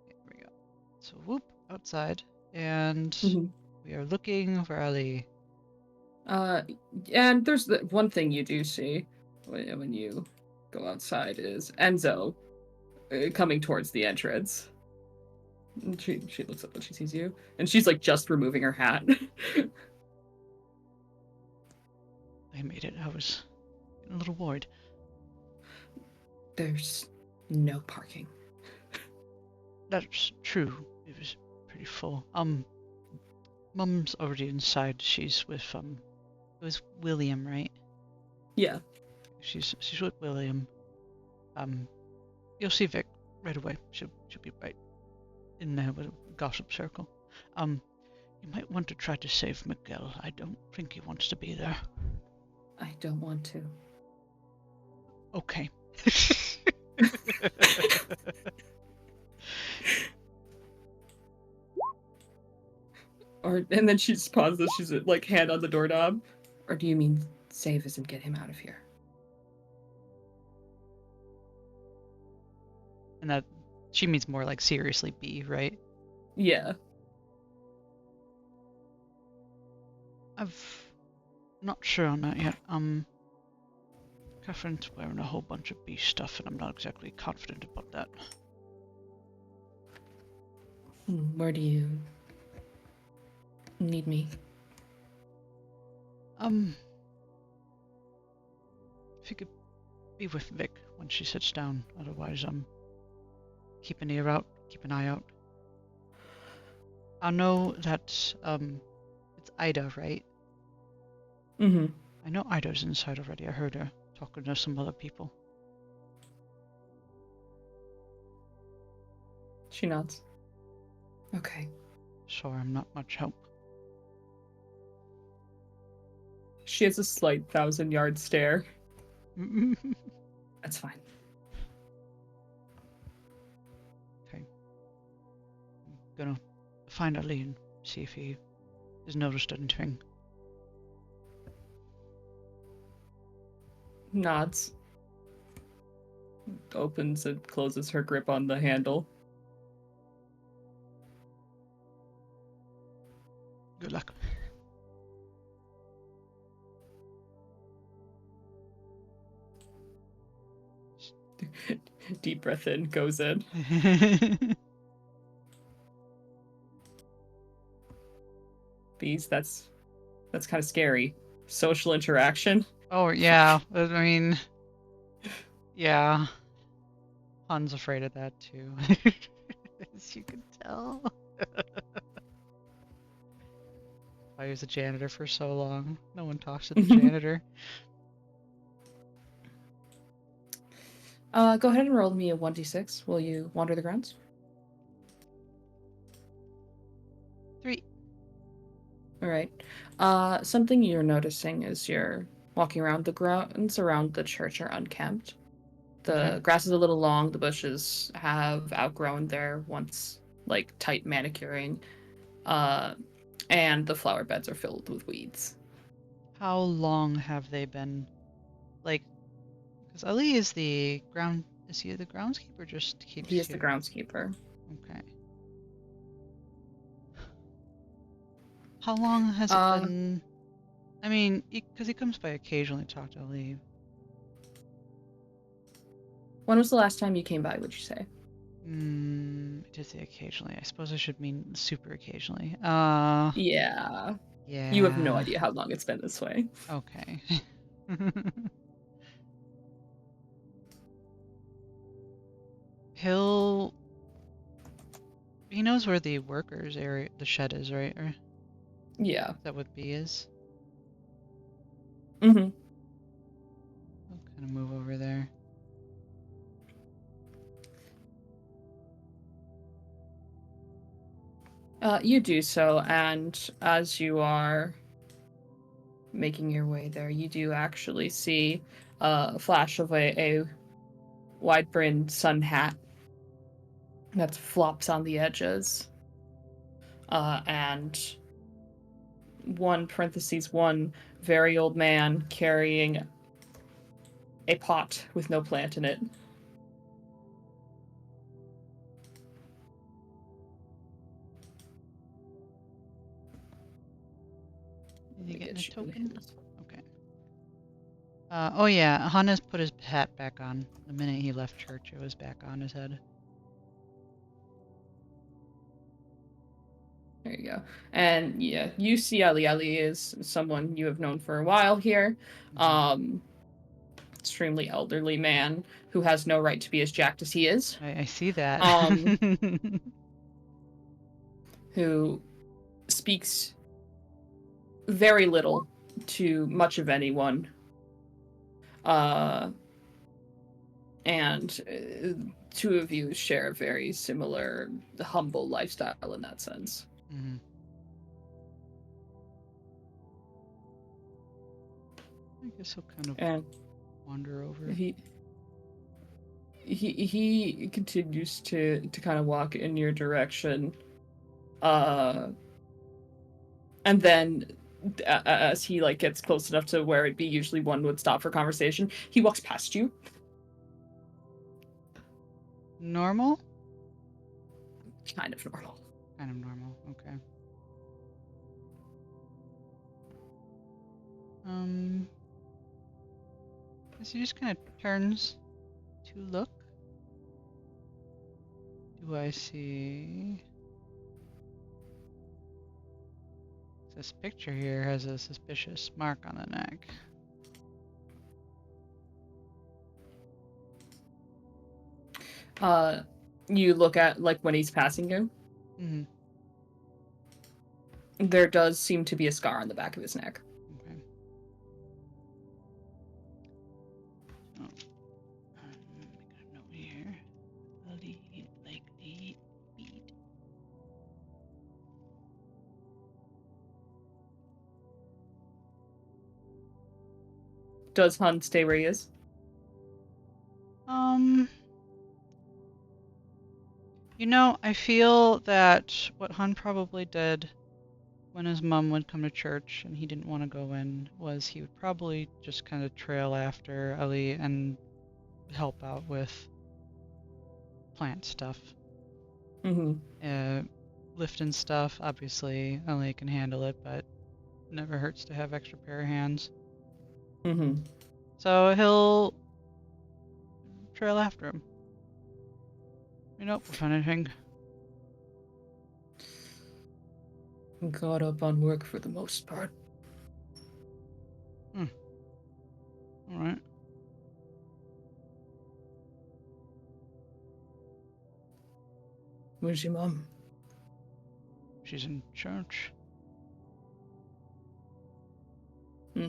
Okay, here we go. So whoop, outside. And we are looking for Ali. And there's the one thing you do see when you go outside is Enzo coming towards the entrance. And she looks up when she sees you, and she's like just removing her hat. I made it. I was a little worried. There's no parking. That's true. It was pretty full. Mum's already inside. She's with it was William, right? Yeah. She's with William. You'll see Vic right away. She'll be right in there with a gossip circle. You might want to try to save Miguel. I don't think he wants to be there. I don't want to. Okay. And then she just pauses. She's like hand on the doorknob. Or do you mean save us and get him out of here? And that she means more like seriously be, right? Yeah. I've not sure on that yet. Catherine's wearing a whole bunch of bee stuff, and I'm not exactly confident about that. Where do you need me? If you could be with Vic when she sits down, otherwise, keep an ear out, keep an eye out. I know that, it's Ida, right? I know Ida's inside already. I heard her talking to some other people. She nods. Okay. Sorry, I'm not much help. She has a slight 1,000-yard stare. That's fine. Okay. I'm gonna find Ali and see if he has noticed anything. Nods. Opens and closes her grip on the handle. Good luck. Deep breath in, goes in. These, that's kind of scary. Social interaction. Oh, yeah. I mean, yeah. Han's afraid of that, too. As you can tell. I was a janitor for so long. No one talks to the janitor. Go ahead and roll me a 1d6. Will you wander the grounds? 3. All right. Something you're noticing as you're walking around the grounds around the church are unkempt. The Okay. grass is a little long. The bushes have outgrown their once like tight manicuring, and the flower beds are filled with weeds. How long have they been, like, because Ali is the ground, is he the groundskeeper or just keeps He is the you? groundskeeper. Okay. How long has it Um, been? I mean, because he comes by occasionally to talk to Ali. when was the last time you came by? Would you say? I did say occasionally. I suppose I should mean super occasionally. Yeah. Yeah. You have no idea how long it's been this way. Okay. He'll. He knows where the workers area, the shed is, right? Or is Yeah. that what B is? Mm-hmm. I'll kind of move over there. You do so, and as you are making your way there, you do actually see a flash of a wide-brimmed sun hat that flops on the edges, and one very old man carrying a pot with no plant in it. Is he Let me getting a get you token? his- Okay. Oh yeah, Hannes put his hat back on. The minute he left church, it was back on his head. There you go. And yeah, you see Ali. Ali is someone you have known for a while here. Extremely elderly man who has no right to be as jacked as he is. I see that. Who speaks very little to much of anyone. And two of you share a very similar humble lifestyle in that sense. Mhm. I guess he'll kind of And wander over. he continues to kind of walk in your direction, and then as he like gets close enough to where it'd be usually one would stop for conversation, he walks past you. Normal? Kind of normal. Kind of normal. Okay. Guess he just kind of turns to look. Do I see? This picture here has a suspicious mark on the neck. You look at like when he's passing you. Mm-hmm. There does seem to be a scar on the back of his neck. Okay. Oh. Make a note here. Likely bead. Does Hun stay where he is? You know, I feel that what Hun probably did when his mom would come to church and he didn't want to go in was he would probably just kind of trail after Ali and help out with plant stuff. Mm-hmm. Lifting stuff, obviously, Ali can handle it, but never hurts to have extra pair of hands. Mm-hmm. So he'll trail after him. You know, if anything. Caught up on work for the most part. Alright. Where's your mom? She's in church. Hmm.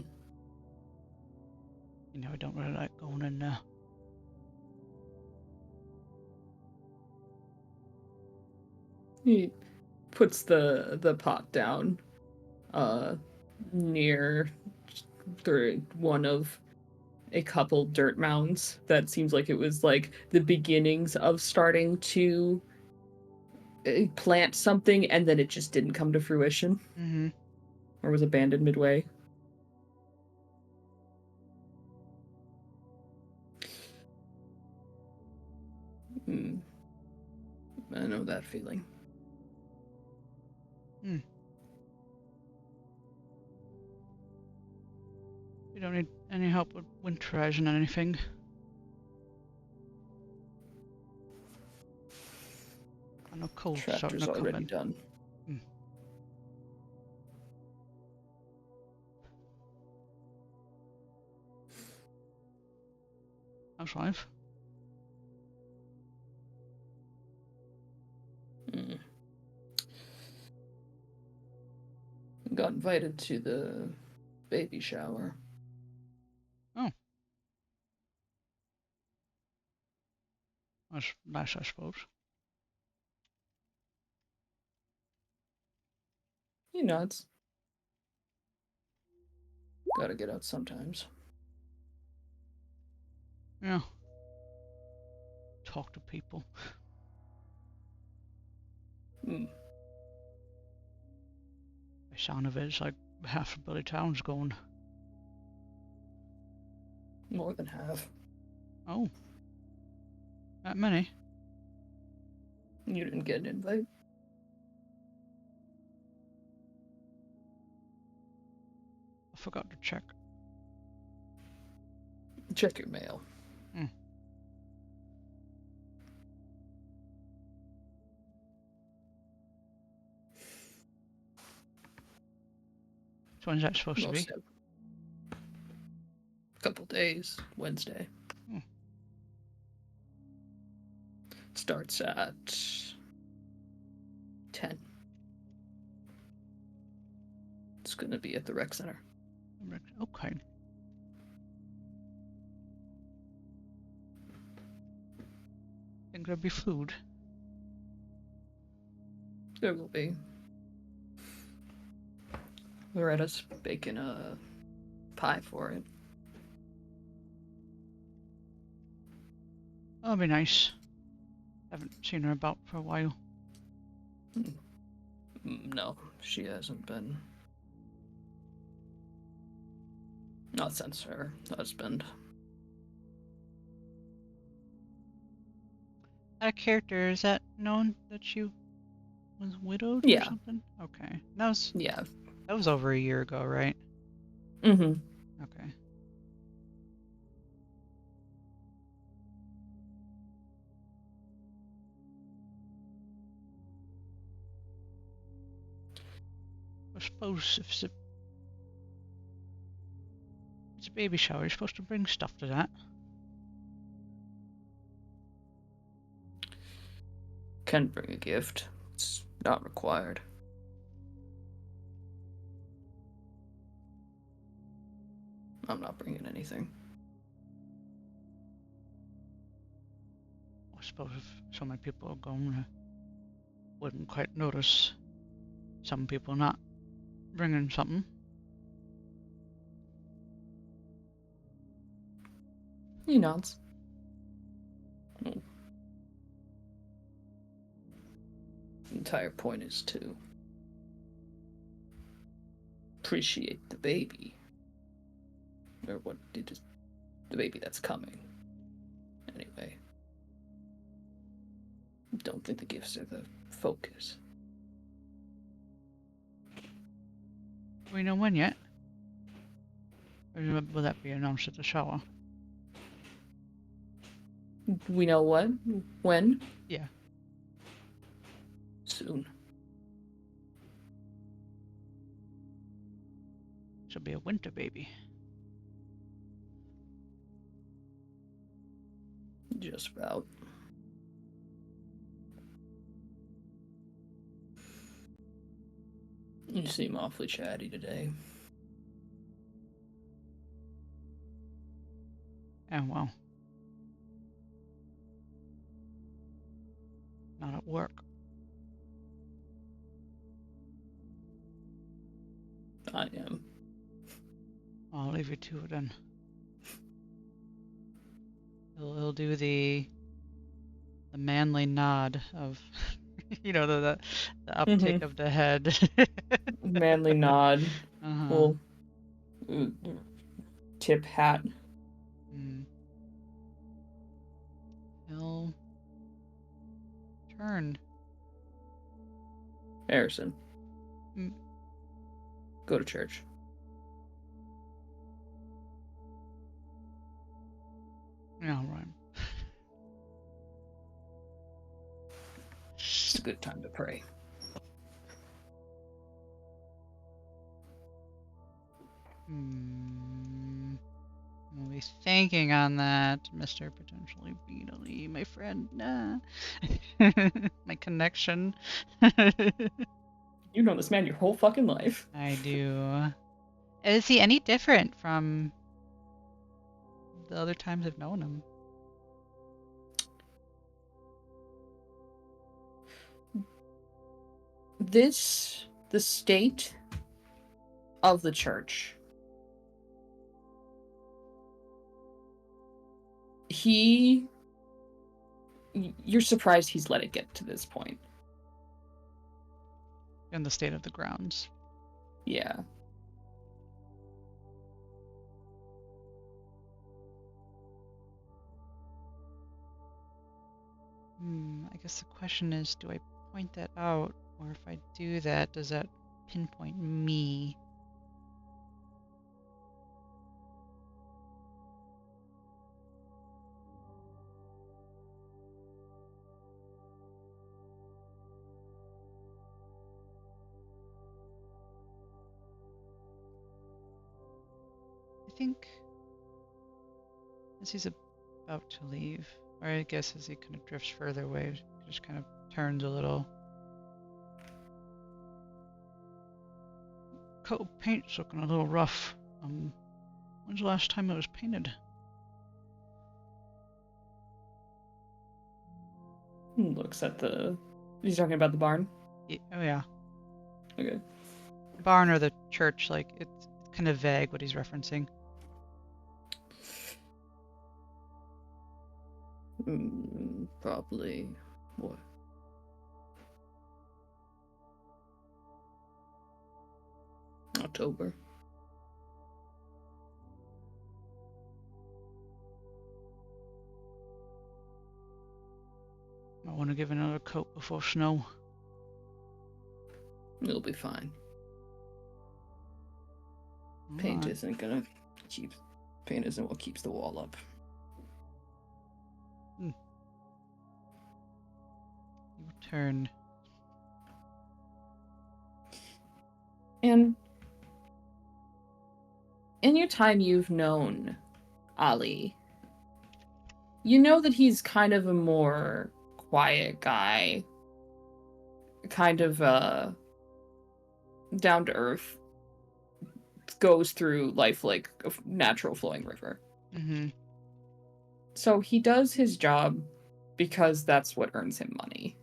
You know, I don't really like going in there. He puts the pot down near one of a couple dirt mounds that seems like it was like the beginnings of starting to plant something, and then it just didn't come to fruition Mm-hmm. or was abandoned midway. I know that feeling. We don't need any help with winterizing anything. I know cold's starting Tractor's to come already in. done. Housewife. Got invited to the baby shower. Oh. That's nice, I suppose. You know, it's gotta get out sometimes. Yeah. Talk to people. Hmm. The sound of it, it's like half of Billy Town's going. More than half. Oh. That many? You didn't get an invite? I forgot to check. Check your mail. So when's that supposed to be? Couple days. Wednesday. Starts at 10. It's gonna be at the rec center. Okay. Think there'll be food? There will be. Loretta's baking a pie for it. That'll be nice. Haven't seen her about for a while. No, she hasn't been. Not since her husband. Out of character, is that known that she was widowed Yeah. or something? Okay. That Yeah. was over a year ago, right? Mm-hmm. Okay. I suppose if it's a baby shower, you're supposed to bring stuff to that. Can bring a gift. It's not required. I'm not bringing anything. I suppose if so many people are going, I wouldn't quite notice some people not bringing something. He nods. The entire point is to appreciate the baby. Or what it is, the baby that's coming. Anyway. Don't think the gifts are the focus. Do we know when yet? Or will that be announced at the shower? We know what? When? Yeah. Soon. She'll be a winter baby. Just about. You seem awfully chatty today. And well. Not at work. I am. I'll leave you to it then. He'll do the manly nod of, the uptick of the head. Manly nod. Uh-huh. Well, tip hat. Mm. He'll turn. Harrison. Mm. Go to church. Yeah, right. It's a good time to pray. I'll be thinking on that, Mr. Potentially Beatly, my friend. Nah. My connection. You know this man your whole fucking life. I do. Is he any different from the other times I've known him? The state of the church. You're surprised he's let it get to this point. In the state of the grounds. Yeah. I guess the question is, do I point that out? Or if I do that, does that pinpoint me? I think as he's about to leave, or I guess as he kind of drifts further away, just kind of turns a little. Coat of paint's looking a little rough. When's the last time it was painted? Looks at He's talking about the barn? Oh yeah. Okay. The barn or the church, like it's kind of vague what he's referencing. Probably. What? October. I want to give another coat before snow. It'll be fine. Paint isn't what keeps the wall up. You turn. And in your time you've known Ali, you know that he's kind of a more quiet guy, kind of down to earth, goes through life like a natural flowing river. Mm-hmm. So he does his job because that's what earns him money.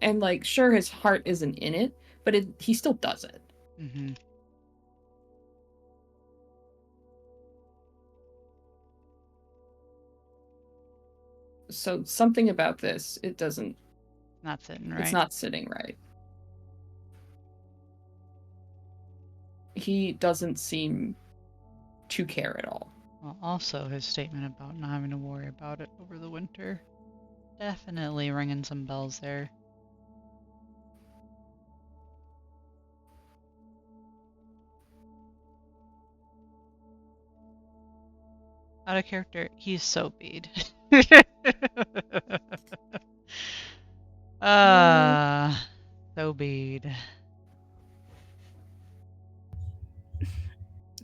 And like, sure, his heart isn't in it, but he still does it. Mm-hmm. So something about this, Not sitting right. It's not sitting right. He doesn't seem to care at all. Well, also his statement about not having to worry about it over the winter. Definitely ringing some bells there. Out of character, he's so bead. So bead.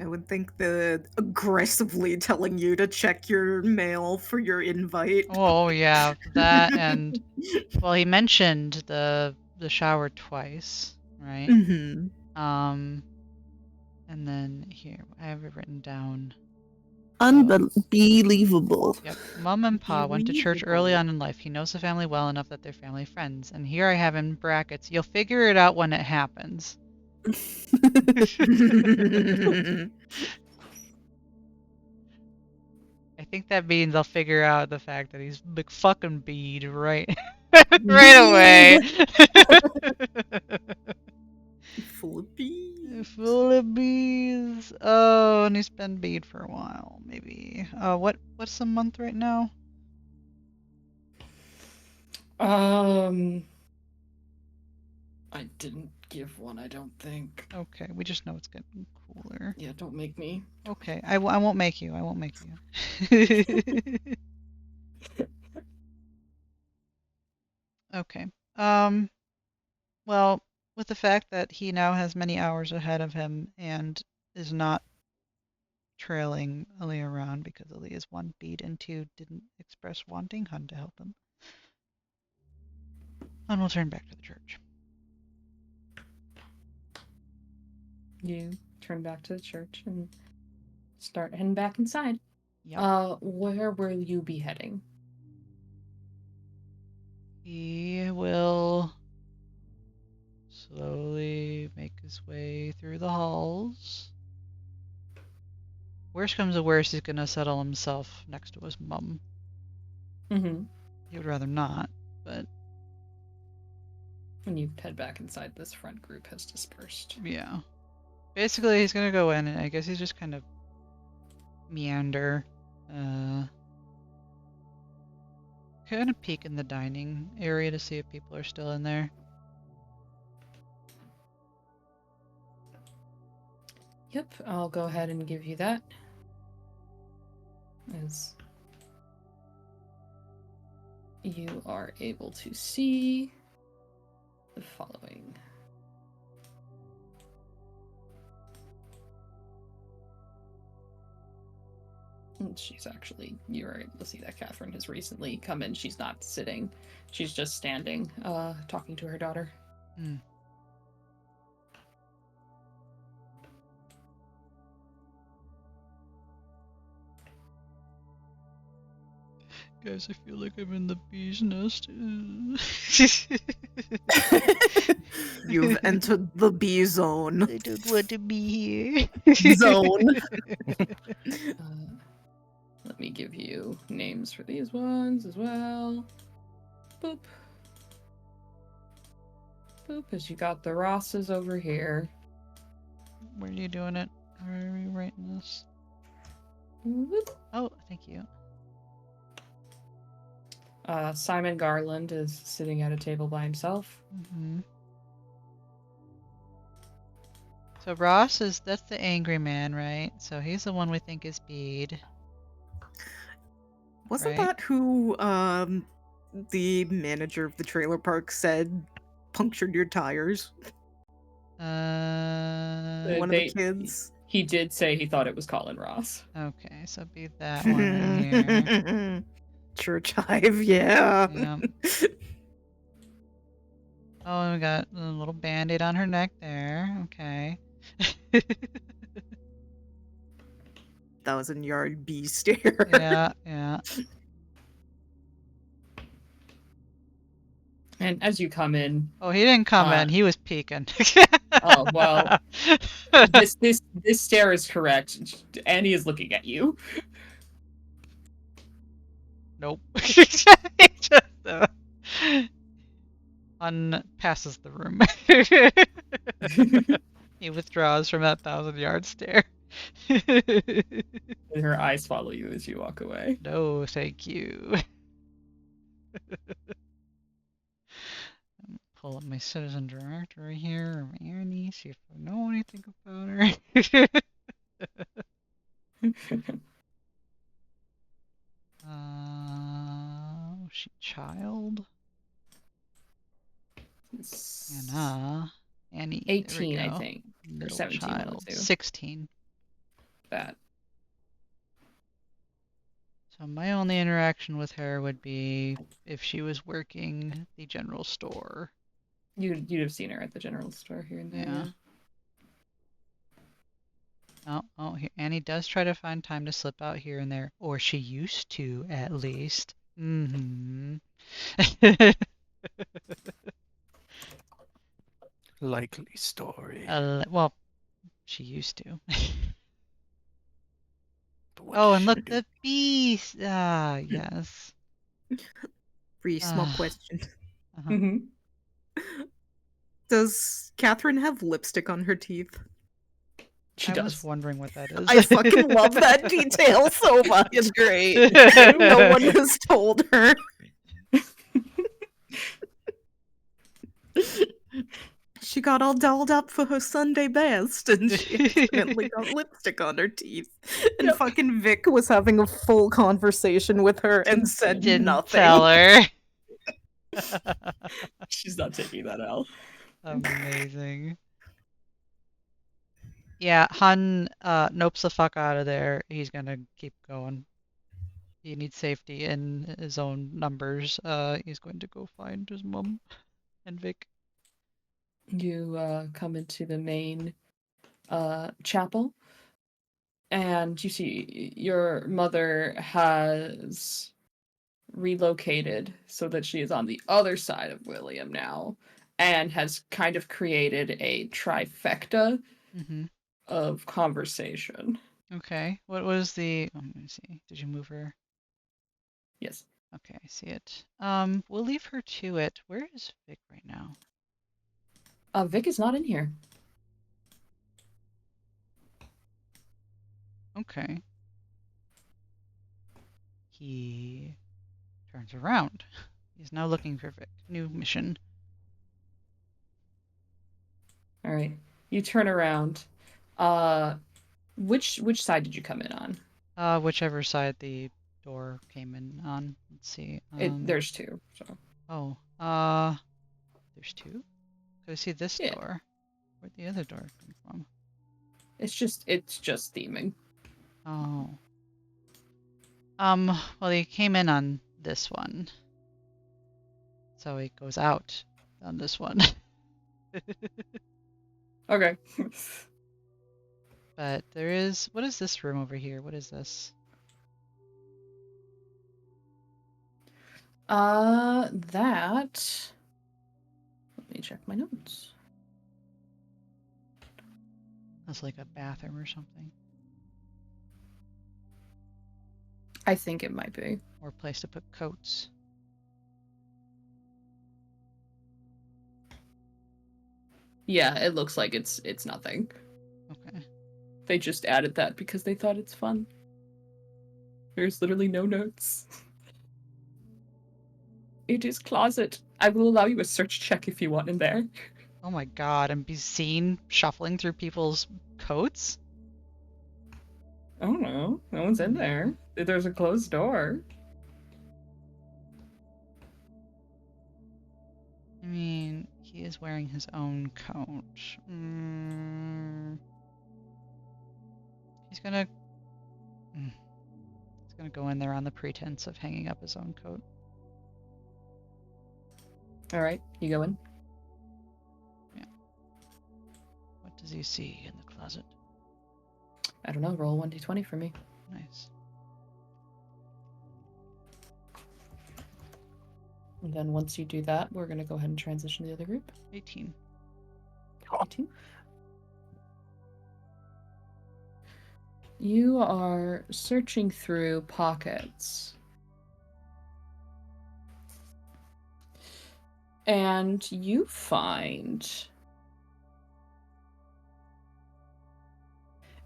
I would think the aggressively telling you to check your mail for your invite. Oh yeah, that and well, he mentioned the shower twice, right? Mm-hmm. And then here I have it written down. Unbelievable. Yep. Mom and Pa went to church early on in life. He knows the family well enough that they're family friends. And here I have in brackets, you'll figure it out when it happens. think that means I'll figure out the fact that he's fucking bead right right away. Full of bees. Full of bees. Oh, and he's been bead for a while, maybe. What's the month right now? I didn't give one, I don't think. Okay, we just know it's getting cooler. Yeah, don't make me. Okay, I won't make you. I won't make you. Okay. Well, with the fact that he now has many hours ahead of him and is not trailing Aaliyah around because Aaliyah's one beat and two didn't express wanting Hun to help him. And we'll turn back to the church. You turn back to the church and start heading back inside. Yep. Where will you be heading? He will slowly make his way through the halls. Worst comes to worst, he's gonna settle himself next to his mum. Mm-hmm. He would rather not, but When you head back inside, this front group has dispersed. yeah. Basically, he's gonna go in, and I guess he's just kind of meander. Kind of peek in the dining area to see if people are still in there. Yep, I'll go ahead and give you that. As you are able to see the following. She's actually, you're able to see that Catherine has recently come in. She's not sitting. She's just standing, talking to her daughter. Mm. Guys, I feel like I'm in the bee's nest. You've entered the bee zone. I don't want to be here. Zone. Let me give you names for these ones as well. Boop. Boop, as you got the Rosses over here. Where are you doing it? Where are we writing this? Boop. Oh, thank you. Simon Garland is sitting at a table by himself. Mm-hmm. So Ross that's the angry man, right? So he's the one we think is Bede. Wasn't Right. that who the manager of the trailer park said punctured your tires? One of the kids. He did say he thought it was Colin Ross. Okay, so be that one here. Church Hive, yeah. Yep. Oh, and we got a little band-aid on her neck there. Okay. 1,000-yard bee stare. Yeah, yeah. And as you come in, Oh, he didn't come in. He was peeking. oh well, this stare is correct. Annie is looking at you. Nope. Just passes the room. He withdraws from that 1,000-yard stare. And her eyes follow you as you walk away. No, thank you. Pull up my citizen directory here of Annie, see if I know anything about her. Was she child? Anna. Annie. 18, I think. Middle 17, one of child. the two. 16. That. So my only interaction with her would be if she was working the general store. You'd have seen her at the general store here and there. Yeah. Oh, Annie does try to find time to slip out here and there, or she used to, at least. Mm-hmm. Likely story. Well, she used to. Oh, and look, the bees. Ah, yes. Very small Ah. question. Uh-huh. Mm-hmm. Does Catherine have lipstick on her teeth? She I was does. wondering what that is. I fucking love that detail so much. It's great. No one has told her. She got all dolled up for her Sunday best, and she accidentally got lipstick on her teeth. And Yep. fucking Vic was having a full conversation with her and said Didn't nothing. tell her. She's not taking that out. Amazing. Yeah, Hun nopes the fuck out of there. He's gonna keep going. He needs safety in his own numbers. He's going to go find his mom and Vic. You come into the main chapel, and you see your mother has relocated so that she is on the other side of William now, and has kind of created a trifecta Mm-hmm. of conversation. Okay. What was the? Oh, let me see. Did you move her? Yes. Okay, I see it. We'll leave her to it. Where is Vic right now? Vic is not in here. Okay. He turns around. He's now looking for Vic. New mission. All right. You turn around. Which side did you come in on? Whichever side the door came in on. Let's see. There's two. So Oh, there's two? Could I see this Yeah. door? Where'd the other door come from? it's just theming. Oh. Well, he came in on this one. So he goes out on this one. Okay. But there is, what is this room over here? What is this? That. Let me check my notes. That's like a bathroom or something. I think it might be. Or a place to put coats. Yeah, it looks like it's nothing. Okay. They just added that because they thought it's fun. There's literally no notes. It is closet. I will allow you a search check if you want in there. Oh my god, and be seen shuffling through people's coats? I don't know. No one's in there. There's a closed door. I mean, he is wearing his own coat. He's gonna go in there on the pretense of hanging up his own coat. All right, you go in. Yeah. What does he see in the closet? I don't know. Roll 1d20 for me. Nice. And then once you do that, we're gonna go ahead and transition to the other group. 18. 18. You are searching through pockets. And you find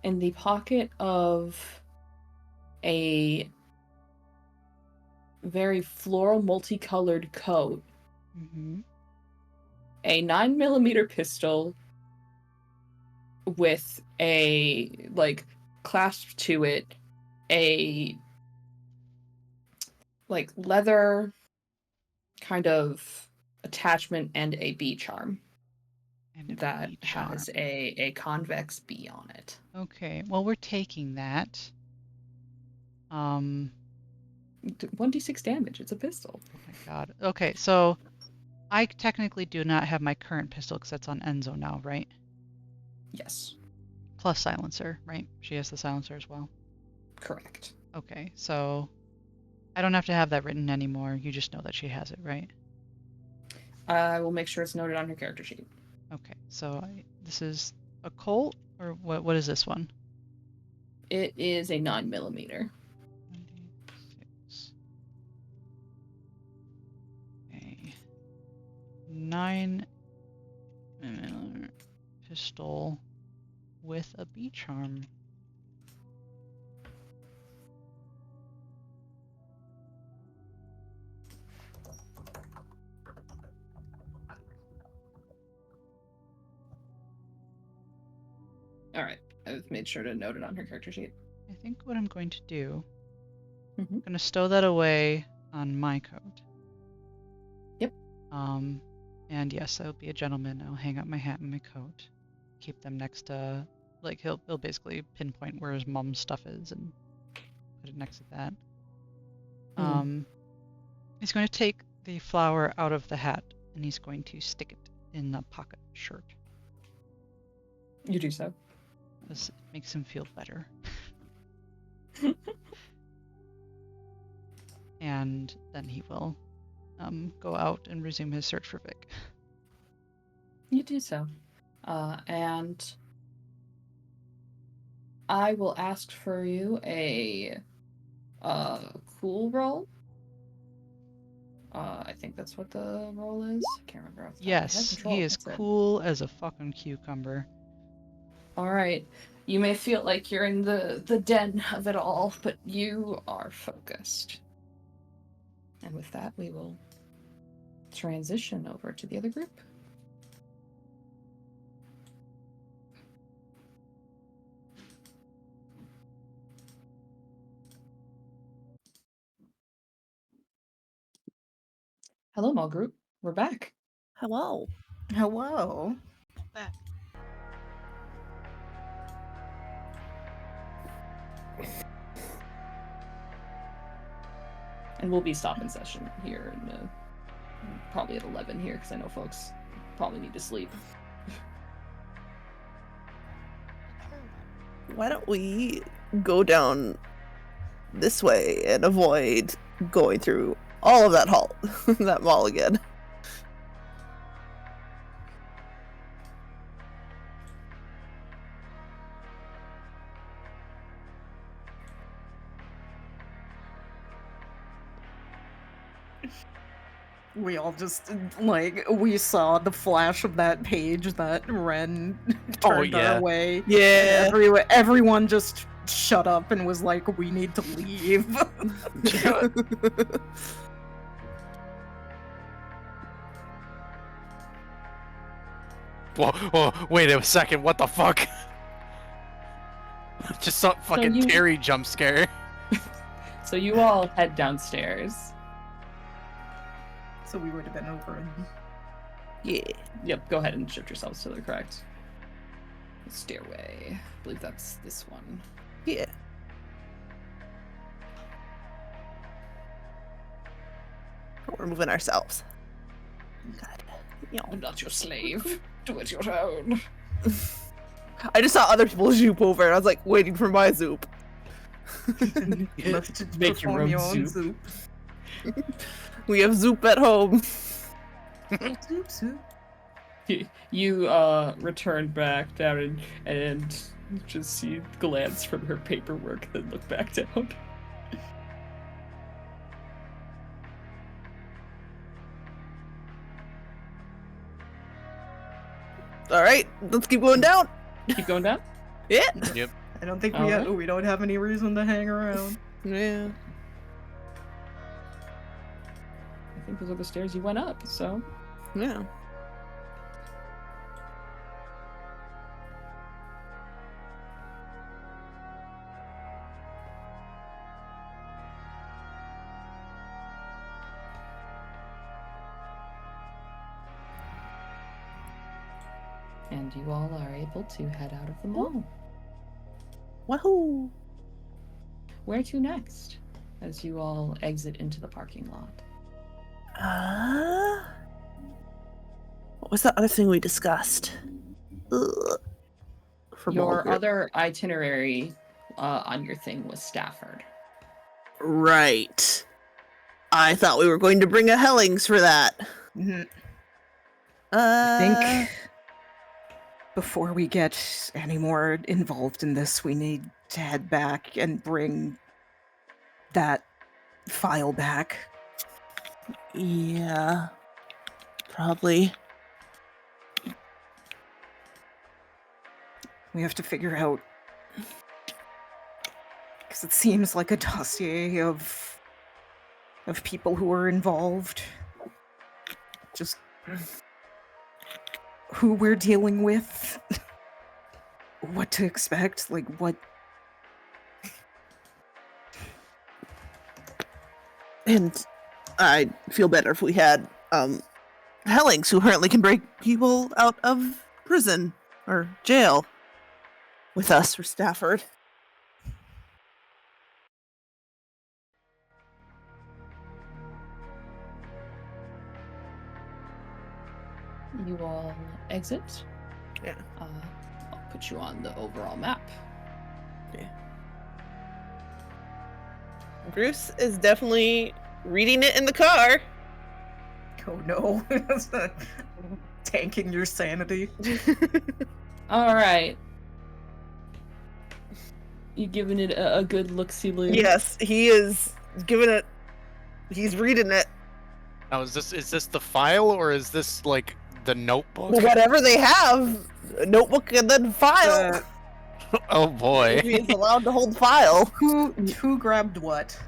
in the pocket of a very floral multicolored coat a 9mm pistol with a clasp to it a leather kind of attachment and a bee charm And a that bee charm. has a convex bee on it. Okay, well, we're taking that. 1d6 damage. It's a pistol. Oh my god. Okay, so I technically do not have my current pistol because that's on Enzo now, right? Yes. Plus silencer, right? She has the silencer as well. Correct. Okay, so I don't have to have that written anymore. You just know that she has it, right? I will make sure it's noted on her character sheet. Okay, so this is a Colt, or what is this one? It is a 9mm. 96. Okay. 9mm pistol with a bee charm. All right. I've made sure to note it on her character sheet. I think what I'm going to do, Mhm. I'm going to stow that away on my coat. Yep. And yes, I'll be a gentleman. I'll hang up my hat and my coat. Keep them next to, like, he'll basically pinpoint where his mom's stuff is and put it next to that. He's going to take the flower out of the hat and he's going to stick it in the pocket shirt. You do so. Because it makes him feel better. And then he will go out and resume his search for Vic. You do so. And I will ask for you a cool roll. I think that's what the roll is. I can't remember off the top of my head. Yes, Control, he is that's it. cool as a fucking cucumber. All right. You may feel like you're in the den of it all, but you are focused. And with that, we will transition over to the other group. Hello, Mall Group. We're back. Hello. Hello. Back. And we'll be stopping session here in probably at 11 here, because I know folks probably need to sleep. Why don't we go down this way and avoid going through all of that hall, that mall again? We all just, like, we saw the flash of that page that Ren turned yeah. our way. Yeah. Everyone just shut up and was like, we need to leave. Whoa, wait a second, what the fuck? Just some fucking you- Terry jump scare. So you all head downstairs. So we would have been over. Yeah. Yep, go ahead and shift yourselves to the correct stairway. I believe that's this one. Yeah. We're moving ourselves. God. I'm not your slave. Do it your own. I just saw other people zoop over, and I was like waiting for my zoop. Let's just Make your perform own zoop. We have zoop at home. Zoop, zoop. You return back down and just see glance from her paperwork, then look back down. All right, let's keep going down. Keep going down. Yeah. Yep. I don't think Alright. we don't have any reason to hang around. Yeah. I think those are the stairs you went up, so Yeah. and you all are able to head out of the mall. Wahoo! Where to next? As you all exit into the parking lot. What was that other thing we discussed? Ugh. For Mall Your Group. other itinerary on your thing was Stafford. Right. I thought we were going to bring a Hellings for that. Mhm. I think- before we get any more involved in this, we need to head back and bring that file back. Yeah. Probably. We have to figure out, because it seems like a dossier of people who are involved. Just who we're dealing with, what to expect, like what. And I'd feel better if we had Hellings who apparently can break people out of prison or jail with us for Stafford. You all exit. Yeah. I'll put you on the overall map. Bruce is definitely reading it in the car. Oh no. Tanking your sanity. All right. You giving it a good look-see, Lou? Yes, he is giving it. He's reading it. Now, is this the file or is this like the notebook? Whatever they have, a notebook and then file. Oh boy. He is allowed to hold file. Who grabbed what?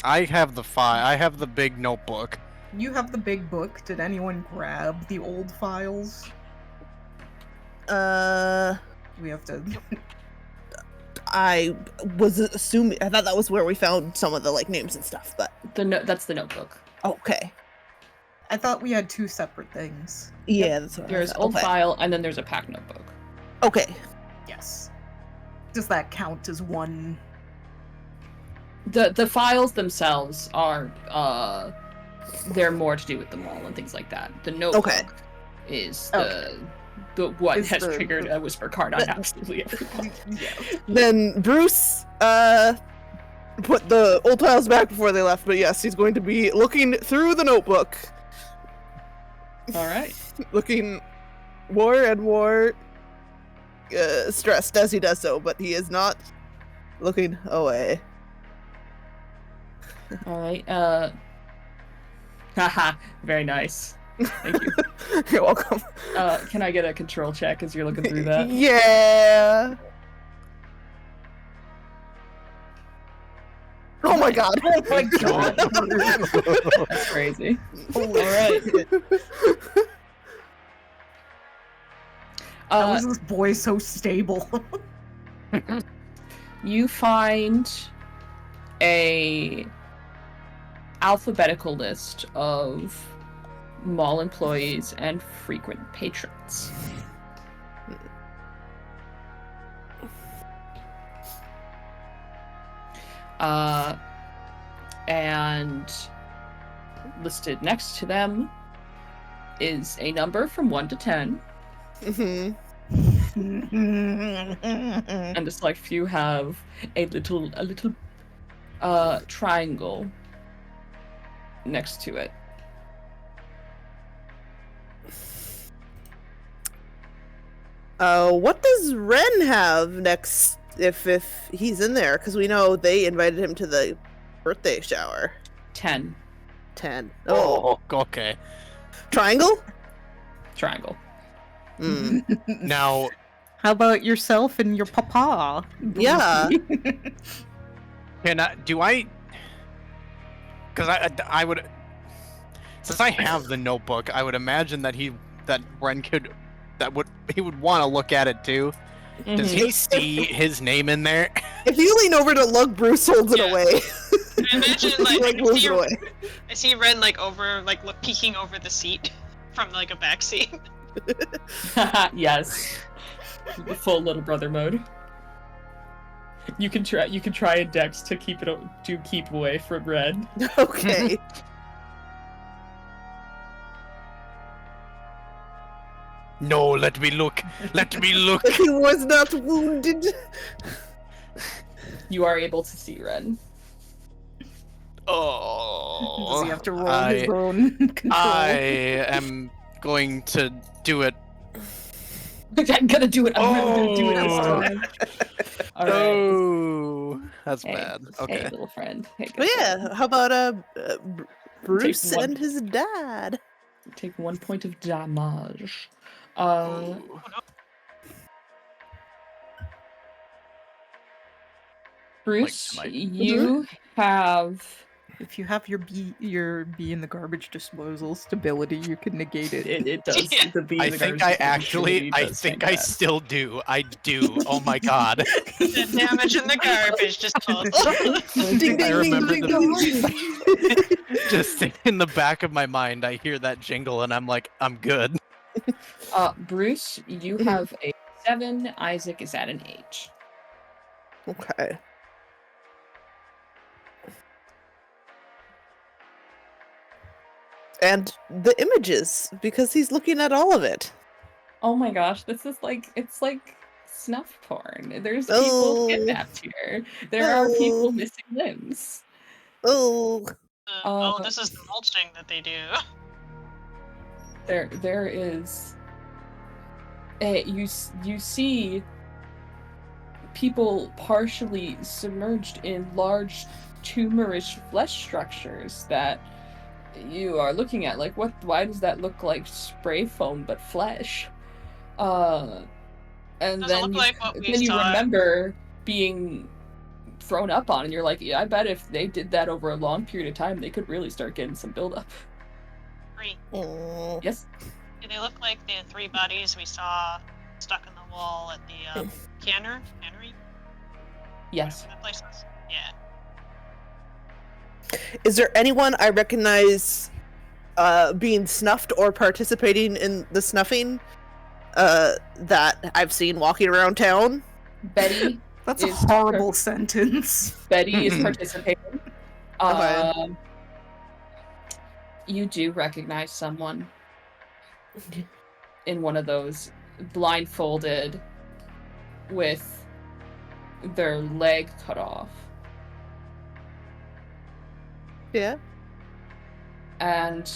I have the file. I have the big notebook. You have the big book. Did anyone grab the old files? We have to. I was assuming. I thought that was where we found some of the like names and stuff, but That's the notebook. okay. I thought we had two separate things. Yeah, that's what There's I old thought. file, and then there's a pack notebook. Okay. Yes. Does that count as one? The files themselves are they're more to do with the mall and things like that. The notebook Okay. is Okay. the what Is has the- triggered a whisper card on absolutely everyone. Then Bruce put the old tiles back before they left, but yes, he's going to be looking through the notebook, All right. looking more and more stressed as he does so, but he is not looking away. All right. Haha. Very nice. Thank you. You're welcome. Can I get a control check as you're looking through that? Yeah. Oh my god. Oh my god. That's crazy. All right. How is this boy so stable? You find a alphabetical list of mall employees and frequent patrons. And listed next to them is a number from 1 to 10, Mm-hmm. and a select few have a little triangle next to it. What does Ren have next if he's in there? Because we know they invited him to the birthday shower. 10 10. Oh, okay. Triangle? triangle. Mm. Now, How about yourself and your papa? Yeah. do I? Because I would, since I have the notebook, I would imagine that Ren he would want to look at it too. Does he see his name in there? If you lean over to look, Bruce holds it Yeah. away. I imagine He, like, I, moves see, it away. I see Ren like over like peeking over the seat from like a back seat. Yes. Full little brother mode. You can try a dex to keep away from Red. Okay. No, let me look. Let me look. He was not wounded. You are able to see Red. Oh. Does he have to roll I- his own control? I am going to do it I'm gonna do it. I'm really gonna do it this Oh. time. All right. Oh, that's Hey, bad. hey, Okay. little friend. Hey, good But friend. yeah, how about Bruce one. and his dad? Take 1 point of damage. Ooh. Oh, no. Bruce, tonight. you have. If you have your bee in the garbage disposal stability, you can negate it. It does. Yeah. The bee I in the think garbage I actually, I does think tank I that. still do. I do. Oh my god. The damage in the garbage just Ding, I ding, remember ding, the ding. just in the back of my mind, I hear that jingle and I'm like, I'm good. Bruce, you have a 7. Isaac is at an 8. Okay. And the images, because he's looking at all of it. Oh my gosh, this is it's like snuff porn. There's people Oh. kidnapped here. There are people missing limbs. Oh. this is the mulching that they do. There is. You see people partially submerged in large tumorish flesh structures that you are looking at. Like, what? Why does that look like spray foam but flesh? And Does it then look like what we then you saw? remember being thrown up on, and you're like, yeah, I bet if they did that over a long period of time, they could really start getting some buildup. Three. Oh. Yes. Do they look like the 3 bodies we saw stuck in the wall at the cannery? Yes. Whatever that place was. Yeah. Is there anyone I recognize being snuffed or participating in the snuffing that I've seen walking around town? Betty. That's a is horrible sentence. Betty is participating. Okay. You do recognize someone in one of those, blindfolded, with their leg cut off. Yeah. And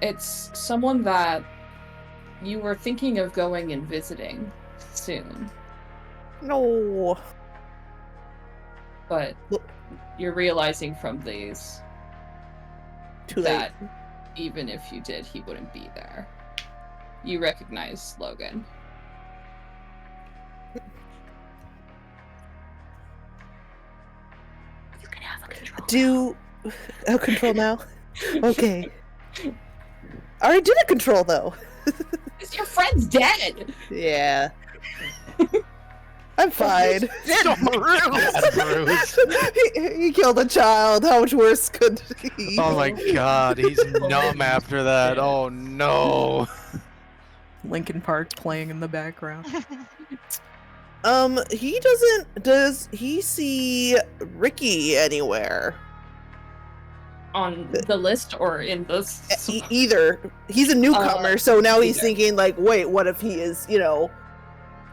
it's someone that you were thinking of going and visiting soon, No. but Look. you're realizing from these Too late. that even if you did, he wouldn't be there. You recognize Logan. You can have a control. Control now? Okay. I already did a control though. Is your friend's dead? Yeah. I'm fine. Bad Bruce. he killed a child. How much worse could he? Oh my god, he's numb after that. Oh no. Linkin Park playing in the background. Does he see Ricky anywhere? On the list or in the Either. He's a newcomer, so now he's either. thinking like, wait, what if he is,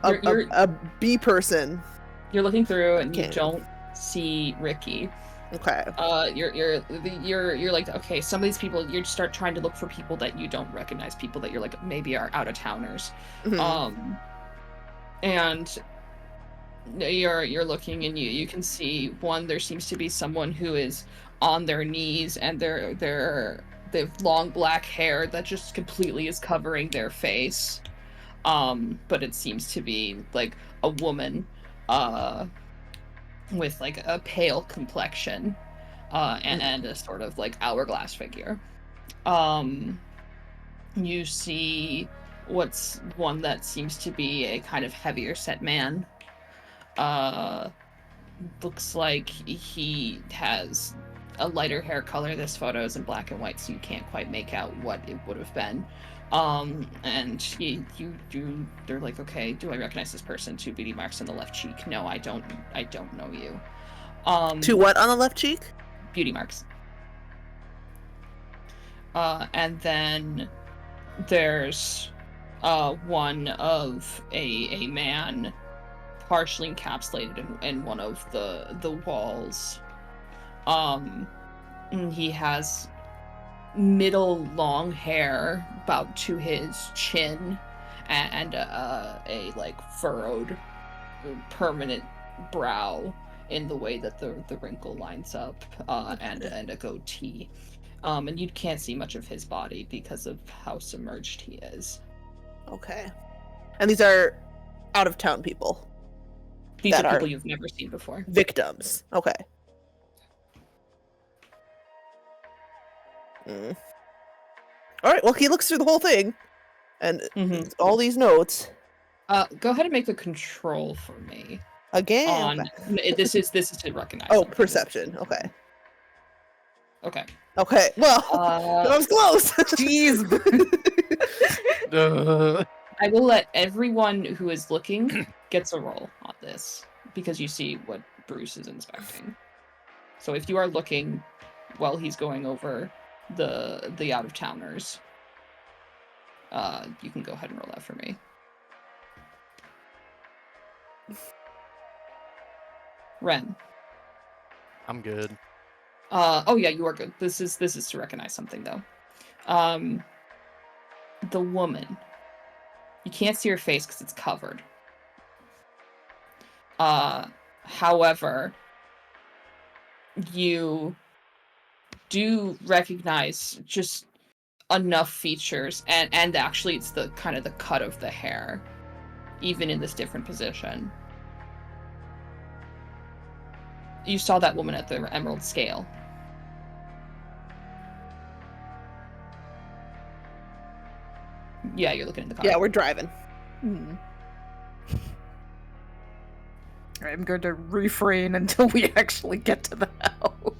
a bee person? You're looking through and you Okay. don't see Ricky. Okay. You're like, okay, some of these people, you start trying to look for people that you don't recognize, people that you're like maybe are out of towners. Mhm. And you're looking and you can see one, there seems to be someone who is on their knees and they've long black hair that just completely is covering their face. But it seems to be like a woman with like a pale complexion and a sort of like hourglass figure. You see what's one that seems to be a kind of heavier set man. Looks like he has a lighter hair color. This photo is in black and white, so you can't quite make out what it would have been. And they're like, okay, do I recognize this person? 2 beady marks on the left cheek. No, I don't know you. 2 what on the left cheek? Beauty marks. And then there's one of a man partially encapsulated in one of the walls. He has middle long hair about to his chin, and a like furrowed, permanent brow in the way that the wrinkle lines up, and a goatee. And you can't see much of his body because of how submerged he is. Okay. And these are out of town people. These That are are people you've never seen before. victims. Okay. All right. Well, he looks through the whole thing, and Mhm. all these notes Go ahead and make a control for me. again. This is to recognize. Oh, something. perception. Okay. Okay. Okay. Well, that was close. Jeez. I will let everyone who is looking gets a roll on this because you see what Bruce is inspecting. So if you are looking while he's going over the out of towners, you can go ahead and roll that for me. Ren. I'm good. Oh yeah, you are good. This is to recognize something though. The woman. You can't see her face because it's covered. However, you do recognize just enough features, and actually it's the kind of the cut of the hair, even in this different position. You saw that woman at the Emerald Scale. Yeah, you're looking in the car. Yeah, we're driving. I'm going to refrain until we actually get to the house.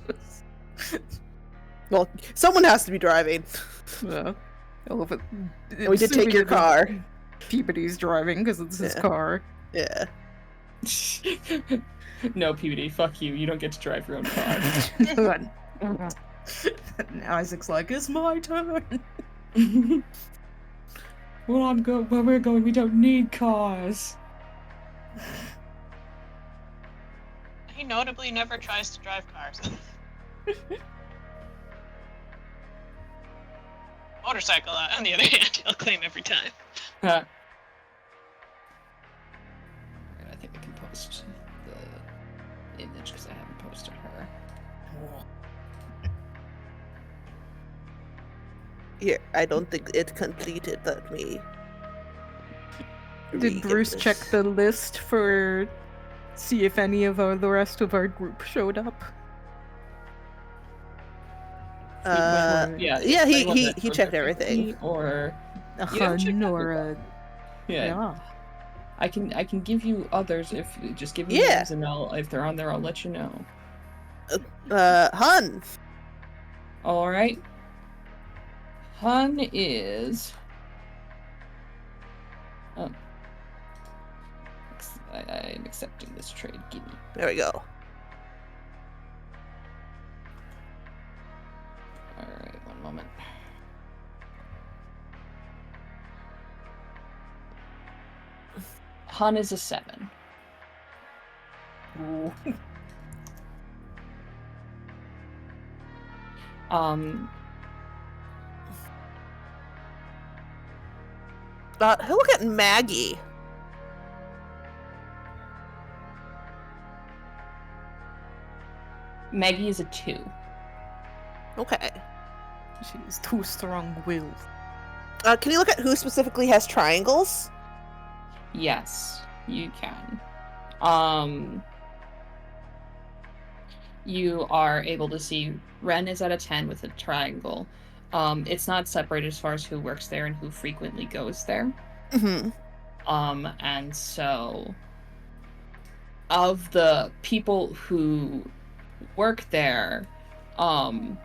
Well, someone has to be driving. Yeah. Oh, but And we did take your car. Peabody's driving because it's his Yeah. car. Yeah. No, PBD, fuck you. You don't get to drive your own car. And Isaac's like, it's my turn. Where we're going, we don't need cars. He notably never tries to drive cars. Motorcycle, on the other hand, he'll claim every time. I think I can post the image because I haven't posted her. Here, I don't think it completed. Let me. Did re-get Bruce this. check the list for see if any of the rest of our group showed up? Yeah, he checked everything. Or A You don't check Hun or everybody. a yeah, I can give you others if you just give me Yeah. names, and if they're on there, I'll let you know. Hun. All right. Hun is. Oh. I'm accepting this trade. Give me. There we go. All right, one moment. Hun is a 7. Ooh. Look at Maggie. Maggie is a 2. Okay. She's too strong-willed. Can you look at who specifically has triangles? Yes, you can. You are able to see Ren is at a 10 with a triangle. It's not separated as far as who works there and who frequently goes there. Mm-hmm. And so of the people who work there, I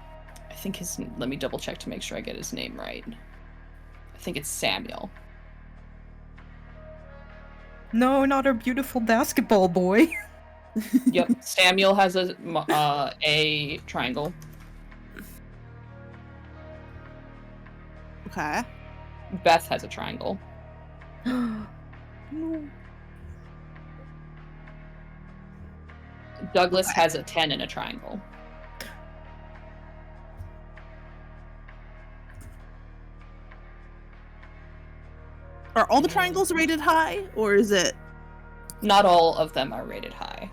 think let me double check to make sure I get his name right. I think it's Samuel. No, not our beautiful basketball boy. Yep, Samuel has a triangle. Okay. Beth has a triangle. No. Douglas has a 10 in a triangle. Are all the triangles rated high, or is it? Not all of them are rated high.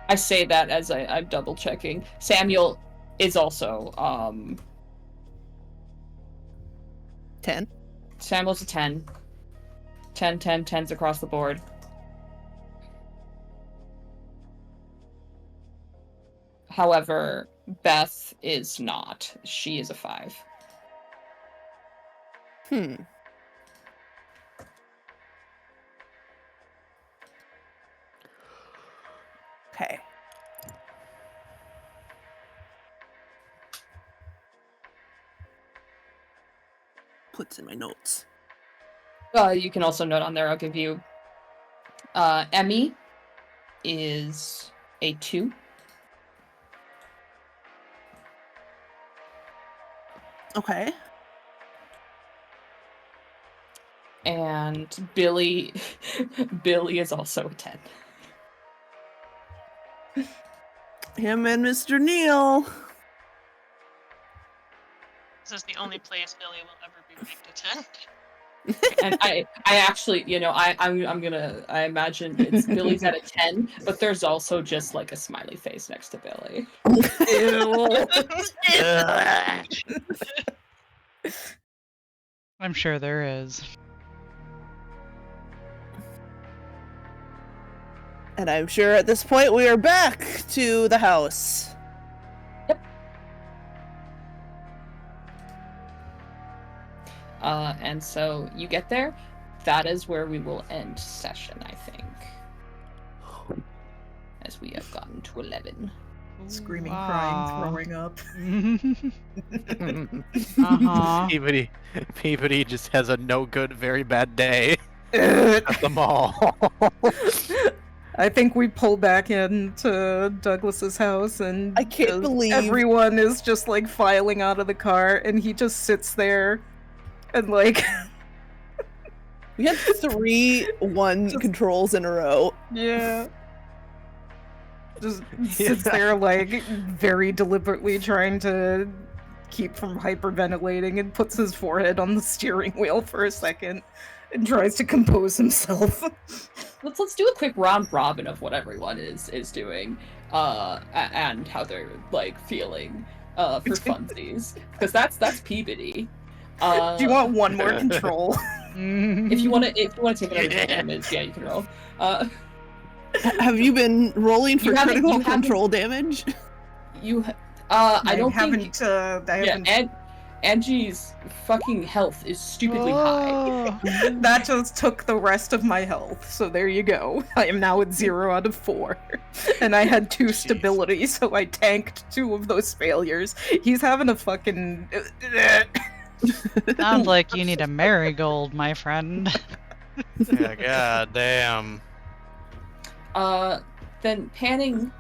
I say that as I'm double checking. Samuel is also 10. Samuel's a 10. 10, 10, 10s across the board. However, Beth is not. She is a 5. Okay. Puts in my notes. You can also note on there, I'll give you Emmy is a 2. Okay. And Billy is also a 10. Him and Mr. Neal. This is the only place Billy will ever be ranked a 10. And I actually, I imagine it's Billy's at a 10, but there's also just like a smiley face next to Billy. Ew. I'm sure there is. And I'm sure at this point we are back to the house. And so you get there. That is where we will end session, I think. As we have gotten to 11. Screaming, Wow. crying, throwing up. Uh-huh. Peabody just has a no good, very bad day at the mall. I think we pull back into Douglas's house, and I can't believe- everyone is just like filing out of the car, and he just sits there and like We had 3 1 controls in a row. yeah. Just sits there like very deliberately trying to keep from hyperventilating and puts his forehead on the steering wheel for a second and tries to compose himself. Let's do a quick round robin of what everyone is doing, and how they're like feeling for funsies, because that's Peabody. Do you want one more control? If you want to take another damage, yeah, you can roll. Have you been rolling for You haven't- critical you haven't- control damage? I don't think. I haven't. Angie's fucking health is stupidly high. That just took the rest of my health, so there you go. I am now at 0 out of 4. And I had 2 stability, so I tanked 2 of those failures. He's having a fucking... Sounds like you need a marigold, my friend. Yeah, god damn. Then panning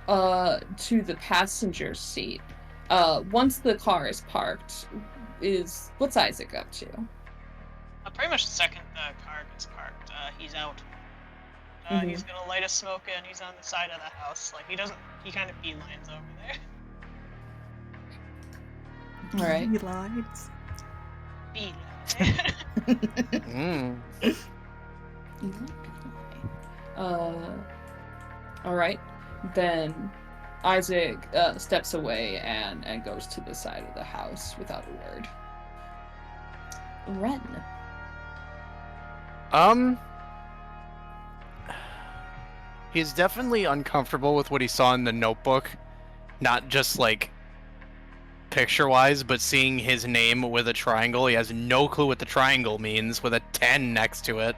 to the passenger seat. Once the car is parked, what's Isaac up to? Pretty much the second the car gets parked, he's out. He's gonna light a smoke and he's on the side of the house. Like he kind of beelines over there. Alright. He lies. Beeline. Alright. Then Isaac steps away and goes to the side of the house without a word. Ren. He's definitely uncomfortable with what he saw in the notebook. Not just like picture-wise, but seeing his name with a triangle. He has no clue what the triangle means with a 10 next to it.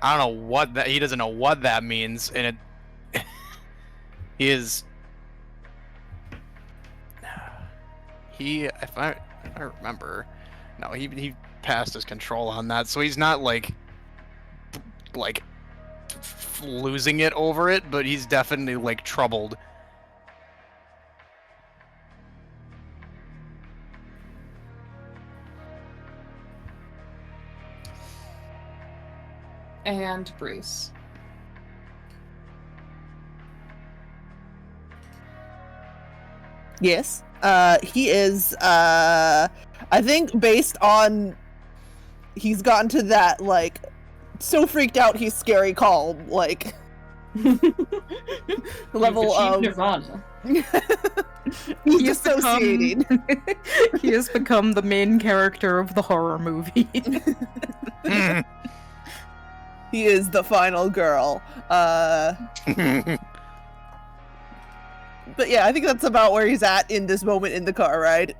I don't know what that, he doesn't know what that means, and it he is if I remember, no, he passed his control on that, so he's not like losing it over it, but he's definitely like troubled. and Bruce. Yes. He is, I think based on, he's gotten to that, like, so freaked out he's scary calm, like, level of... Nirvana. He's He has dissociating. He has become the main character of the horror movie. He is the final girl. But yeah, I think that's about where he's at in this moment in the car ride.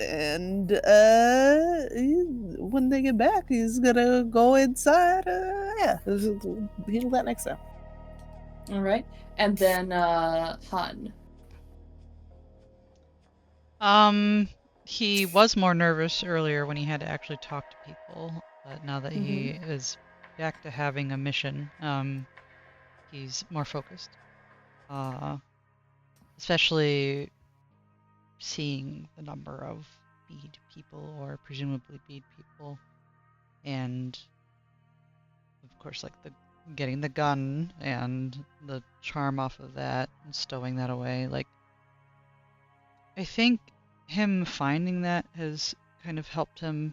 And when they get back, he's gonna go inside. Yeah, we'll handle that next time. All right, and then Han. He was more nervous earlier when he had to actually talk to people, but now that he is back to having a mission, he's more focused. Especially seeing the number of bead people, or presumably bead people, and of course, like getting the gun and the charm off of that and stowing that away. Like, I think him finding that has kind of helped him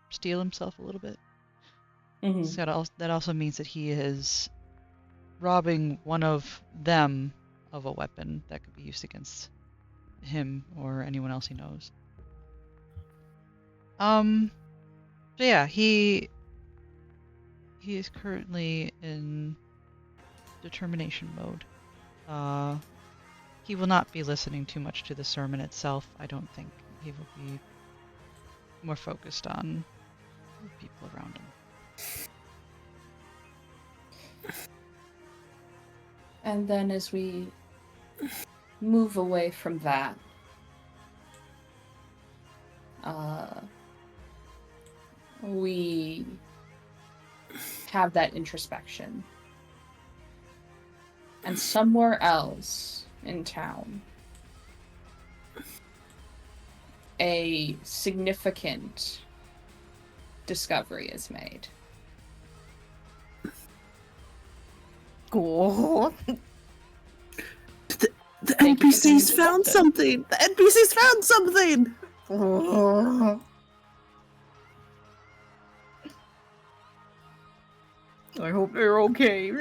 steel himself a little bit. So that also means that he is robbing one of them of a weapon that could be used against him or anyone else he knows. So yeah, he is currently in determination mode. He will not be listening too much to the sermon itself, I don't think. He will be more focused on the people around him. And then as we move away from that, we have that introspection. And somewhere else in town, a significant discovery is made. Cool. The Thank you for being NPCs found something! The NPCs found something! I hope they're okay.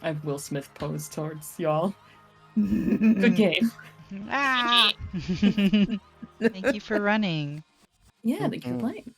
I have Will Smith pose towards y'all. Good game. Ah! Thank you for running. Yeah, thank you for playing.